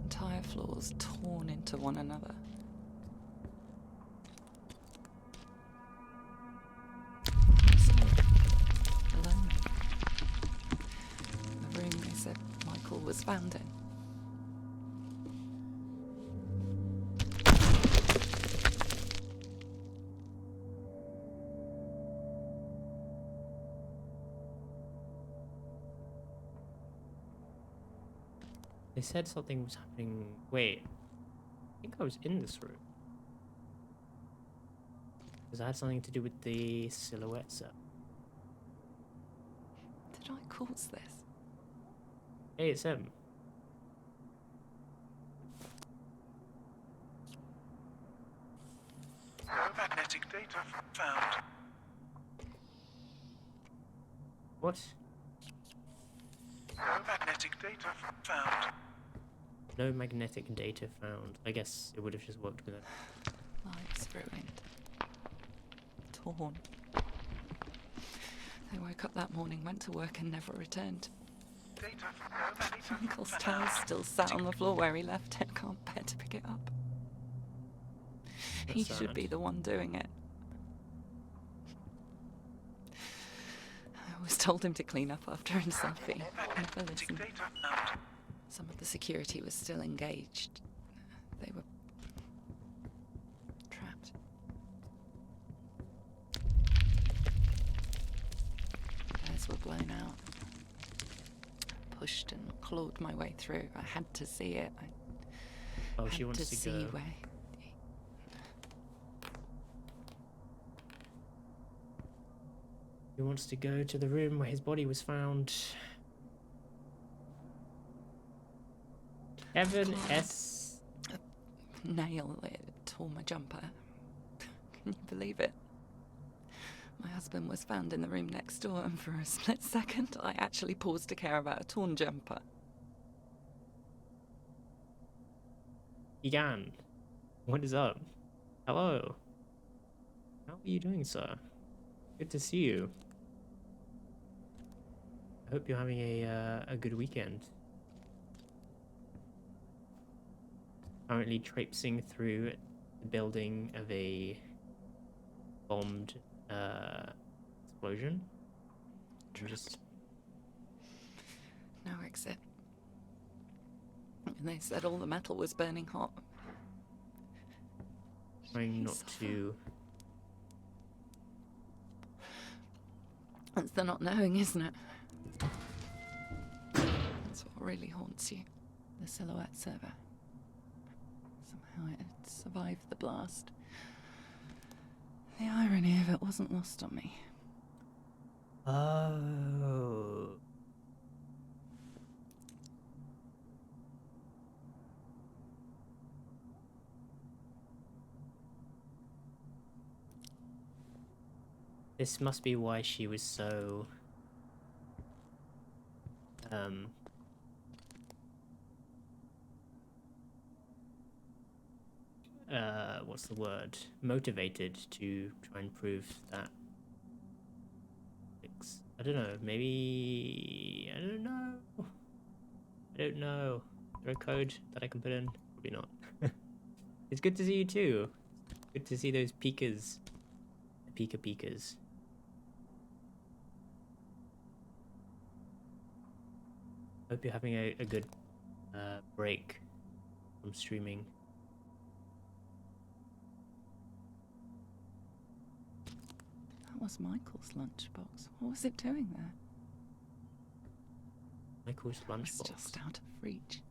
Entire floors torn into one another. Alone. The room they said Michael was found in. They said something was happening. Wait, I think I was in this room. Because I had something to do with the silhouette set. Did I cause this? Hey, it's him. No magnetic data found. What? No magnetic data found. No magnetic data found. I guess it would have just worked with it. Lives ruined. Torn. They woke up that morning, went to work and never returned. Michael's towel still sat on the floor where he left it. I can't bear to pick it up. He That's should sad. be the one doing it. I always told him to clean up after himself. He never listened. Some of the security was still engaged. They were trapped. Theirs were blown out. Pushed and clawed my way through. I had to see it. Oh, I she had wants to see go. where. He wants to go to the room where his body was found. Kevin S. Nail it tore my jumper. Can you believe it? My husband was found in the room next door, and for a split second, I actually paused to care about a torn jumper. Egan, what is up? Hello. How are you doing, sir? Good to see you. I hope you're having a good weekend. Currently traipsing through the building of a bombed explosion. Just No exit. And they said all the metal was burning hot. Trying not to. That's the not knowing, isn't it? That's what really haunts you. The Silhouette server. Somehow it had survived the blast. The irony of it wasn't lost on me. Oh. This must be why she was so what's the word? Motivated to try and prove that. I don't know, maybe I don't know. I don't know. Is there a code that I can put in? Probably not. It's good to see you too. Good to see those peekers. Peekers. Hope you're having a good break from streaming. That was Michael's lunchbox. What was it doing there? Michael's lunchbox? It's just out of reach.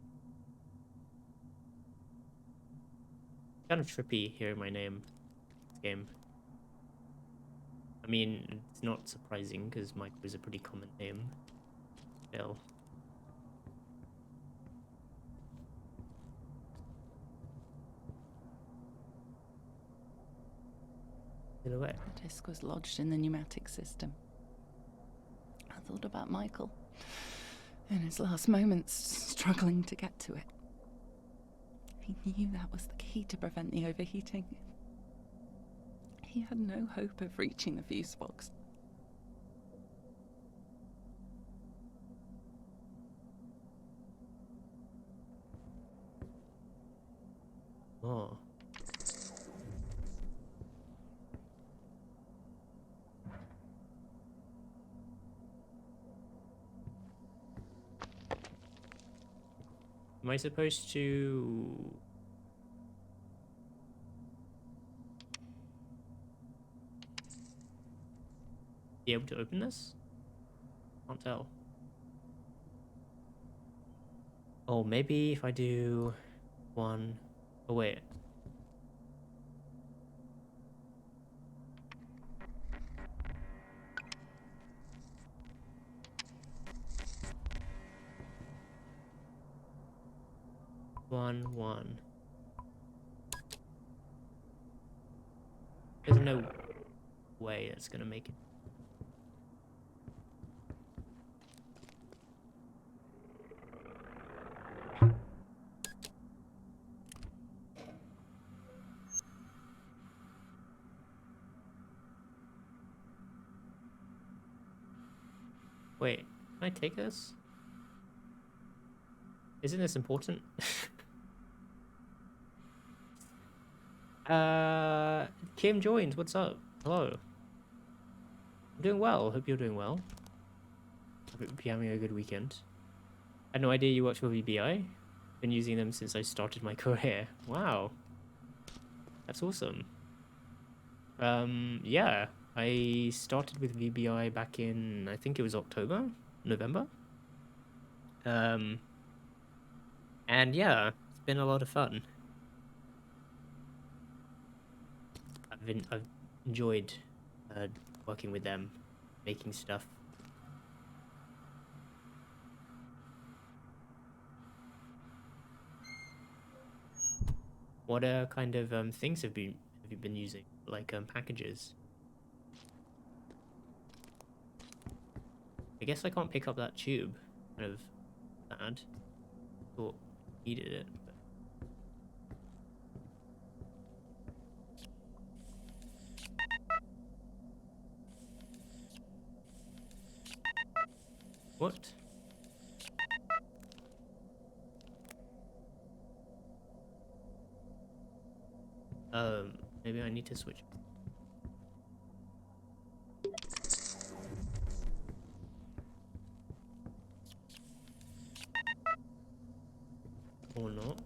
Kind of trippy hearing my name in this game. I mean, it's not surprising because Michael is a pretty common name. Still. Silhouette. The disc was lodged in the pneumatic system. I thought about Michael. In his last moments, struggling to get to it. He knew that was the key to prevent the overheating. He had no hope of reaching the fuse box. Oh. Am I supposed to... be able to open this? Can't tell. Oh, maybe if I do one... Oh, wait. One. There's no way that's gonna make it. Wait, can I take this? Isn't this important? Kim joined. What's up? Hello. I'm doing well. Hope you're doing well. Hope you're having a good weekend. I had no idea you worked for VBI. Been using them since I started my career. Wow. That's awesome. Yeah. I started with VBI back in, I think it was November. And yeah, it's been a lot of fun. I've enjoyed working with them, making stuff. What kind of things have you been using? Like packages? I guess I can't pick up that tube. Kind of sad. Thought needed it. But... What? Maybe I need to switch. Or not.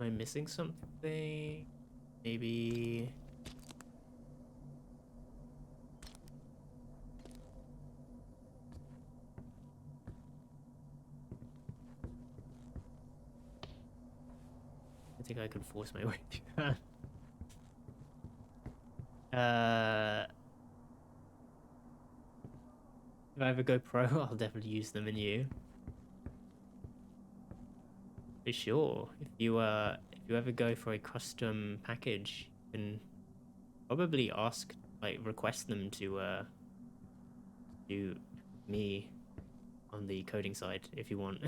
Am I missing something? Maybe... I think I can force my way through that. If I ever go pro, I'll definitely use the menu. For sure. If you ever go for a custom package, you can probably ask, like, request them to do me on the coding side if you want.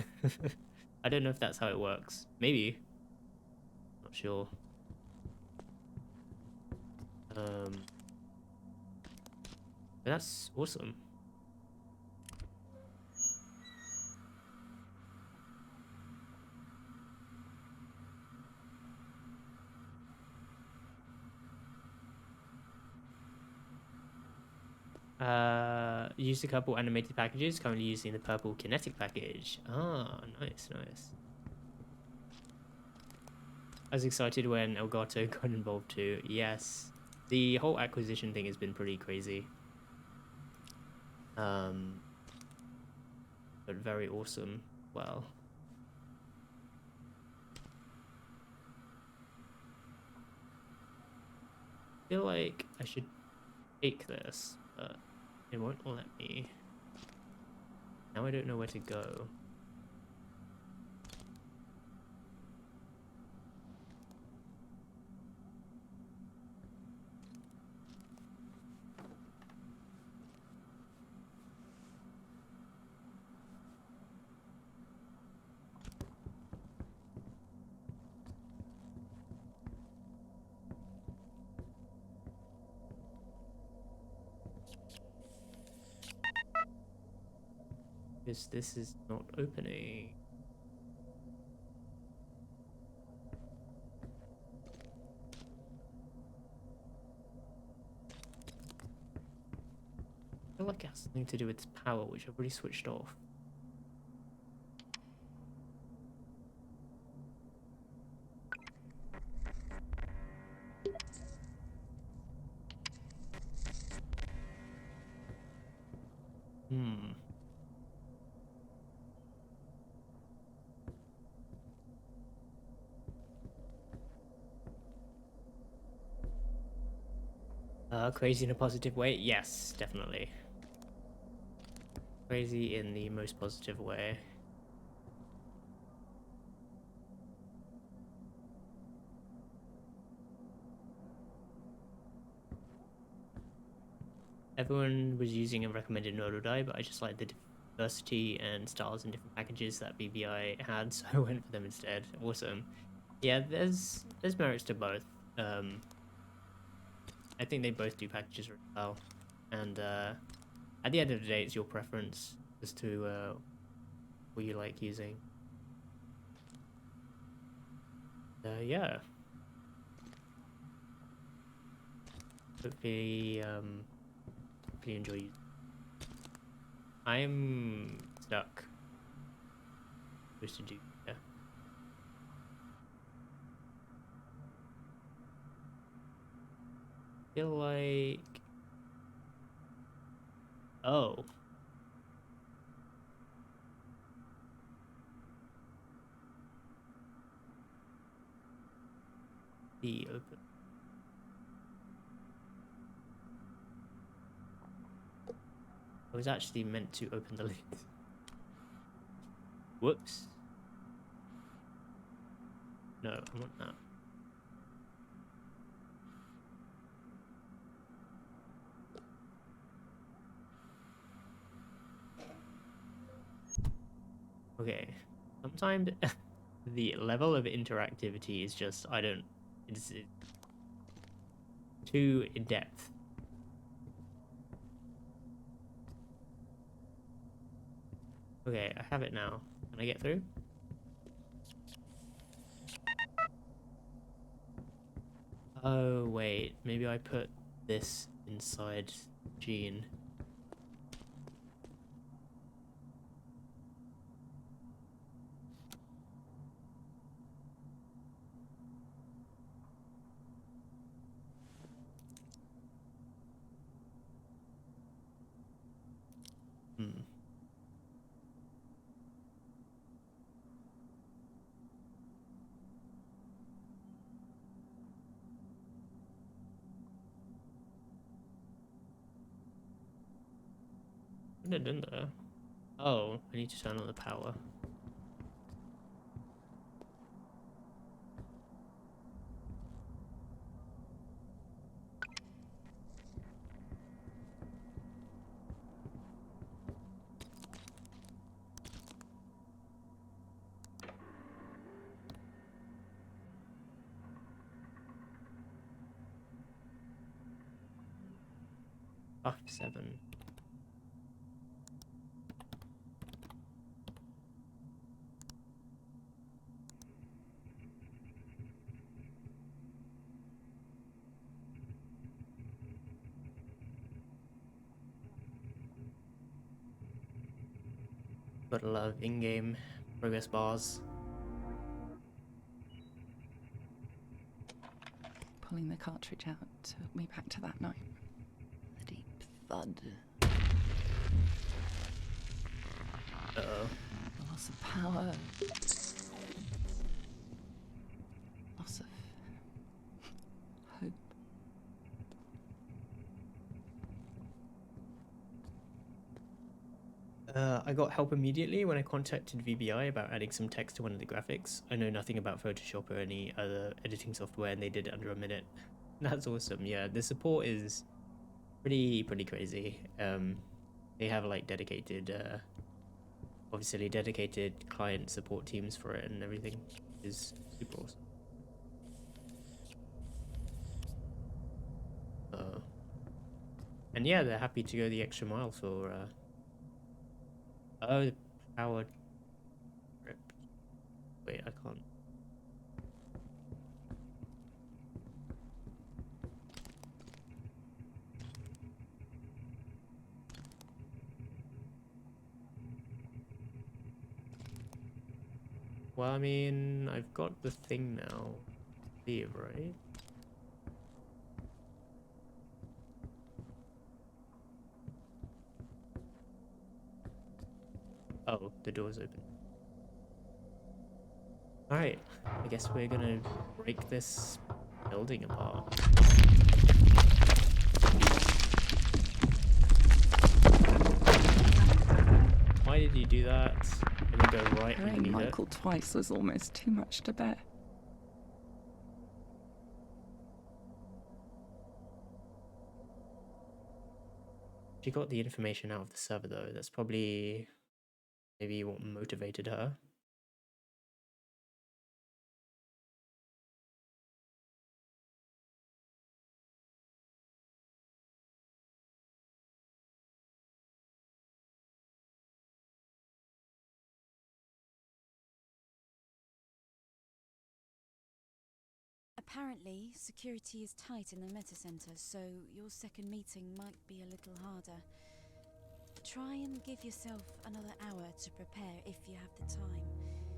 I don't know if that's how it works. Maybe. Not sure. But that's awesome. Used a couple animated packages, currently using the purple kinetic package. Ah, nice, nice. I was excited when Elgato got involved too. Yes, the whole acquisition thing has been pretty crazy. But very awesome. Well. I feel like I should take this, but it won't let me. Now I don't know where to go. Because this is not opening. I feel like it has something to do with its power, which I've already switched off. Crazy in a positive way? Yes, definitely. Crazy in the most positive way. Everyone was using a recommended nodal die, but I just like the diversity and styles and different packages that BBI had, so I went for them instead. Awesome. Yeah, there's merits to both. I think they both do packages really well, and at the end of the day, it's your preference as to what you like using. Yeah. Hopefully, hopefully enjoy using. I'm stuck. Supposed to do. Yeah. Feel like, oh, the open. I was actually meant to open the lid. Whoops. No, I want that. Okay, sometimes the level of interactivity is just, it's too in-depth. Okay, I have it now. Can I get through? Oh, wait, maybe I put this inside Gene. Put it in there. Oh, I need to turn on the power. Ah, 7. Got a lot of in-game progress bars. Pulling the cartridge out took me back to that night. The deep thud. Uh-oh. The loss of power. Loss of hope. I got help immediately when I contacted VBI about adding some text to one of the graphics. I know nothing about Photoshop or any other editing software, and they did it under a minute. That's awesome. Yeah, the support is pretty crazy. They have like dedicated, obviously dedicated client support teams for it, and everything is super awesome. And yeah, they're happy to go the extra mile for. Oh, the power trip. Wait, I can't. Well, I mean, I've got the thing now. Leave, right? Oh, the door's open. Alright, I guess we're gonna break this building apart. Why did you do that? Did we go right Carrying underneath it? Michael twice was almost too much to bear. She got the information out of the server though. That's probably maybe what motivated her. Apparently, security is tight in the meta center, so your second meeting might be a little harder. Try and give yourself another hour to prepare if you have the time.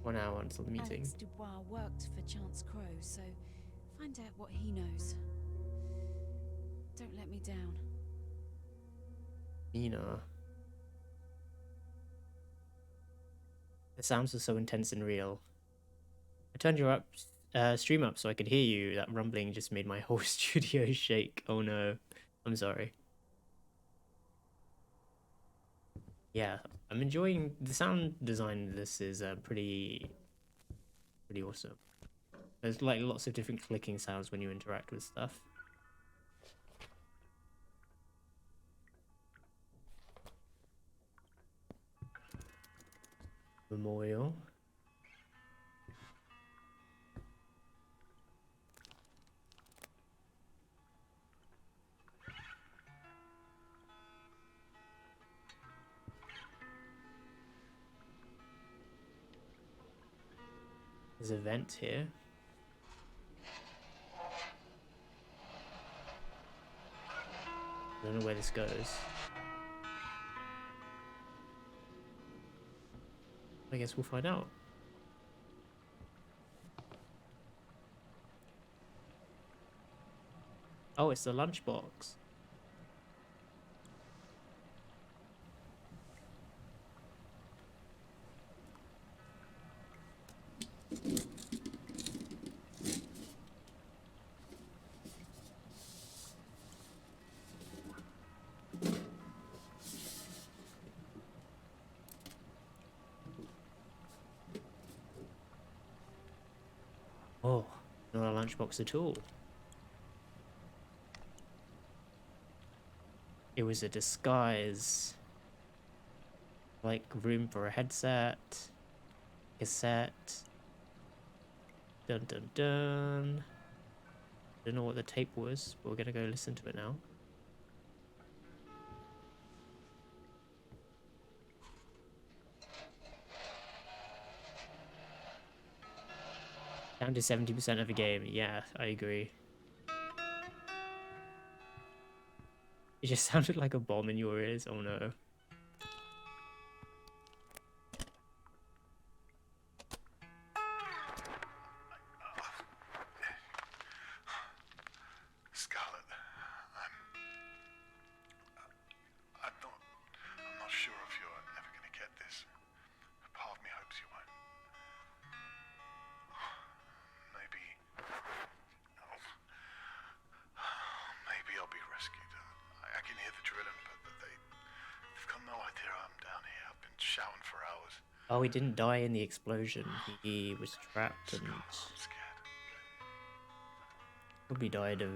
1 hour until the meeting. Alex Dubois worked for Chance Crow, so find out what he knows. Don't let me down. Nina. The sounds are so intense and real. I turned your stream up so I could hear you. That rumbling just made my whole studio shake. Oh no. I'm sorry. Yeah, I'm enjoying the sound design. This is pretty awesome. There's like lots of different clicking sounds when you interact with stuff. Memorial. There's a vent here. I don't know where this goes. I guess we'll find out. Oh, it's the lunchbox. lunchbox at all. It was a disguise. Like room for a headset, cassette. Dun dun dun. Don't know what the tape was, but we're gonna go listen to it now. Down to 70% of the game. Yeah, I agree. It just sounded like a bomb in your ears. Oh no. Scarlet, I'm not sure if you're ever going to get this. Part of me hopes you won't. Maybe I'll be rescued. I can hear the drilling, but they've got no idea I'm down here. I've been shouting for hours. Oh, he didn't die in the explosion. He was trapped and probably died of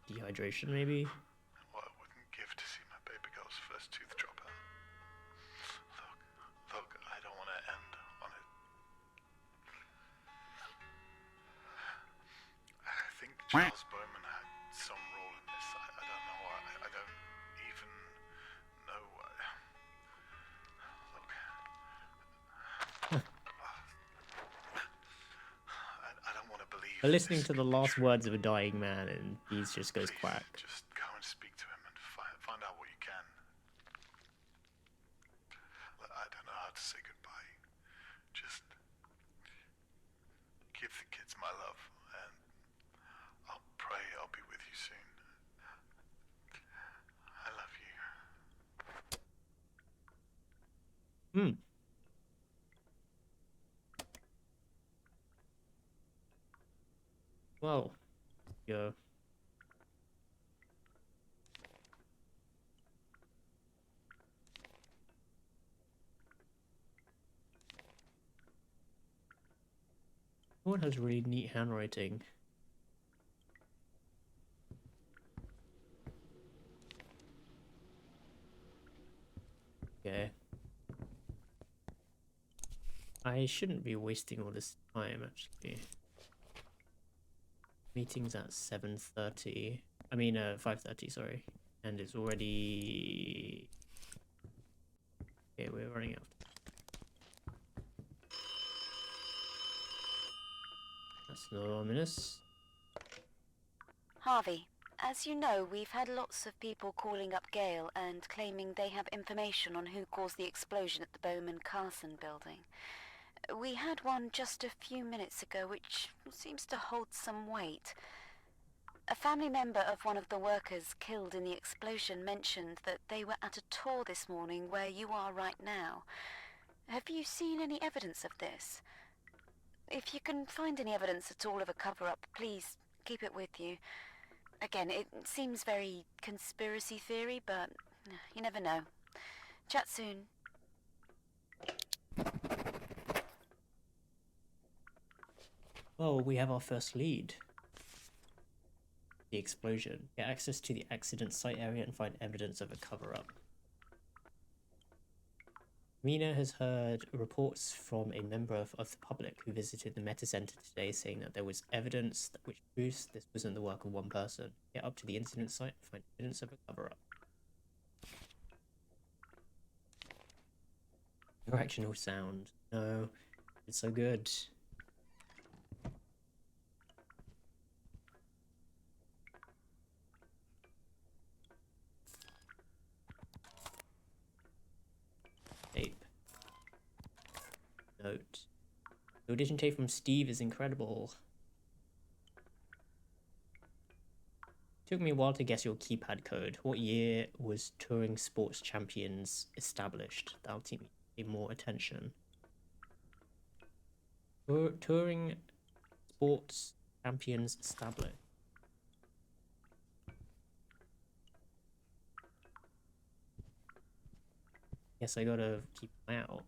dehydration, maybe. What I wouldn't give to see my baby girl's first tooth drop out. Look, I don't want to end on it. I think Charles Bowman had some role in this. I don't know. I don't even know. Look. I don't want to believe. But listening to the last words of a dying man, and he just goes quack. Just go and speak to him and find out what you can. I don't know how to say goodbye. Just give the kids my love, and I'll pray I'll be with you soon. I love you. Well, yeah. One has really neat handwriting. Okay. I shouldn't be wasting all this time, actually. Meeting's at 7:30. I mean, 5:30, sorry. And it's already... Okay, we're running out. That's not ominous. Harvey, as you know, we've had lots of people calling up Gale and claiming they have information on who caused the explosion at the Bowman Carson building. We had one just a few minutes ago which seems to hold some weight. A family member of one of the workers killed in the explosion mentioned that they were at a tour this morning where you are right now. Have you seen any evidence of this? If you can find any evidence at all of a cover-up, please keep it with you. Again, it seems very conspiracy theory, but you never know. Chat soon. Well, we have our first lead. The explosion. Get access to the accident site area and find evidence of a cover-up. Mina has heard reports from a member of the public who visited the Meta Center today saying that there was evidence which proves this wasn't the work of one person. Get up to the incident site and find evidence of a cover-up. Correctional sound. No, it's so good. Tape. Note. The audition tape from Steve is incredible. Took me a while to guess your keypad code. What year was Touring Sports Champions established? That'll take me more attention. Touring Sports Champions established. Guess I gotta keep an eye out.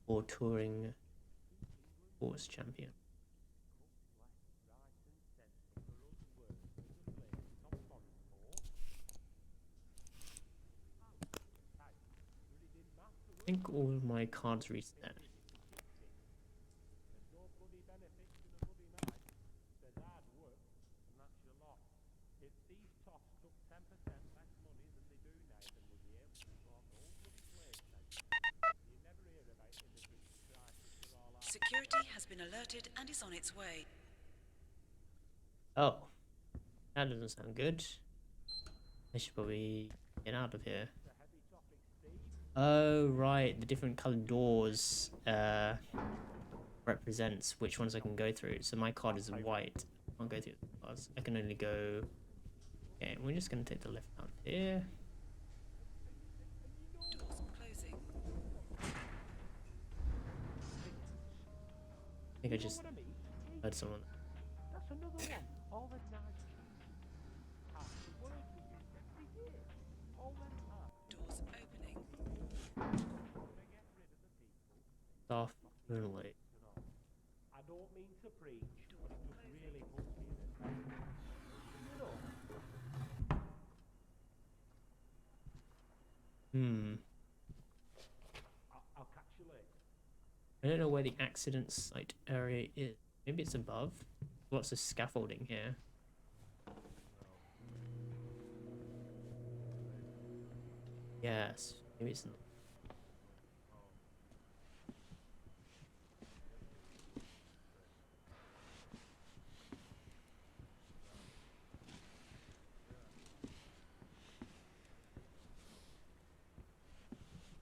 or touring horse champion. I think all of my cards reset. Security has been alerted and is on its way. Oh, that doesn't sound good. I should probably get out of here. Oh, right. The different colored doors represents which ones I can go through. So my card is white. I can't go through the cards. I can only go... Okay, we're just going to take the left out here. Doors closing. I think I just heard someone. That's another one. All the night. The word we use every day. All them doors opening. Soft moonlight. I don't mean to preach, but it just really puts me in a you know. I'll catch you later. I don't know where the accident site area is. Maybe it's above. Lots of scaffolding here. Yes, maybe it's in the...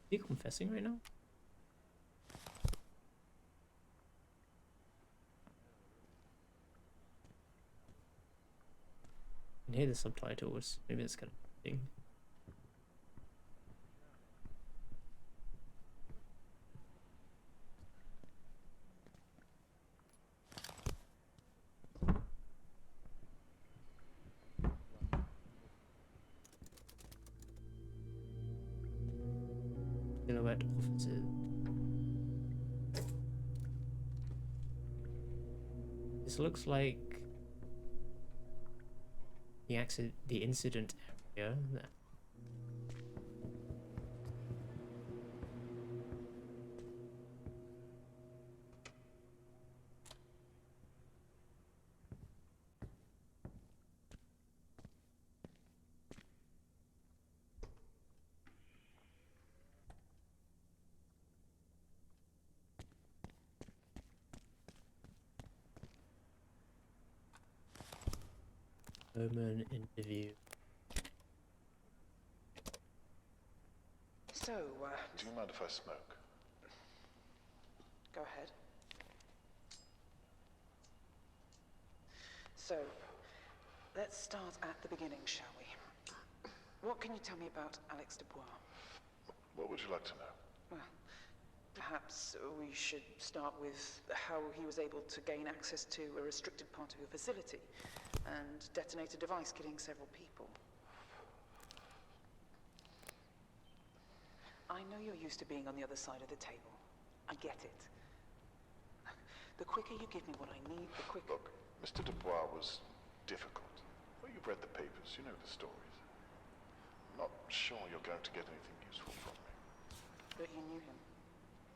Are you confessing right now? I can hear the subtitles. Maybe that's kind of thing. Silhouette officers. This looks like the incident area. Bowman interview. So, do you mind if I smoke? Go ahead. So, let's start at the beginning, shall we? What can you tell me about Alex Dubois? What would you like to know? Well, perhaps we should start with how he was able to gain access to a restricted part of your facility and detonate a device killing several people. I know you're used to being on the other side of the table. I get it. The quicker you give me what I need, the quicker... Look, Mr. Dubois was difficult. Well, you've read the papers, you know the stories. I'm not sure you're going to get anything useful from me. But you knew him.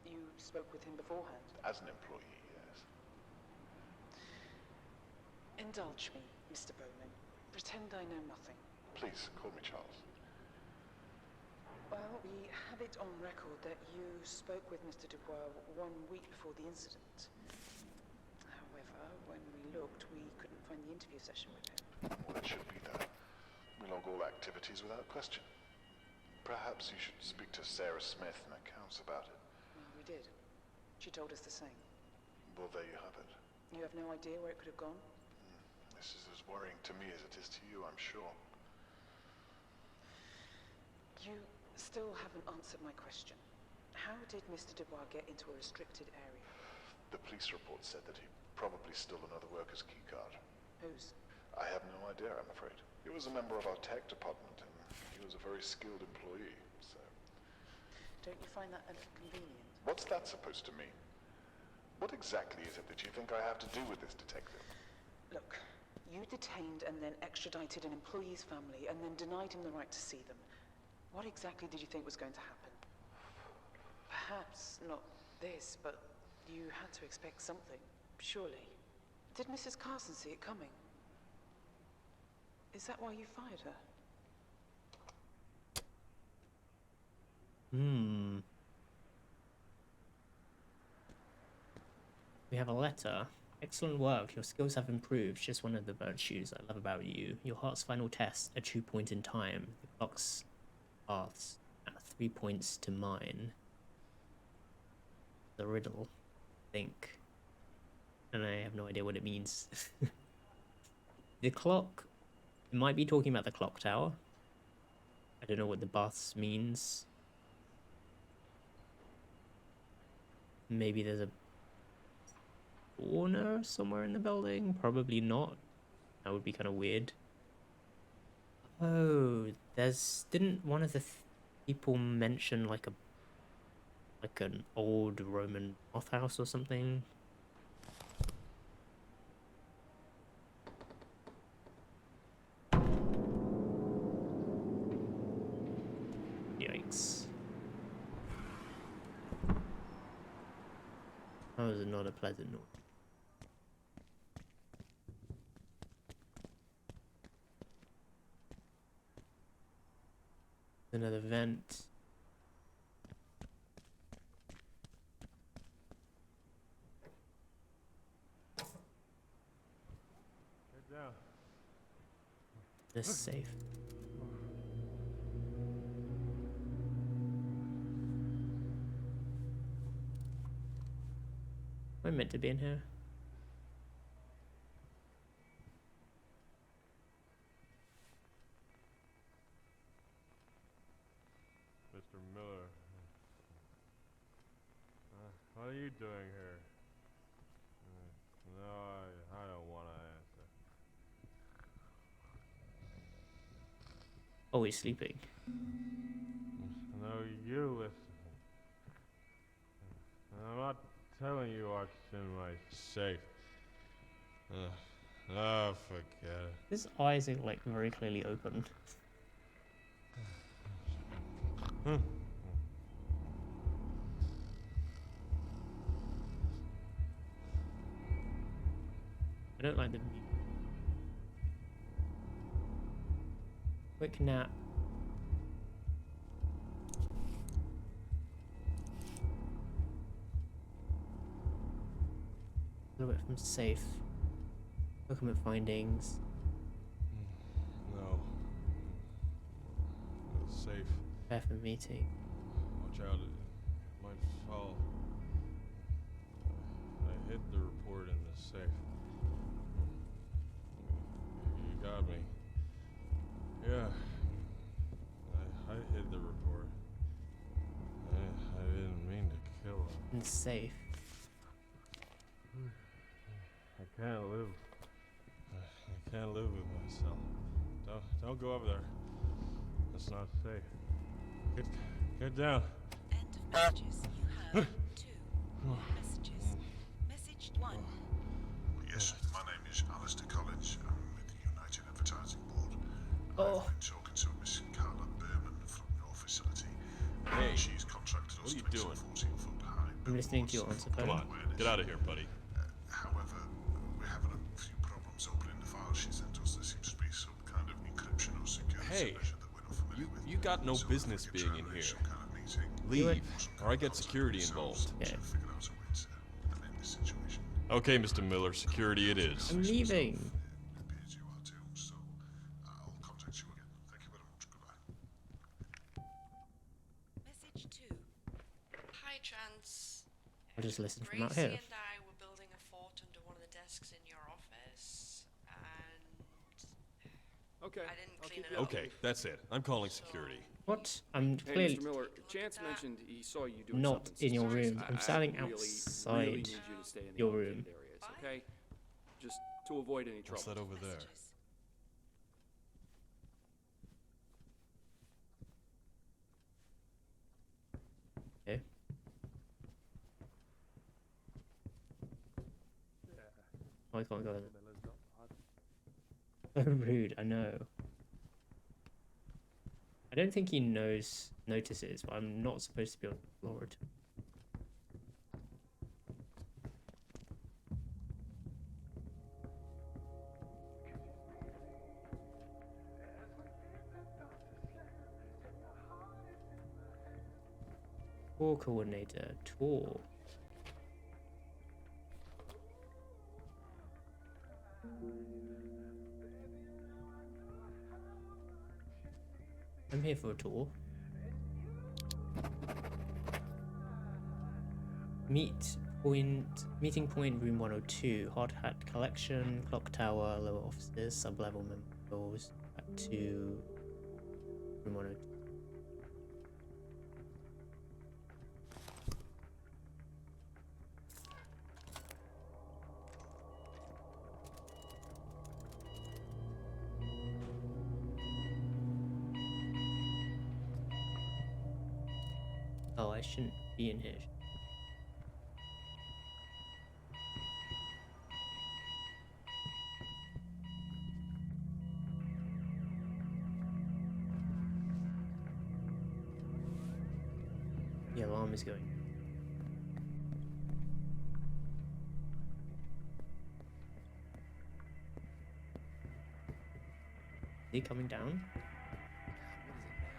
You spoke with him beforehand. As an employee, yes. Indulge me, Mr. Bowman. Pretend I know nothing. Please, call me Charles. Well, we have it on record that you spoke with Mr. Dubois 1 week before the incident. However, when we looked, we couldn't find the interview session with him. Well, it should be there. We log all activities without question. Perhaps you should speak to Sarah Smith in accounts about it. Well, we did. She told us the same. Well, there you have it. You have no idea where it could have gone? This is as worrying to me as it is to you, I'm sure. You still haven't answered my question. How did Mr. Dubois get into a restricted area? The police report said that he probably stole another worker's keycard. Whose? I have no idea, I'm afraid. He was a member of our tech department, and he was a very skilled employee, so... Don't you find that a little convenient? What's that supposed to mean? What exactly is it that you think I have to do with this, Detective? Look, you detained and then extradited an employee's family and then denied him the right to see them. What exactly did you think was going to happen? Perhaps not this, but you had to expect something, surely. Did Mrs. Carson see it coming? Is that why you fired her? We have a letter. Excellent work. Your skills have improved. Just one of the virtues I love about you. Your heart's final test, a true point in time. The clock's paths at 3 points to mine. The riddle. Think. And I have no idea what it means. The clock. It might be talking about the clock tower. I don't know what the baths means. Maybe there's a corner somewhere in the building. Probably not. That would be kind of weird. Oh, didn't one of the people mention like an old Roman bathhouse or something? Yikes. That was not a pleasant noise. Another vent. Get down. This is safe. Am I meant to be in here? Mr. Miller. What are you doing here? No, I don't want to answer. Oh, he's sleeping. No, you listen. I'm not telling you what's in my safe. Forget it. His eyes are like very clearly open. I don't like the music. Quick nap. A little bit from safe. Document findings. No. It's safe. Prepare for meeting. Watch out, it might fall. I hid the report in the safe. You got me. Yeah. I hid the report. I didn't mean to kill him. In safe. I can't live. I can't live with myself. Don't go over there. That's not safe. Get down. End of messages. You have 2 messages. Message 1. Yes, my name is Alistair College. I'm with the United Advertising Board. Oh. I've been talking to Miss Carla Berman from your facility. Hey, She's contracted us what are you to make doing? some 14-foot high I'm listening to your answer phone. Come on, get out of here, buddy. However, we're having a few problems opening the file she sent us. There seems to be some kind of encryption or security Hey, measure that we're not familiar with. you got no So business if we could being try in and here. arrange some kind of meeting, Leave, or I get security involved. Okay. figure out a way to amend this situation. Okay, Mr. Miller, security it is. I'm leaving. It appears you are too, so I'll contact you again. Thank you very much. Goodbye. Message 2. Hi, Chance. I'll just listen from out Gracie here. and I were building a fort under one of the desks in your office, and Okay. I didn't I'll clean keep it you up. Okay, that's it. I'm calling security. What? I'm Hey, clearly Mr. Miller, Chance mentioned he saw you doing not something in your suspicious. room. I'm I standing really outside need you to stay in the your elevated room. areas, okay? Just to avoid any trouble. What's that over there? Messages. Okay. Oh, I can't go in there. So rude, I know. I don't think he notices, but I'm not supposed to be on the floor at all. Tour coordinator, tour. I'm here for a tour. Meeting point, room 102. Hard hat collection, clock tower, lower offices, sub-level members. Back to room 102. Oh, I shouldn't be in here. The alarm is going. Is he coming down?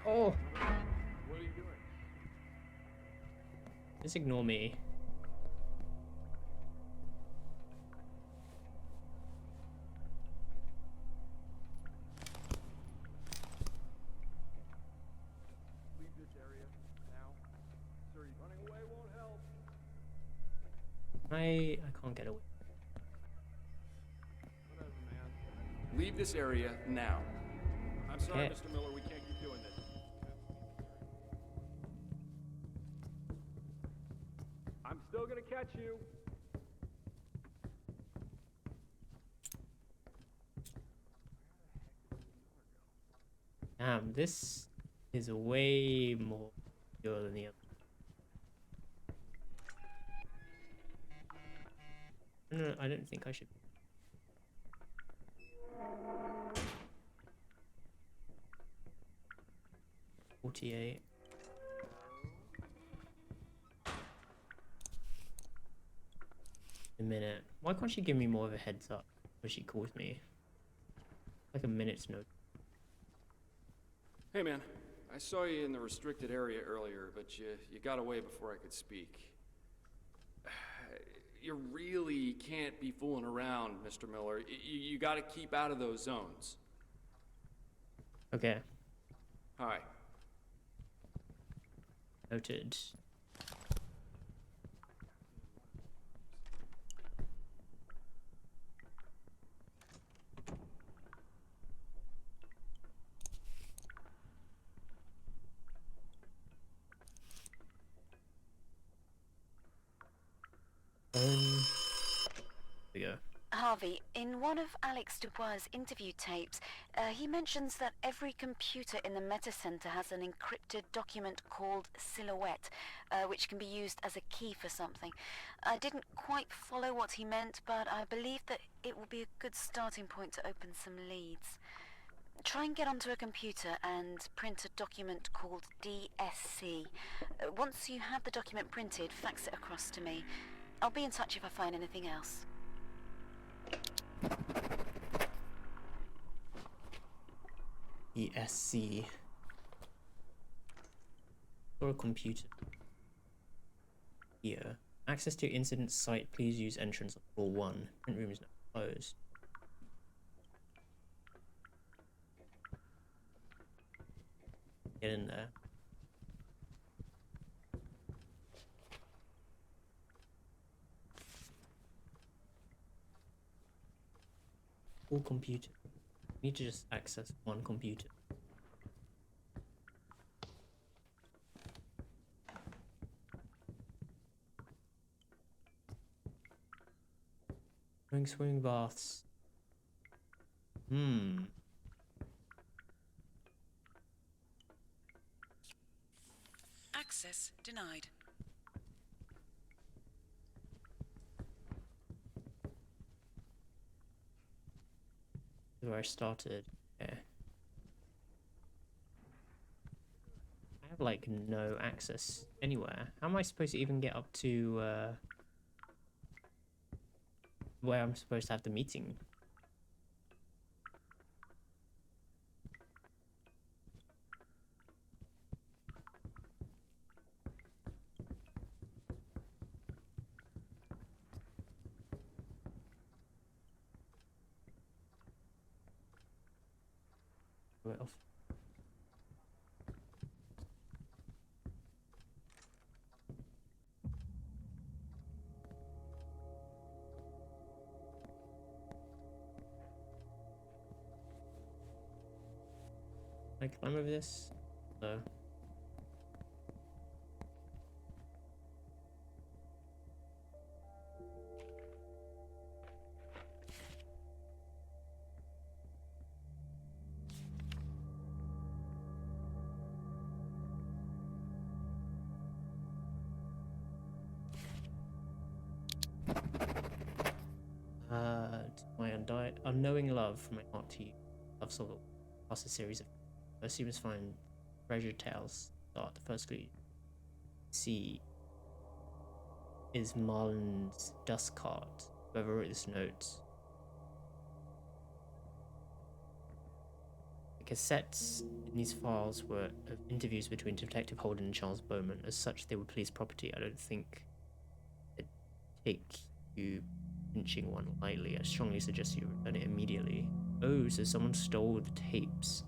Oh! What are you doing? Just ignore me. Leave this area now. Sir, running away won't help. I can't get away. Whatever, man. Leave this area now. I'm sorry, Okay. Mr. Miller, we can't keep doing this. I'm still gonna catch you. Damn, this is way more secure than the other. No, I don't think I should. 48. A minute. Why can't she give me more of a heads up when she calls me? Like a minute's note. Hey, man. I saw you in the restricted area earlier, but you got away before I could speak. You really can't be fooling around, Mr. Miller. You got to keep out of those zones. Okay. Hi. Noted. There we go. Harvey, in one of Alex Dubois' interview tapes, he mentions that every computer in the Meta Center has an encrypted document called Silhouette, which can be used as a key for something. I didn't quite follow what he meant, but I believe that it will be a good starting point to open some leads. Try and get onto a computer and print a document called DSC. Once you have the document printed, fax it across to me. I'll be in touch if I find anything else. ESC. Or a computer. Here. Access to incident site. Please use entrance on floor 1. Print room is now closed. Get in there. Full computer. Need to just access one computer. Swimming baths. Access denied. where I started. Yeah. I have like no access anywhere. How am I supposed to even get up to where I'm supposed to have the meeting? Well, can I climb over this? No. My unknowing love from my heart to you. Love sort of past a series of first you must find treasure tales. Start the first clue. C is Marlin's dust cart. Whoever wrote this note. The cassettes in these files were of interviews between Detective Holden and Charles Bowman. As such, they were police property. I don't think it'd take you pinching one lightly. I strongly suggest you return it immediately. Oh, so someone stole the tapes.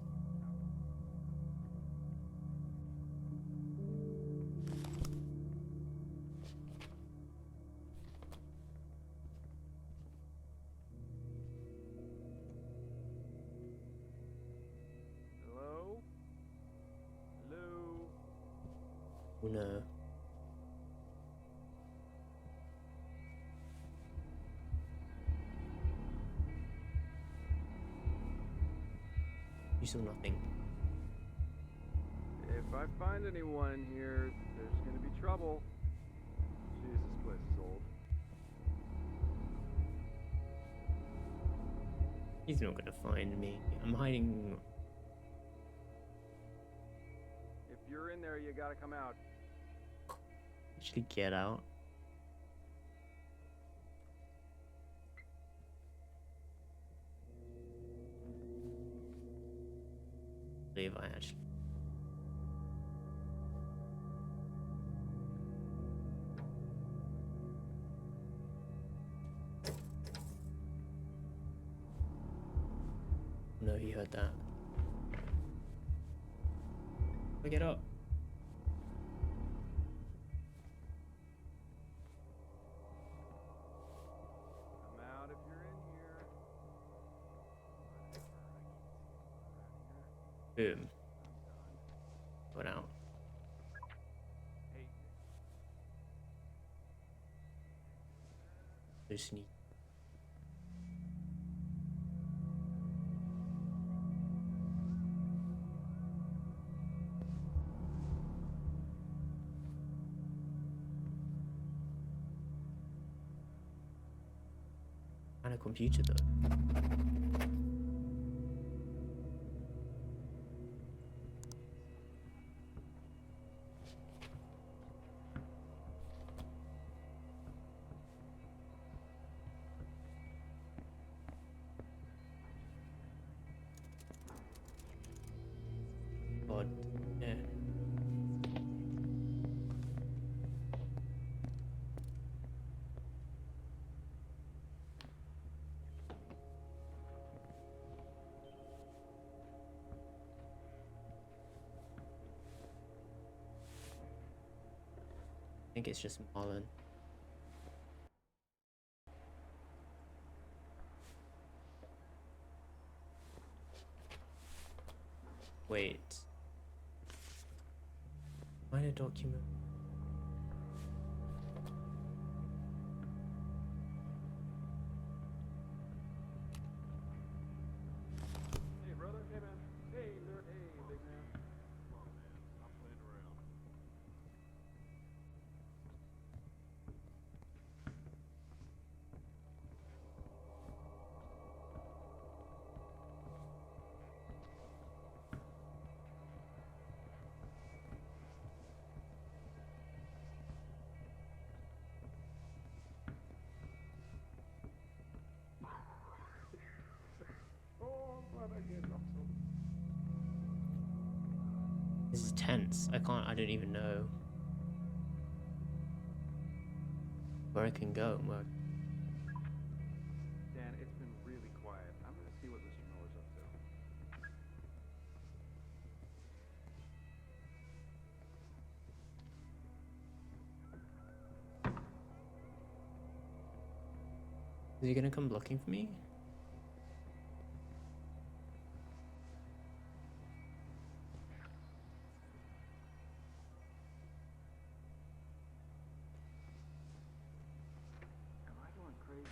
Hello? Hello? Oh no. You saw nothing. If I find anyone in here, there's gonna be trouble. Jeez, this place is old. He's not gonna find me. I'm hiding. If you're in there, you gotta come out. Actually, get out. Believe I actually. No, he heard that. Pick it up. Come out if you're in here. Boom. Went out. Hey. So sneaky. And a computer though. God, yeah. I think it's just Marlin. Wait. Find a document. Hey, brother. Hey, man. Hey, nerd. Hey, big man. Come on, man. Stop playing around. vents. I don't even know where I can go. Dan, it's been really quiet. I'm gonna see what Mr. Miller's up to. Is he gonna come looking for me? Am I going crazy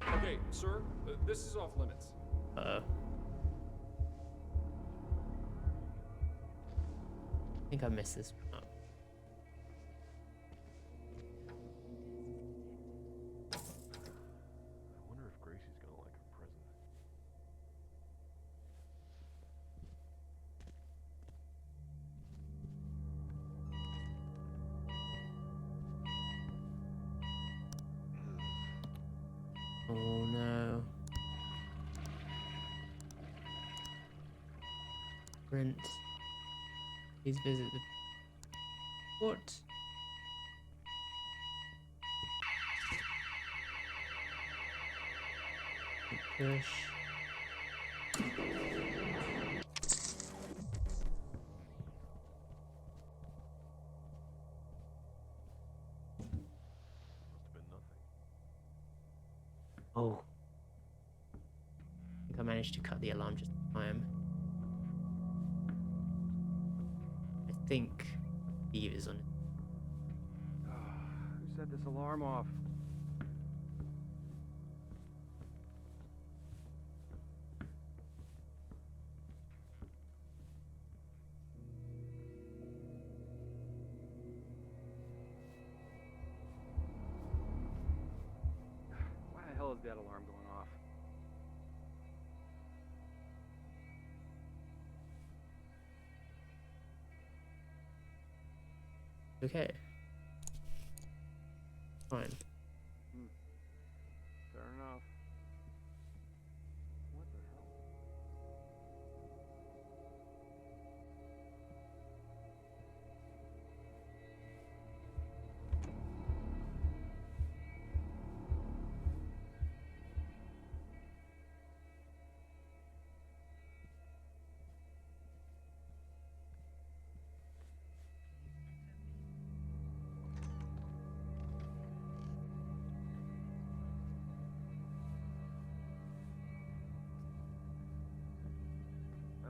or... Okay, sir, this is off limits. I think I missed this. Oh. I wonder if Gracie's gonna like her present. Oh no. Prince. Please visit the... What? Push. Oh. I think I managed to cut the alarm just in time. I think Eve is on it. Who set this alarm off? Why the hell is that alarm going off? Okay. Fine. Fair enough. What the hell?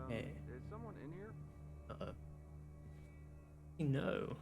Hey. Is someone in here? Uh-oh. No.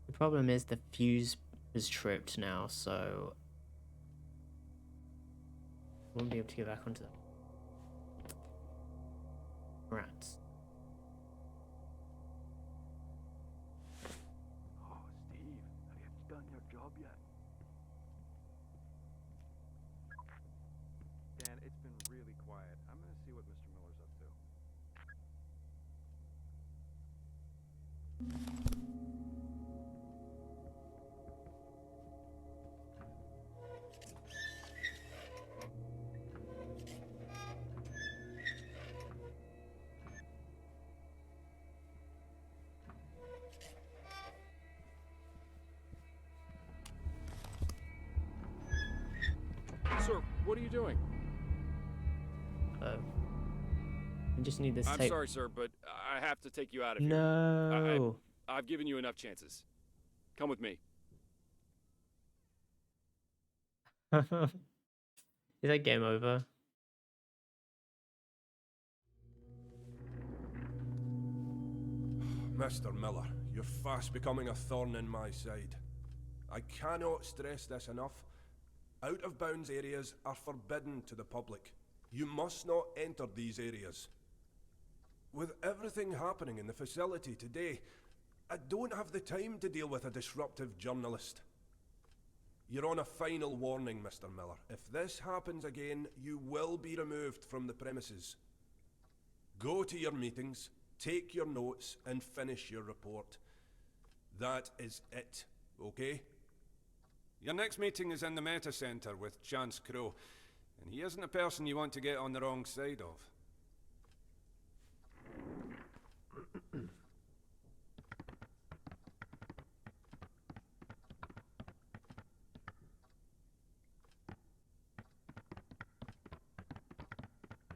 The problem is the fuse is tripped now, so I won't be able to get back onto that. Rats. Oh, Steve, have you done your job yet? Dan, it's been really quiet. I'm gonna see what Mr. Miller's up to. Sir, what are you doing? I just need this I'm tape. sorry, sir, but I have to take you out of here. No. I've given you enough chances. Come with me. Is that game over? Mr. Miller, You're fast becoming a thorn in my side. I cannot stress this enough. Out-of-bounds areas are forbidden to the public. You must not enter these areas. With everything happening in the facility today, I don't have the time to deal with a disruptive journalist. You're on a final warning, Mr. Miller. If this happens again, you will be removed from the premises. Go to your meetings, take your notes, and finish your report. That is it, okay? Your next meeting is in the Meta Center with Chance Crow, and he isn't a person you want to get on the wrong side of.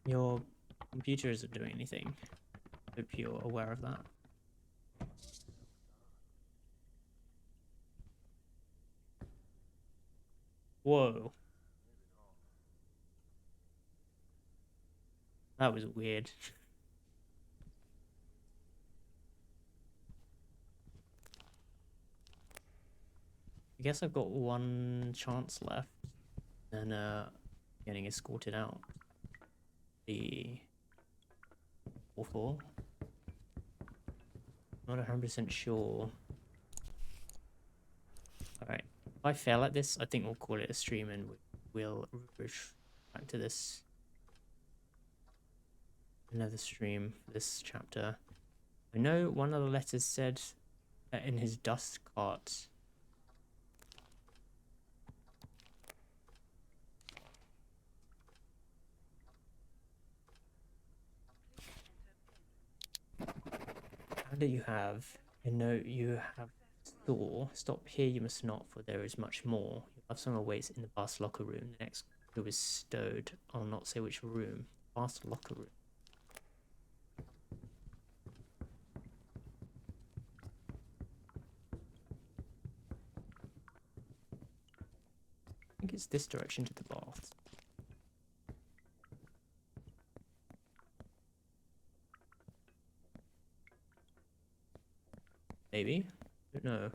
Your computer isn't doing anything. Hope you're aware of that. Whoa. That was weird. I guess I've got one chance left, and getting escorted out. The awful. Not 100% sure. Alright, if I fail at this, I think we'll call it a stream and we'll revert back to this. Another stream for this chapter. I know one of the letters said that in his dust cart. And you have a note you have store. Stop here, you must not, for there is much more. Your love song awaits in the vast locker room. The next who is stowed. I'll not say which room. Vast locker room. I think it's this direction to the bath. Maybe? Don't know.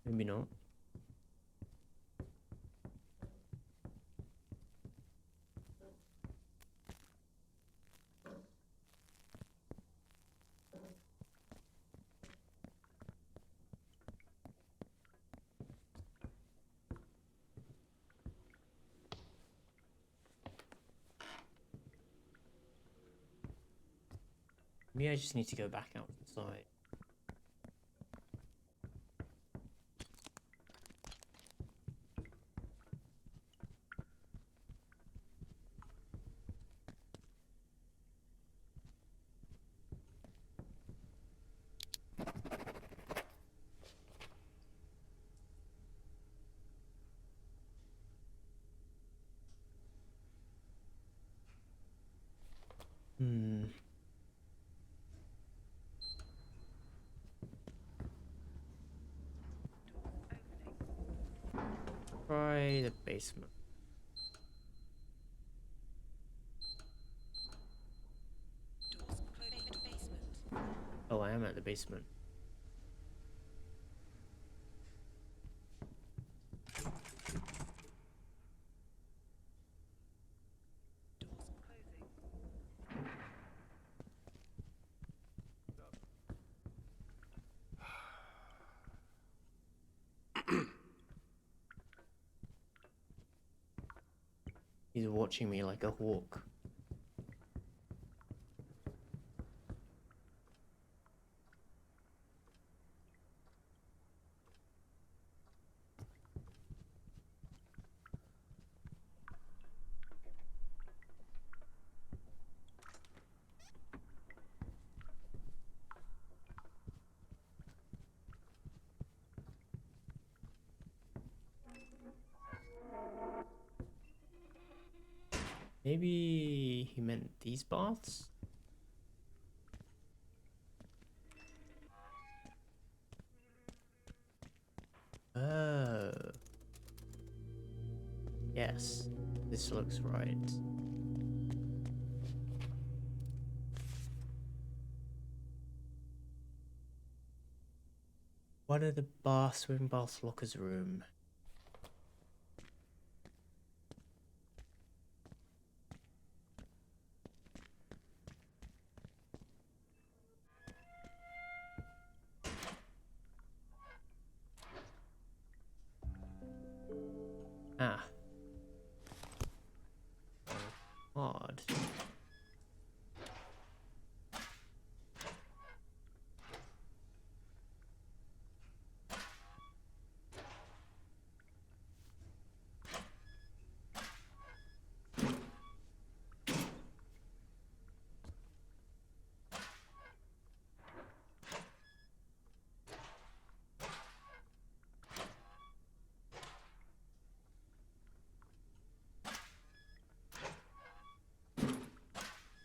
Maybe not. Maybe I just need to go back outside. Try the basement. Oh, I am at the basement. He's watching me like a hawk. Maybe he meant these baths? Oh. Yes, this looks right. One of the swim bath lockers room. Ah. Odd.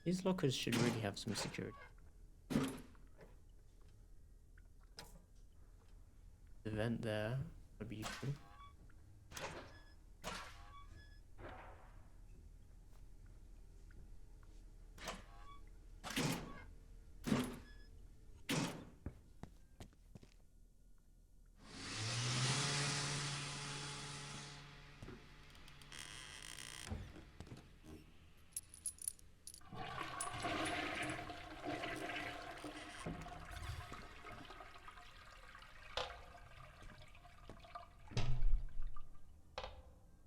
These lockers should really have some security. The vent there would be useful.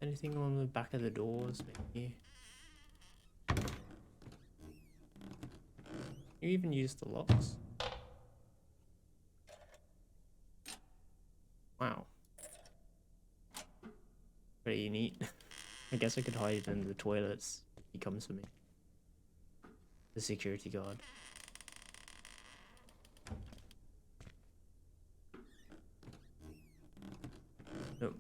Anything on the back of the doors, maybe? You even use the locks? Wow. Pretty neat. I guess I could hide in the toilets if he comes for me. The security guard. Nope.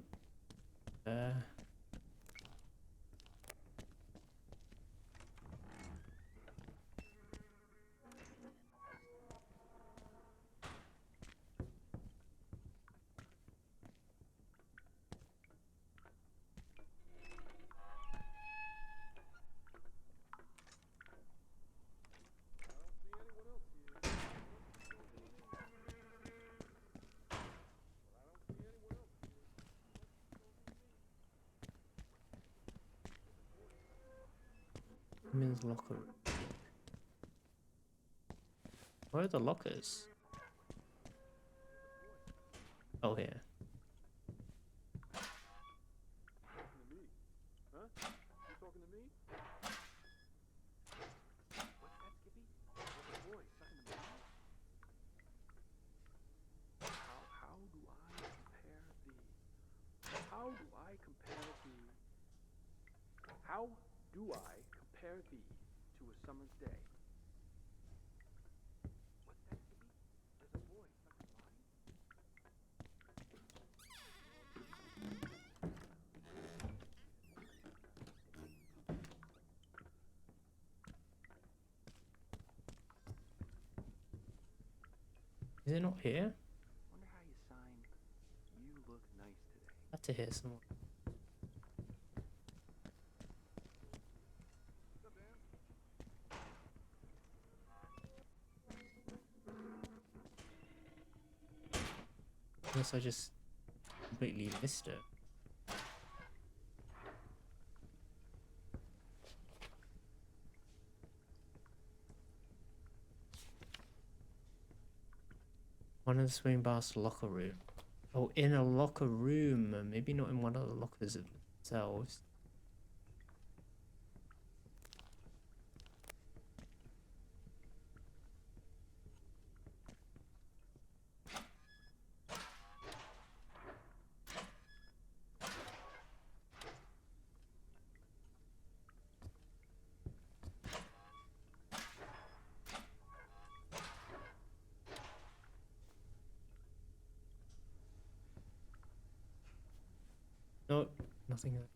Women's locker. Where are the lockers? Oh, here. Huh? You talking to me? What's that, Skippy? There's a boy sucking the baby. How do I compare the... How do I compare the... How do I compare thee to a summer's day? What's that, Skippy? There's a boy sucking mine. Is it not here? Wonder how you sign "You look nice today." I had to hear someone. Unless I just completely missed it. One of the swing bars locker room. Oh, in a locker room. Maybe not in one of the lockers themselves. No, nothing there.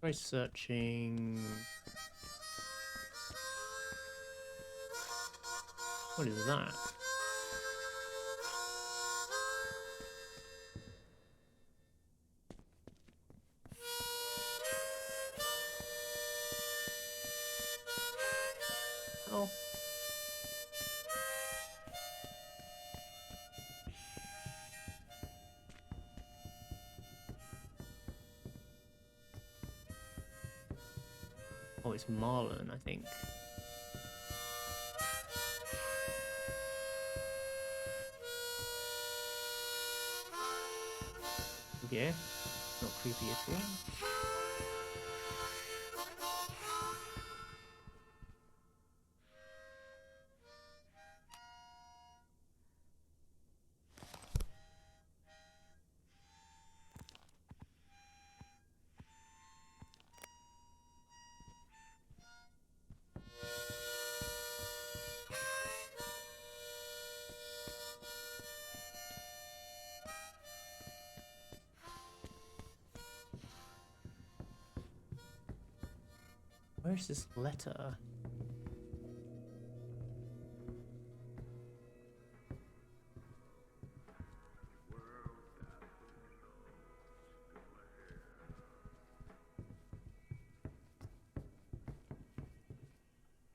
Try searching. What is that? Oh, it's Marlon, I think. Yeah, not creepy at all. Where's this letter?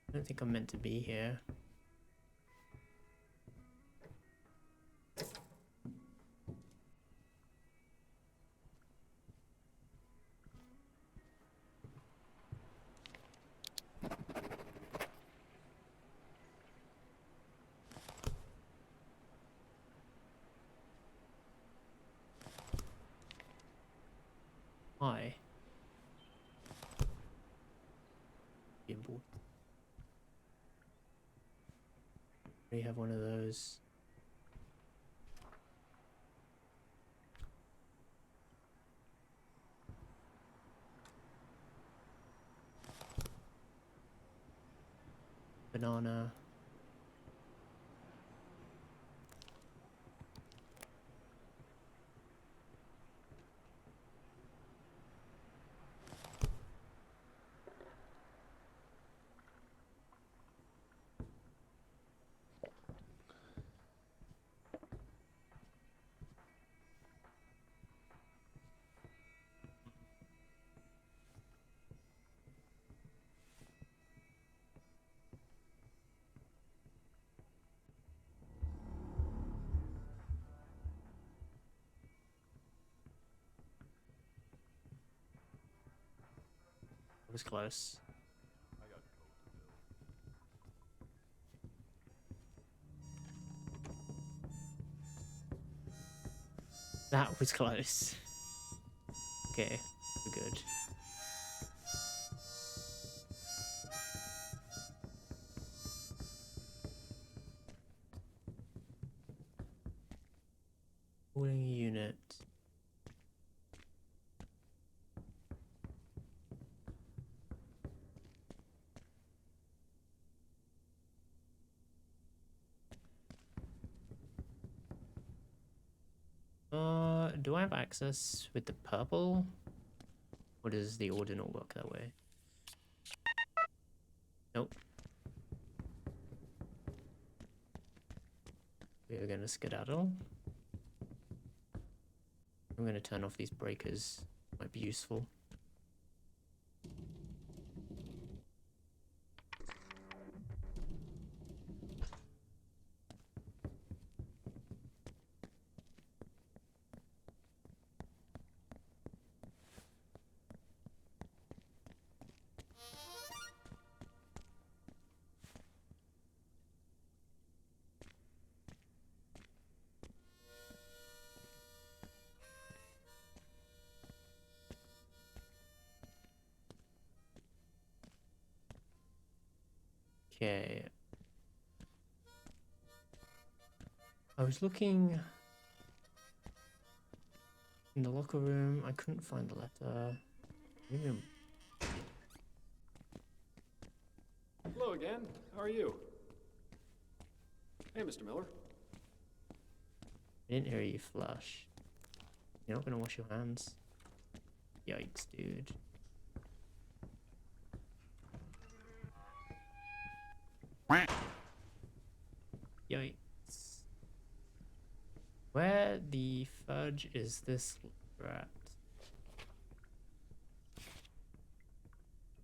I don't think I'm meant to be here. Hi. Gimbal. We have one of those. Banana. It was close. That was close. Okay, we're good. Calling a unit. Do I have access with the purple? Or does the order not work that way? Nope. We are gonna skedaddle. I'm gonna turn off these breakers. Might be useful. Okay. I was looking in the locker room. I couldn't find the letter. Maybe I'm... Hello again. How are you? Hey, Mr. Miller. I didn't hear you flush. You're not gonna wash your hands. Yikes, dude. Yikes. Where the fudge is this rat?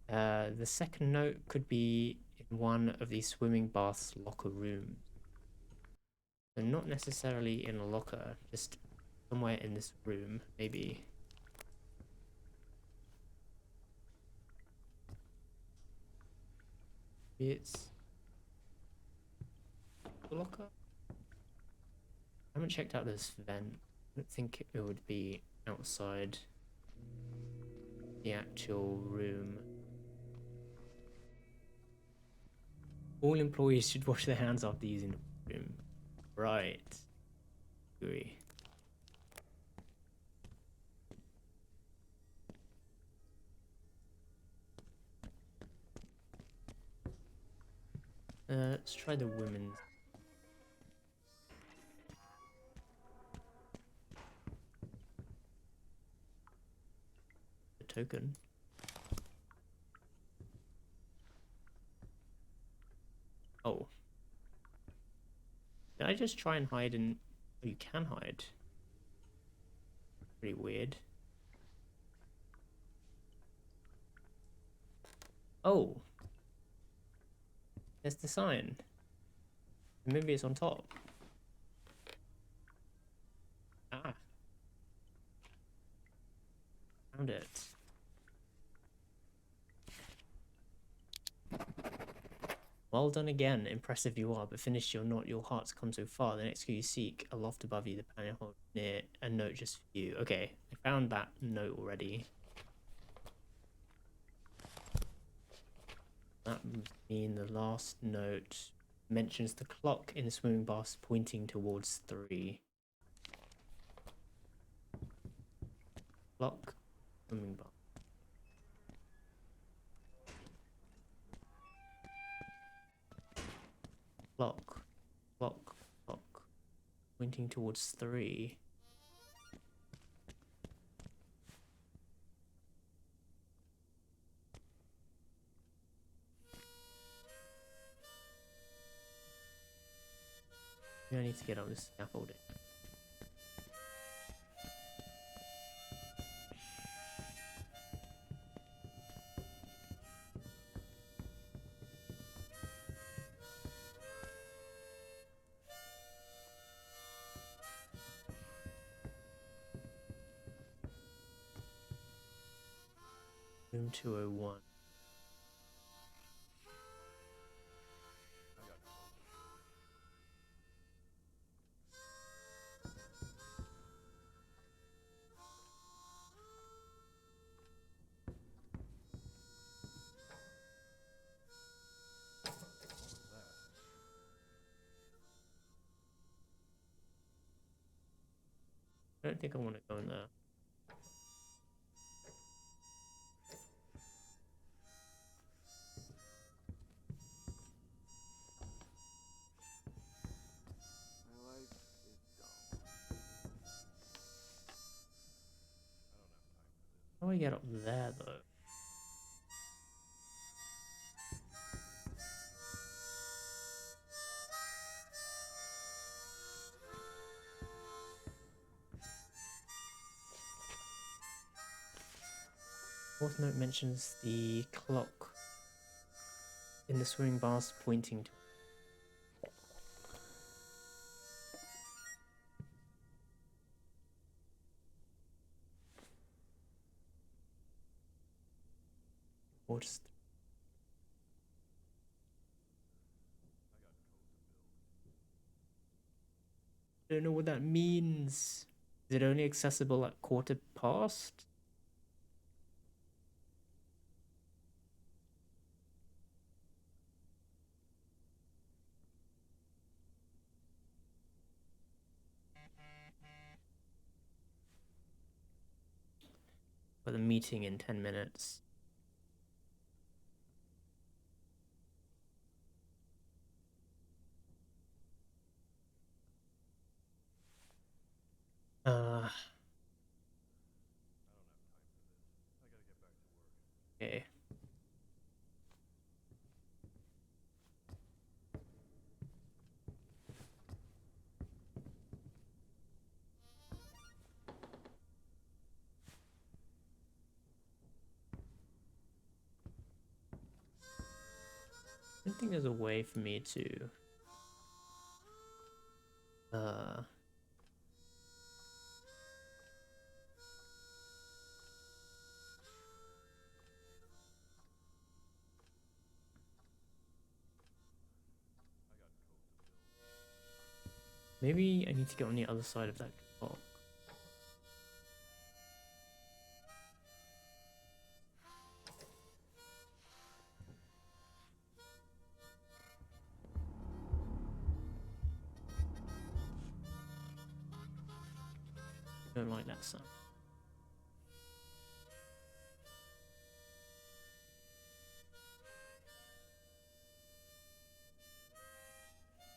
The second note could be in one of the swimming bath's locker rooms. So not necessarily in a locker, just somewhere in this room, maybe. It's the locker. I haven't checked out this vent. I don't think it would be outside the actual room. All employees should wash their hands after using the room. Right. Agree. Let's try the women's. The token. Oh. Did I just try and hide in... Oh, you can hide. Pretty weird. Oh. There's the sign. Maybe it's on top. Ah. Found it. Well done again. Impressive you are, but finished you're not. Your heart's come so far. The next clue you seek, a loft above you, the panel hold near, a note just for you. Okay, I found that note already. That must mean the last note mentions the clock in the swimming bath pointing towards 3. Clock, swimming bath. Clock, clock, clock, pointing towards 3. I need to get on this scaffolding. Room 201. I don't think I want to go in there. How do I get up there though? Fourth note mentions the clock in the swimming bath pointing to. Or just. I don't know what that means. Is it only accessible at 1:15? For the meeting in 10 minutes. Okay. I don't think there's a way for me to Maybe I need to get on the other side of that clock. Don't like that sound.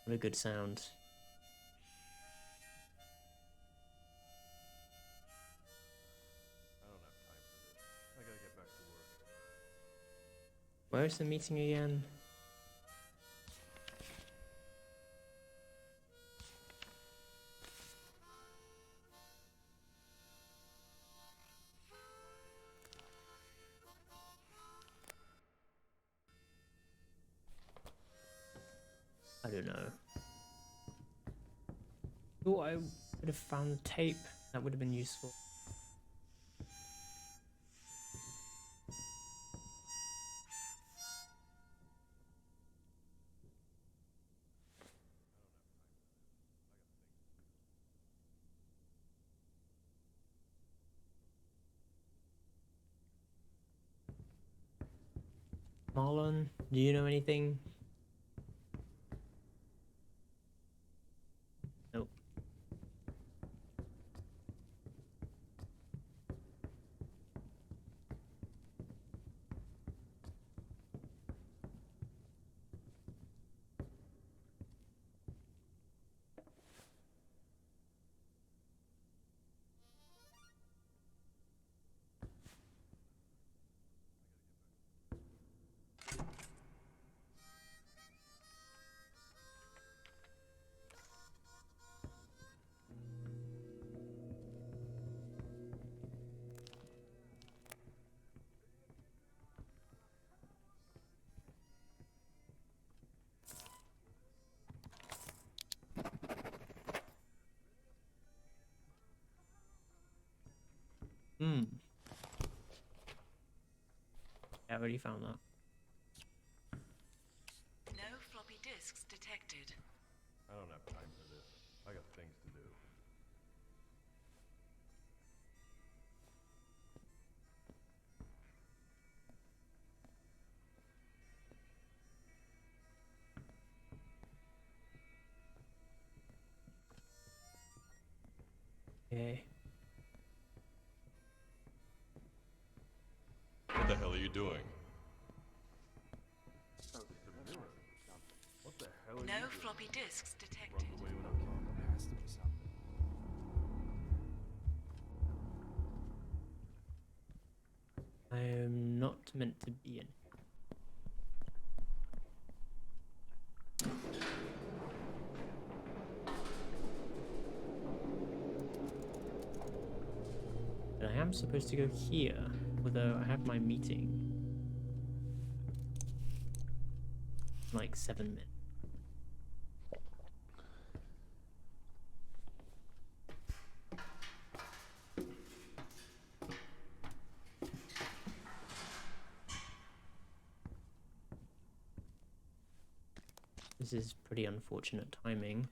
What a good sound. I don't have time for this. I gotta get back to work. Where's the meeting again? I don't know. Oh, I would have found the tape. That would have been useful. Marlon, do you know anything? Nope. Yeah, I already found that. No floppy disks detected. I don't have time for this. I got things to do. Okay. What the hell are you doing? What the hell are you No doing? floppy disks detected. Runs away without killing them. Has to be something. I am not meant to be in. But I am supposed to go here, although I have my meeting in like 7 minutes. This is pretty unfortunate timing.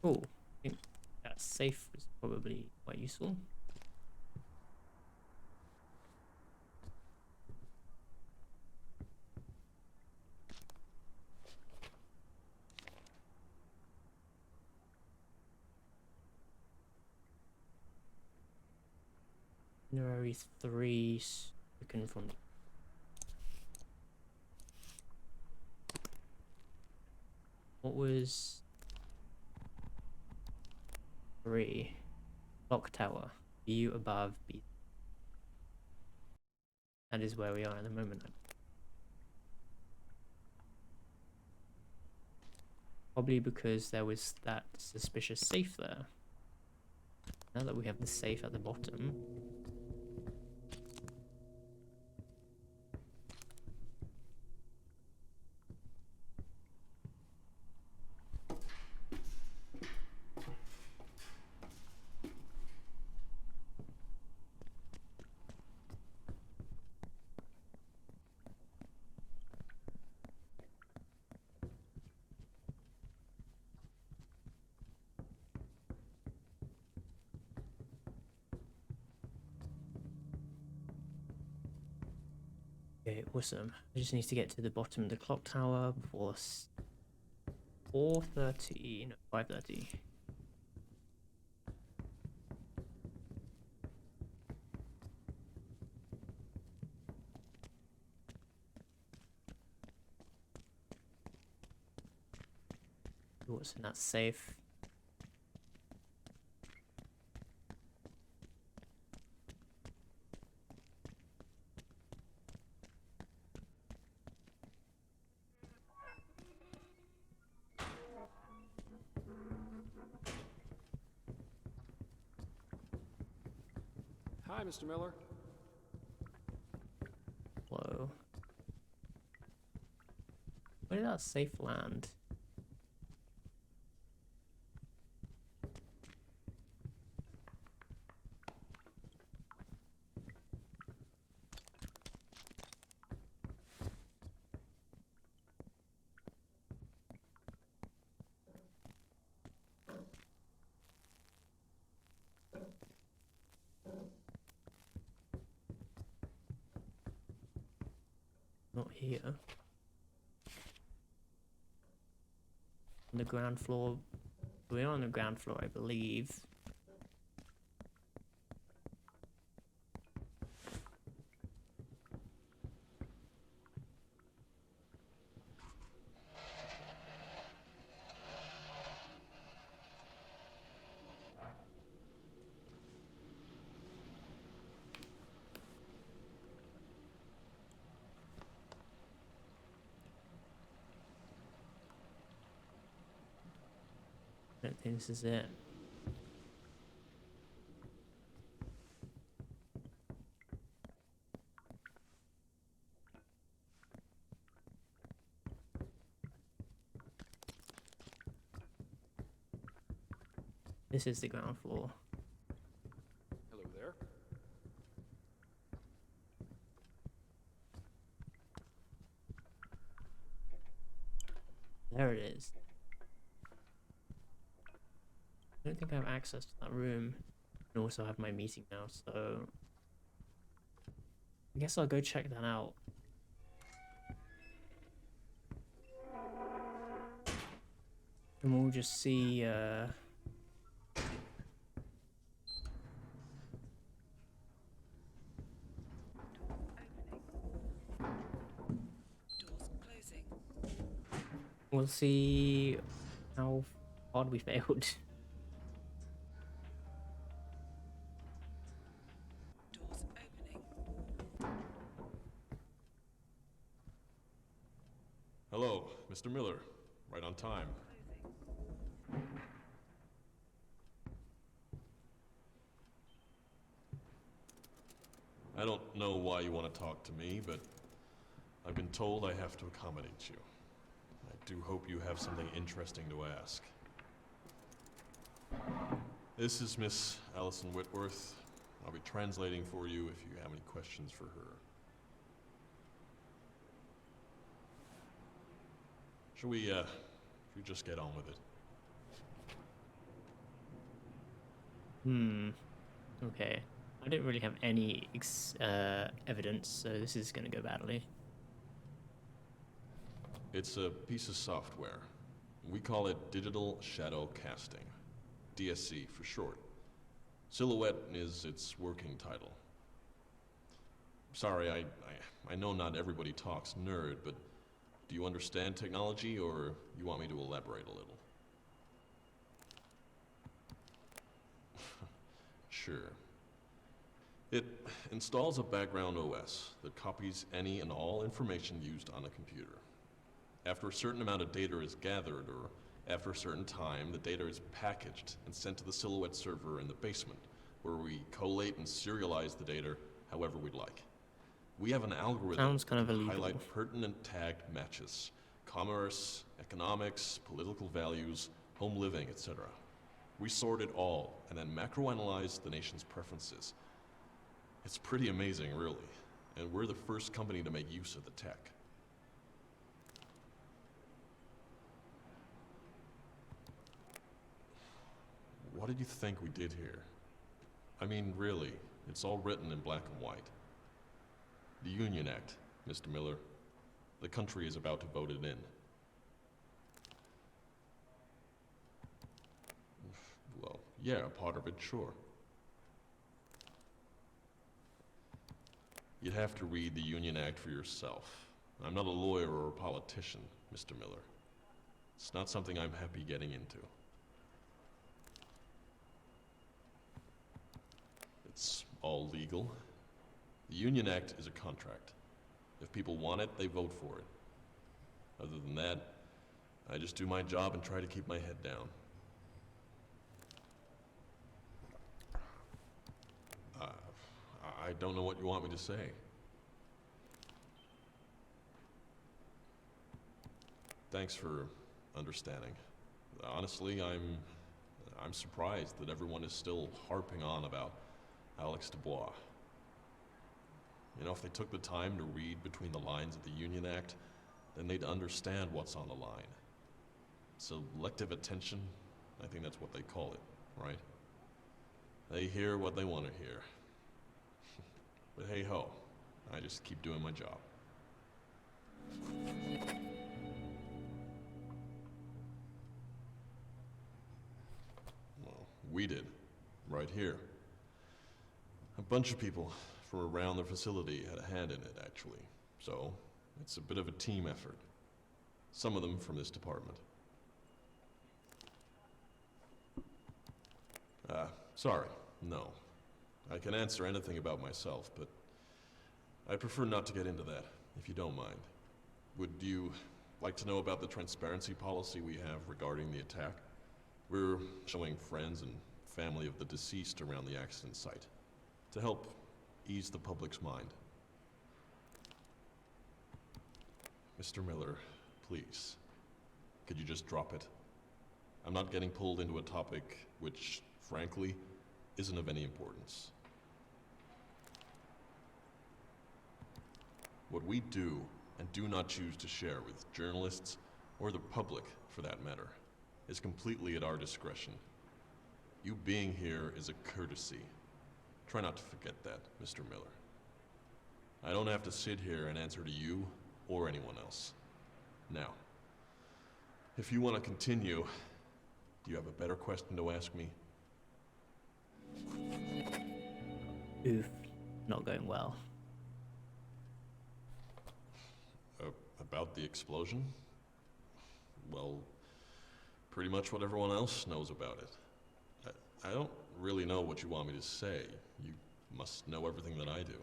Oh, I think that safe was probably quite useful. Itinerary 3 spoken from the what was 3? Clock tower. View above B. That is where we are at the moment. Probably because there was that suspicious safe there. Now that we have the safe at the bottom. Okay, awesome. I just need to get to the bottom of the clock tower before 4:30, no, 5:30. What's in that safe? Hi, Mr. Miller. Whoa. Where did that safe land? Not here. On the ground floor. We're on the ground floor, I believe. I don't think this is it. This is the ground floor. Hello there. There it is. I don't think I have access to that room. And also have my meeting now, so I guess I'll go check that out. And we'll just see we'll see how hard we failed. Hello, Mr. Miller. Right on time. I don't know why you want to talk to me, but I've been told I have to accommodate you. I do hope you have something interesting to ask. This is Miss Allison Whitworth. I'll be translating for you if you have any questions for her. Should we just get on with it? Okay. I don't really have any evidence, so this is going to go badly. It's a piece of software. We call it Digital Shadow Casting. DSC for short. Silhouette is its working title. Sorry, I know not everybody talks nerd, but do you understand technology, or you want me to elaborate a little? Sure. It installs a background OS that copies any and all information used on a computer. After a certain amount of data is gathered, or after a certain time, the data is packaged and sent to the Silhouette server in the basement, where we collate and serialize the data however we'd like. We have an algorithm Sounds kind of to illegal. highlight pertinent tagged matches, commerce, economics, political values, home living, etc. We sort it all and then macro-analyze the nation's preferences. It's pretty amazing, really, and we're the first company to make use of the tech. What did you think we did here? I mean, really, it's all written in black and white. The Union Act, Mr. Miller. The country is about to vote it in. Well, yeah, part of it, sure. You'd have to read the Union Act for yourself. I'm not a lawyer or a politician, Mr. Miller. It's not something I'm happy getting into. It's all legal. The Union Act is a contract. If people want it, they vote for it. Other than that, I just do my job and try to keep my head down. I don't know what you want me to say. Thanks for understanding. Honestly, I'm surprised that everyone is still harping on about Alex Dubois. You know, if they took the time to read between the lines of the Union Act, then they'd understand what's on the line. Selective attention, I think that's what they call it, right? They hear what they want to hear. But hey ho, I just keep doing my job. Well, we did, right here. A bunch of people from around the facility had a hand in it, actually. So, it's a bit of a team effort. Some of them from this department. Sorry, no. I can answer anything about myself, but I prefer not to get into that, if you don't mind. Would you like to know about the transparency policy we have regarding the attack? We're showing friends and family of the deceased around the accident site to help ease the public's mind. Mr. Miller, please, could you just drop it? I'm not getting pulled into a topic which, frankly, isn't of any importance. What we do and do not choose to share with journalists, or the public for that matter, is completely at our discretion. You being here is a courtesy. Try not to forget that, Mr. Miller. I don't have to sit here and answer to you or anyone else. Now, if you want to continue, do you have a better question to ask me? Oof, not going well. About the explosion? Well, pretty much what everyone else knows about it. I don't really know what you want me to say. You must know everything that I do.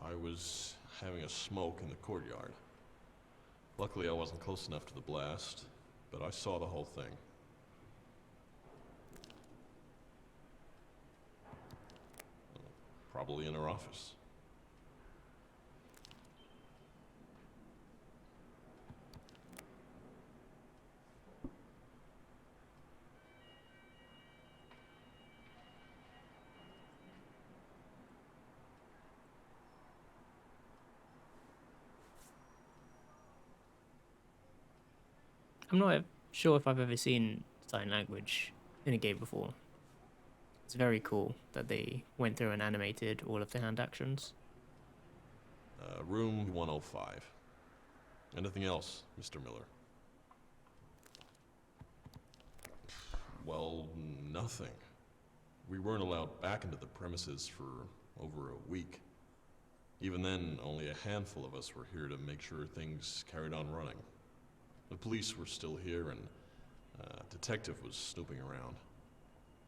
I was having a smoke in the courtyard. Luckily, I wasn't close enough to the blast, but I saw the whole thing. Probably in her office. I'm not sure if I've ever seen sign language in a game before. It's very cool that they went through and animated all of the hand actions. Room 105. Anything else, Mr. Miller? Well, nothing. We weren't allowed back into the premises for over a week. Even then, only a handful of us were here to make sure things carried on running. The police were still here, and a detective was snooping around.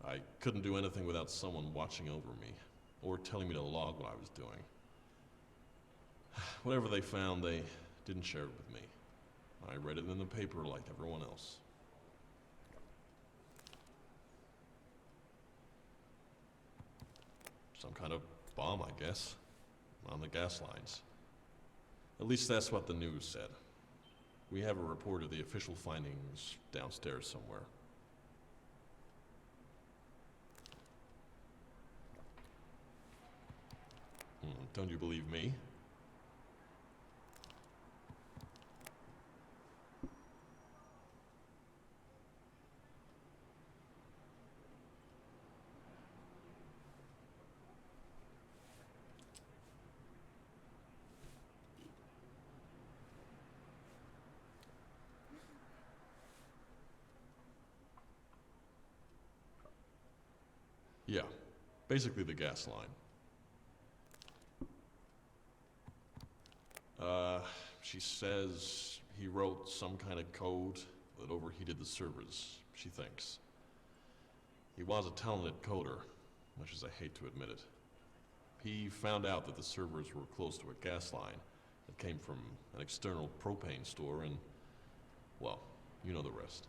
I couldn't do anything without someone watching over me, or telling me to log what I was doing. Whatever they found, they didn't share it with me. I read it in the paper like everyone else. Some kind of bomb, I guess, on the gas lines. At least that's what the news said. We have a report of the official findings downstairs somewhere. Don't you believe me? Basically the gas line. She says he wrote some kind of code that overheated the servers, she thinks. He was a talented coder, much as I hate to admit it. He found out that the servers were close to a gas line that came from an external propane store and, well, you know the rest.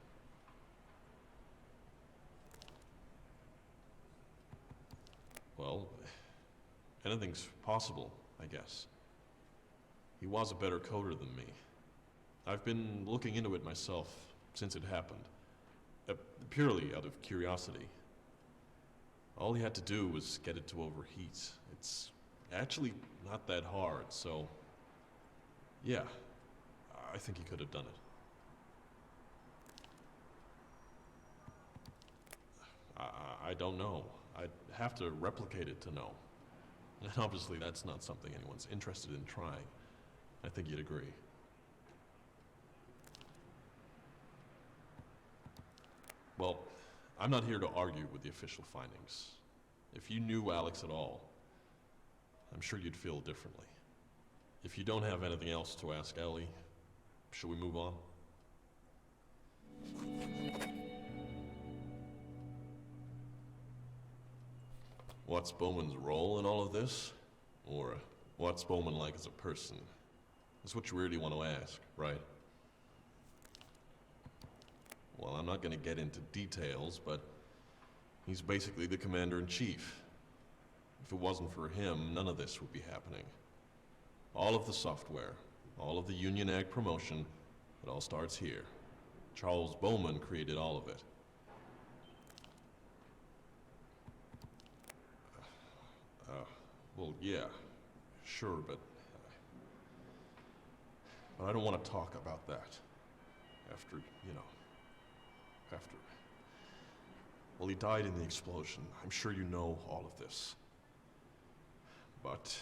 Well, anything's possible, I guess. He was a better coder than me. I've been looking into it myself since it happened, purely out of curiosity. All he had to do was get it to overheat. It's actually not that hard, so yeah, I think he could have done it. I don't know. I'd have to replicate it to know. And obviously that's not something anyone's interested in trying. I think you'd agree. Well, I'm not here to argue with the official findings. If you knew Alex at all, I'm sure you'd feel differently. If you don't have anything else to ask Ellie, shall we move on? What's Bowman's role in all of this? Or what's Bowman like as a person? That's what you really want to ask, right? Well, I'm not going to get into details, but he's basically the commander-in-chief. If it wasn't for him, none of this would be happening. All of the software, all of the Union Ag promotion, it all starts here. Charles Bowman created all of it. Well, yeah, sure, but I don't want to talk about that. After, well, he died in the explosion. I'm sure you know all of this. But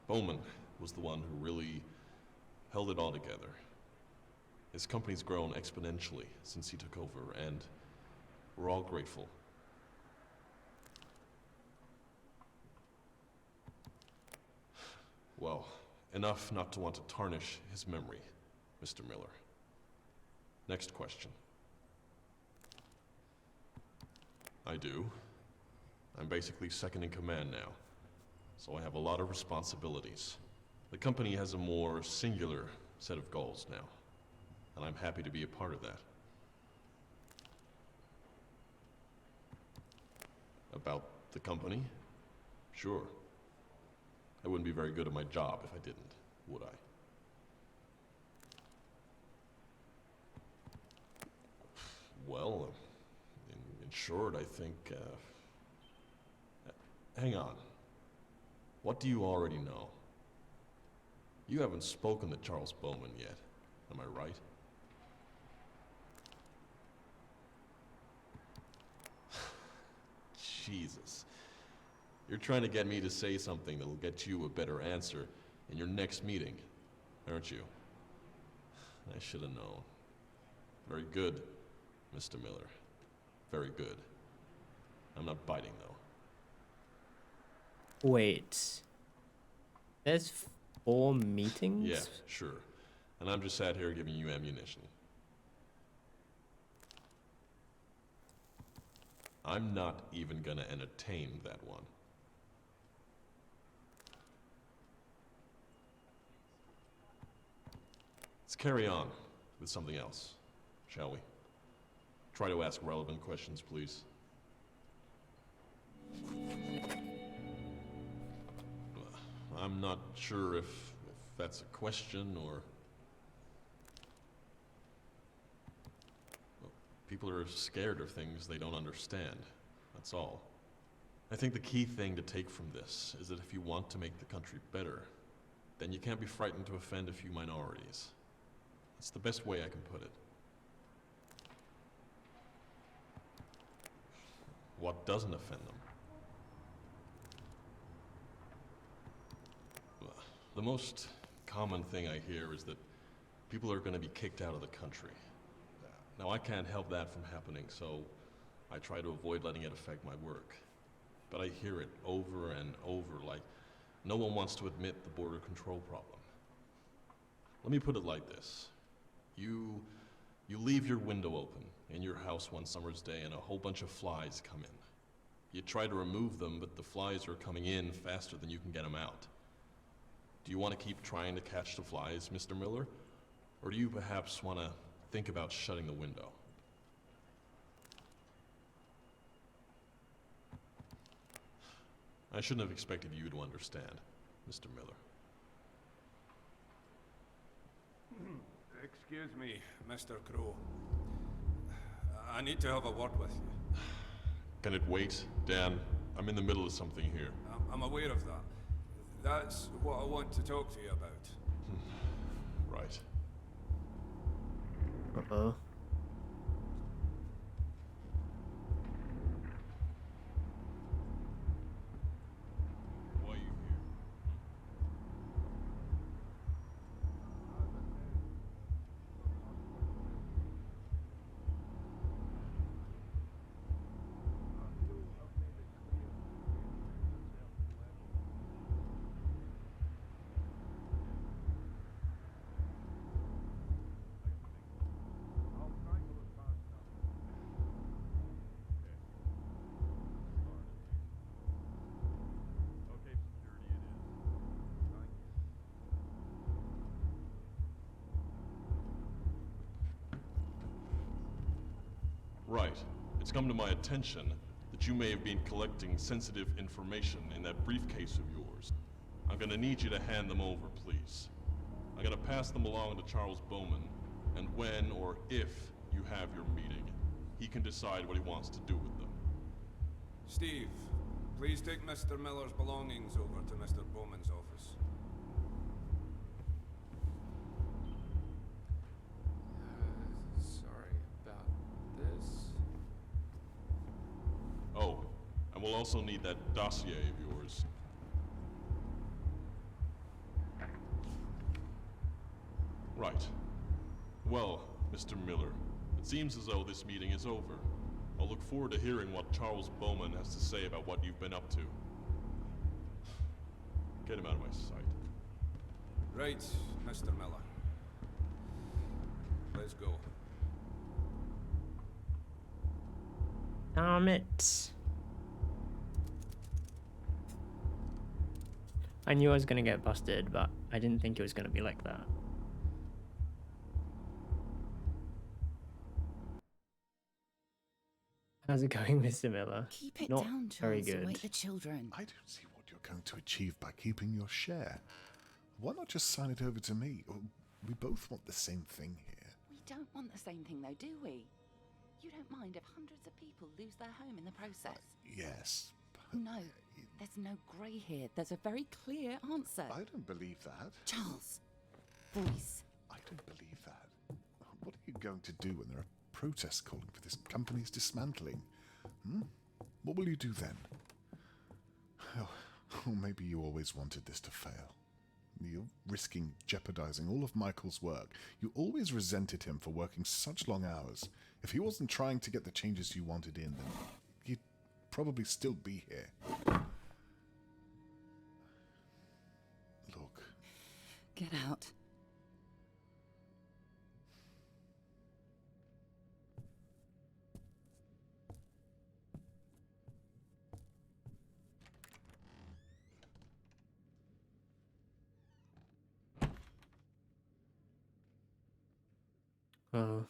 Bowman was the one who really held it all together. His company's grown exponentially since he took over, and we're all grateful. Well, enough not to want to tarnish his memory, Mr. Miller. Next question. I do. I'm basically second in command now, so I have a lot of responsibilities. The company has a more singular set of goals now, and I'm happy to be a part of that. About the company? Sure. I wouldn't be very good at my job if I didn't, would I? Well, in short, I think, hang on. What do you already know? You haven't spoken to Charles Bowman yet, am I right? Jesus. You're trying to get me to say something that'll get you a better answer in your next meeting, aren't you? I should have known. Very good, Mr. Miller. Very good. I'm not biting, though. Wait. There's 4 meetings? Yeah, sure. And I'm just sat here giving you ammunition. I'm not even gonna entertain that one. Let's carry on with something else, shall we? Try to ask relevant questions, please. I'm not sure if that's a question or... Well, people are scared of things they don't understand, that's all. I think the key thing to take from this is that if you want to make the country better, then you can't be frightened to offend a few minorities. That's the best way I can put it. What doesn't offend them? The most common thing I hear is that people are going to be kicked out of the country. Now, I can't help that from happening, so I try to avoid letting it affect my work. but I hear it over and over, like no one wants to admit the border control problem. Let me put it like this. You leave your window open in your house one summer's day and a whole bunch of flies come in. You try to remove them, but the flies are coming in faster than you can get them out. Do you want to keep trying to catch the flies, Mr. Miller? Or do you perhaps want to think about shutting the window? I shouldn't have expected you to understand, Mr. Miller. Excuse me, Mr. Crow. I need to have a word with you. Can it wait, Dan? I'm in the middle of something here. I'm aware of that. That's what I want to talk to you about. Right. Uh-oh. Why are you here? Okay, security it is. Thank you. Right. It's come to my attention that you may have been collecting sensitive information in that briefcase of yours. I'm gonna need you to hand them over, please. I'm gonna pass them along to Charles Bowman, and when or if you have your meeting, he can decide what he wants to do with them. Steve, please take Mr. Miller's belongings over to Mr. Bowman's office. Sorry about this. Oh, and we'll also need that dossier of yours. Right. Well, Mr. Miller, it seems as though this meeting is over. I'll look forward to hearing what Charles Bowman has to say about what you've been up to. Get him out of my sight. Right, Mr. Miller. Let's go. Damn it. I knew I was gonna get busted, but I didn't think it was gonna be like that. How's it going, Mr. Miller? Keep it Not down, Charles. very good. Await the children. I don't see what you're going to achieve by keeping your share. Why not just sign it over to me? We both want the same thing here. We don't want the same thing, though, do we? You don't mind if hundreds of people lose their home in the process? Yes. No, there's no grey here. There's a very clear answer. I don't believe that. Charles, voice. I don't believe that. What are you going to do when there are protests calling for this company's dismantling? What will you do then? Oh, maybe you always wanted this to fail. You're risking jeopardizing all of Michael's work. You always resented him for working such long hours. If he wasn't trying to get the changes you wanted in, then he'd probably still be here. Look. Get out. Oh.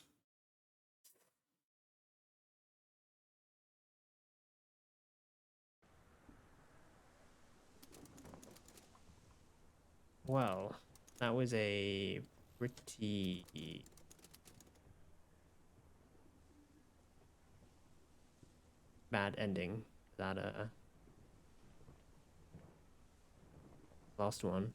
Well, that was a pretty bad ending. That last one.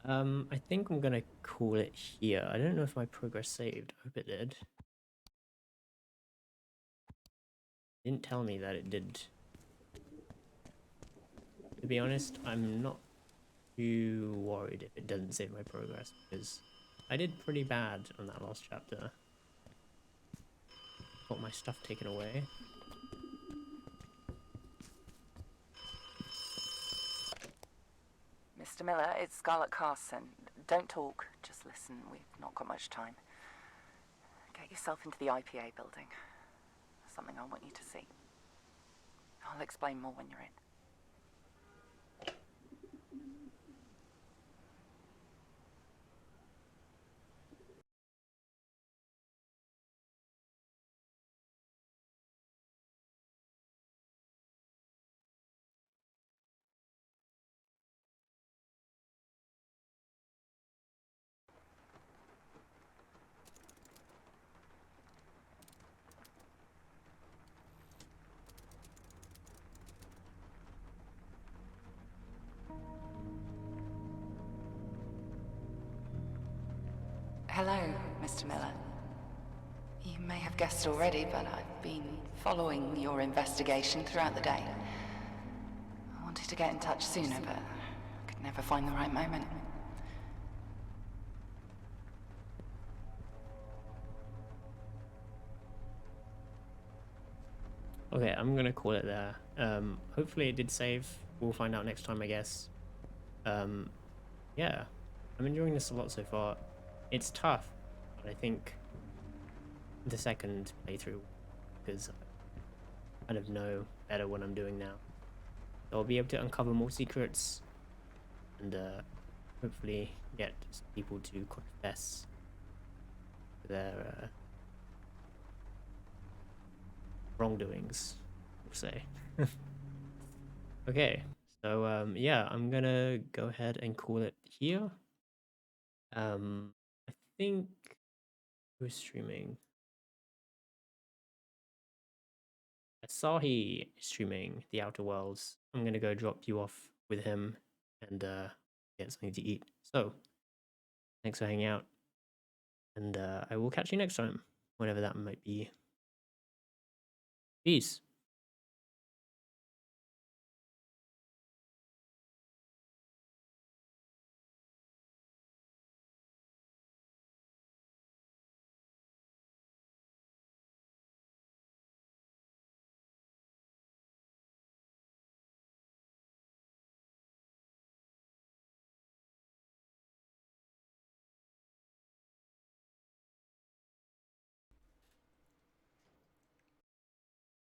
I think I'm gonna call it here. I don't know if my progress saved. I hope it did. It didn't tell me that it did. To be honest, I'm not too worried if it doesn't save my progress, because I did pretty bad on that last chapter. Got my stuff taken away. Mr. Miller, it's Scarlett Carson. Don't talk, just listen. We've not got much time. Get yourself into the IPA building. Something I want you to see. I'll explain more when you're in. Hello, Mr. Miller. You may have guessed already, but I've been following your investigation throughout the day. I wanted to get in touch sooner, but I could never find the right moment. Okay, I'm gonna call it there. Hopefully it did save. We'll find out next time, I guess. Yeah, I'm enjoying this a lot so far. It's tough, but I think the second playthrough, because I kind of know better what I'm doing now. So I'll be able to uncover more secrets and hopefully get people to confess their wrongdoings, we'll say. Okay, so yeah, I'm gonna go ahead and call it here. I think who's streaming? Asahi is streaming The Outer Worlds. I'm gonna go drop you off with him and get something to eat. So thanks for hanging out, and I will catch you next time, whenever that might be. Peace.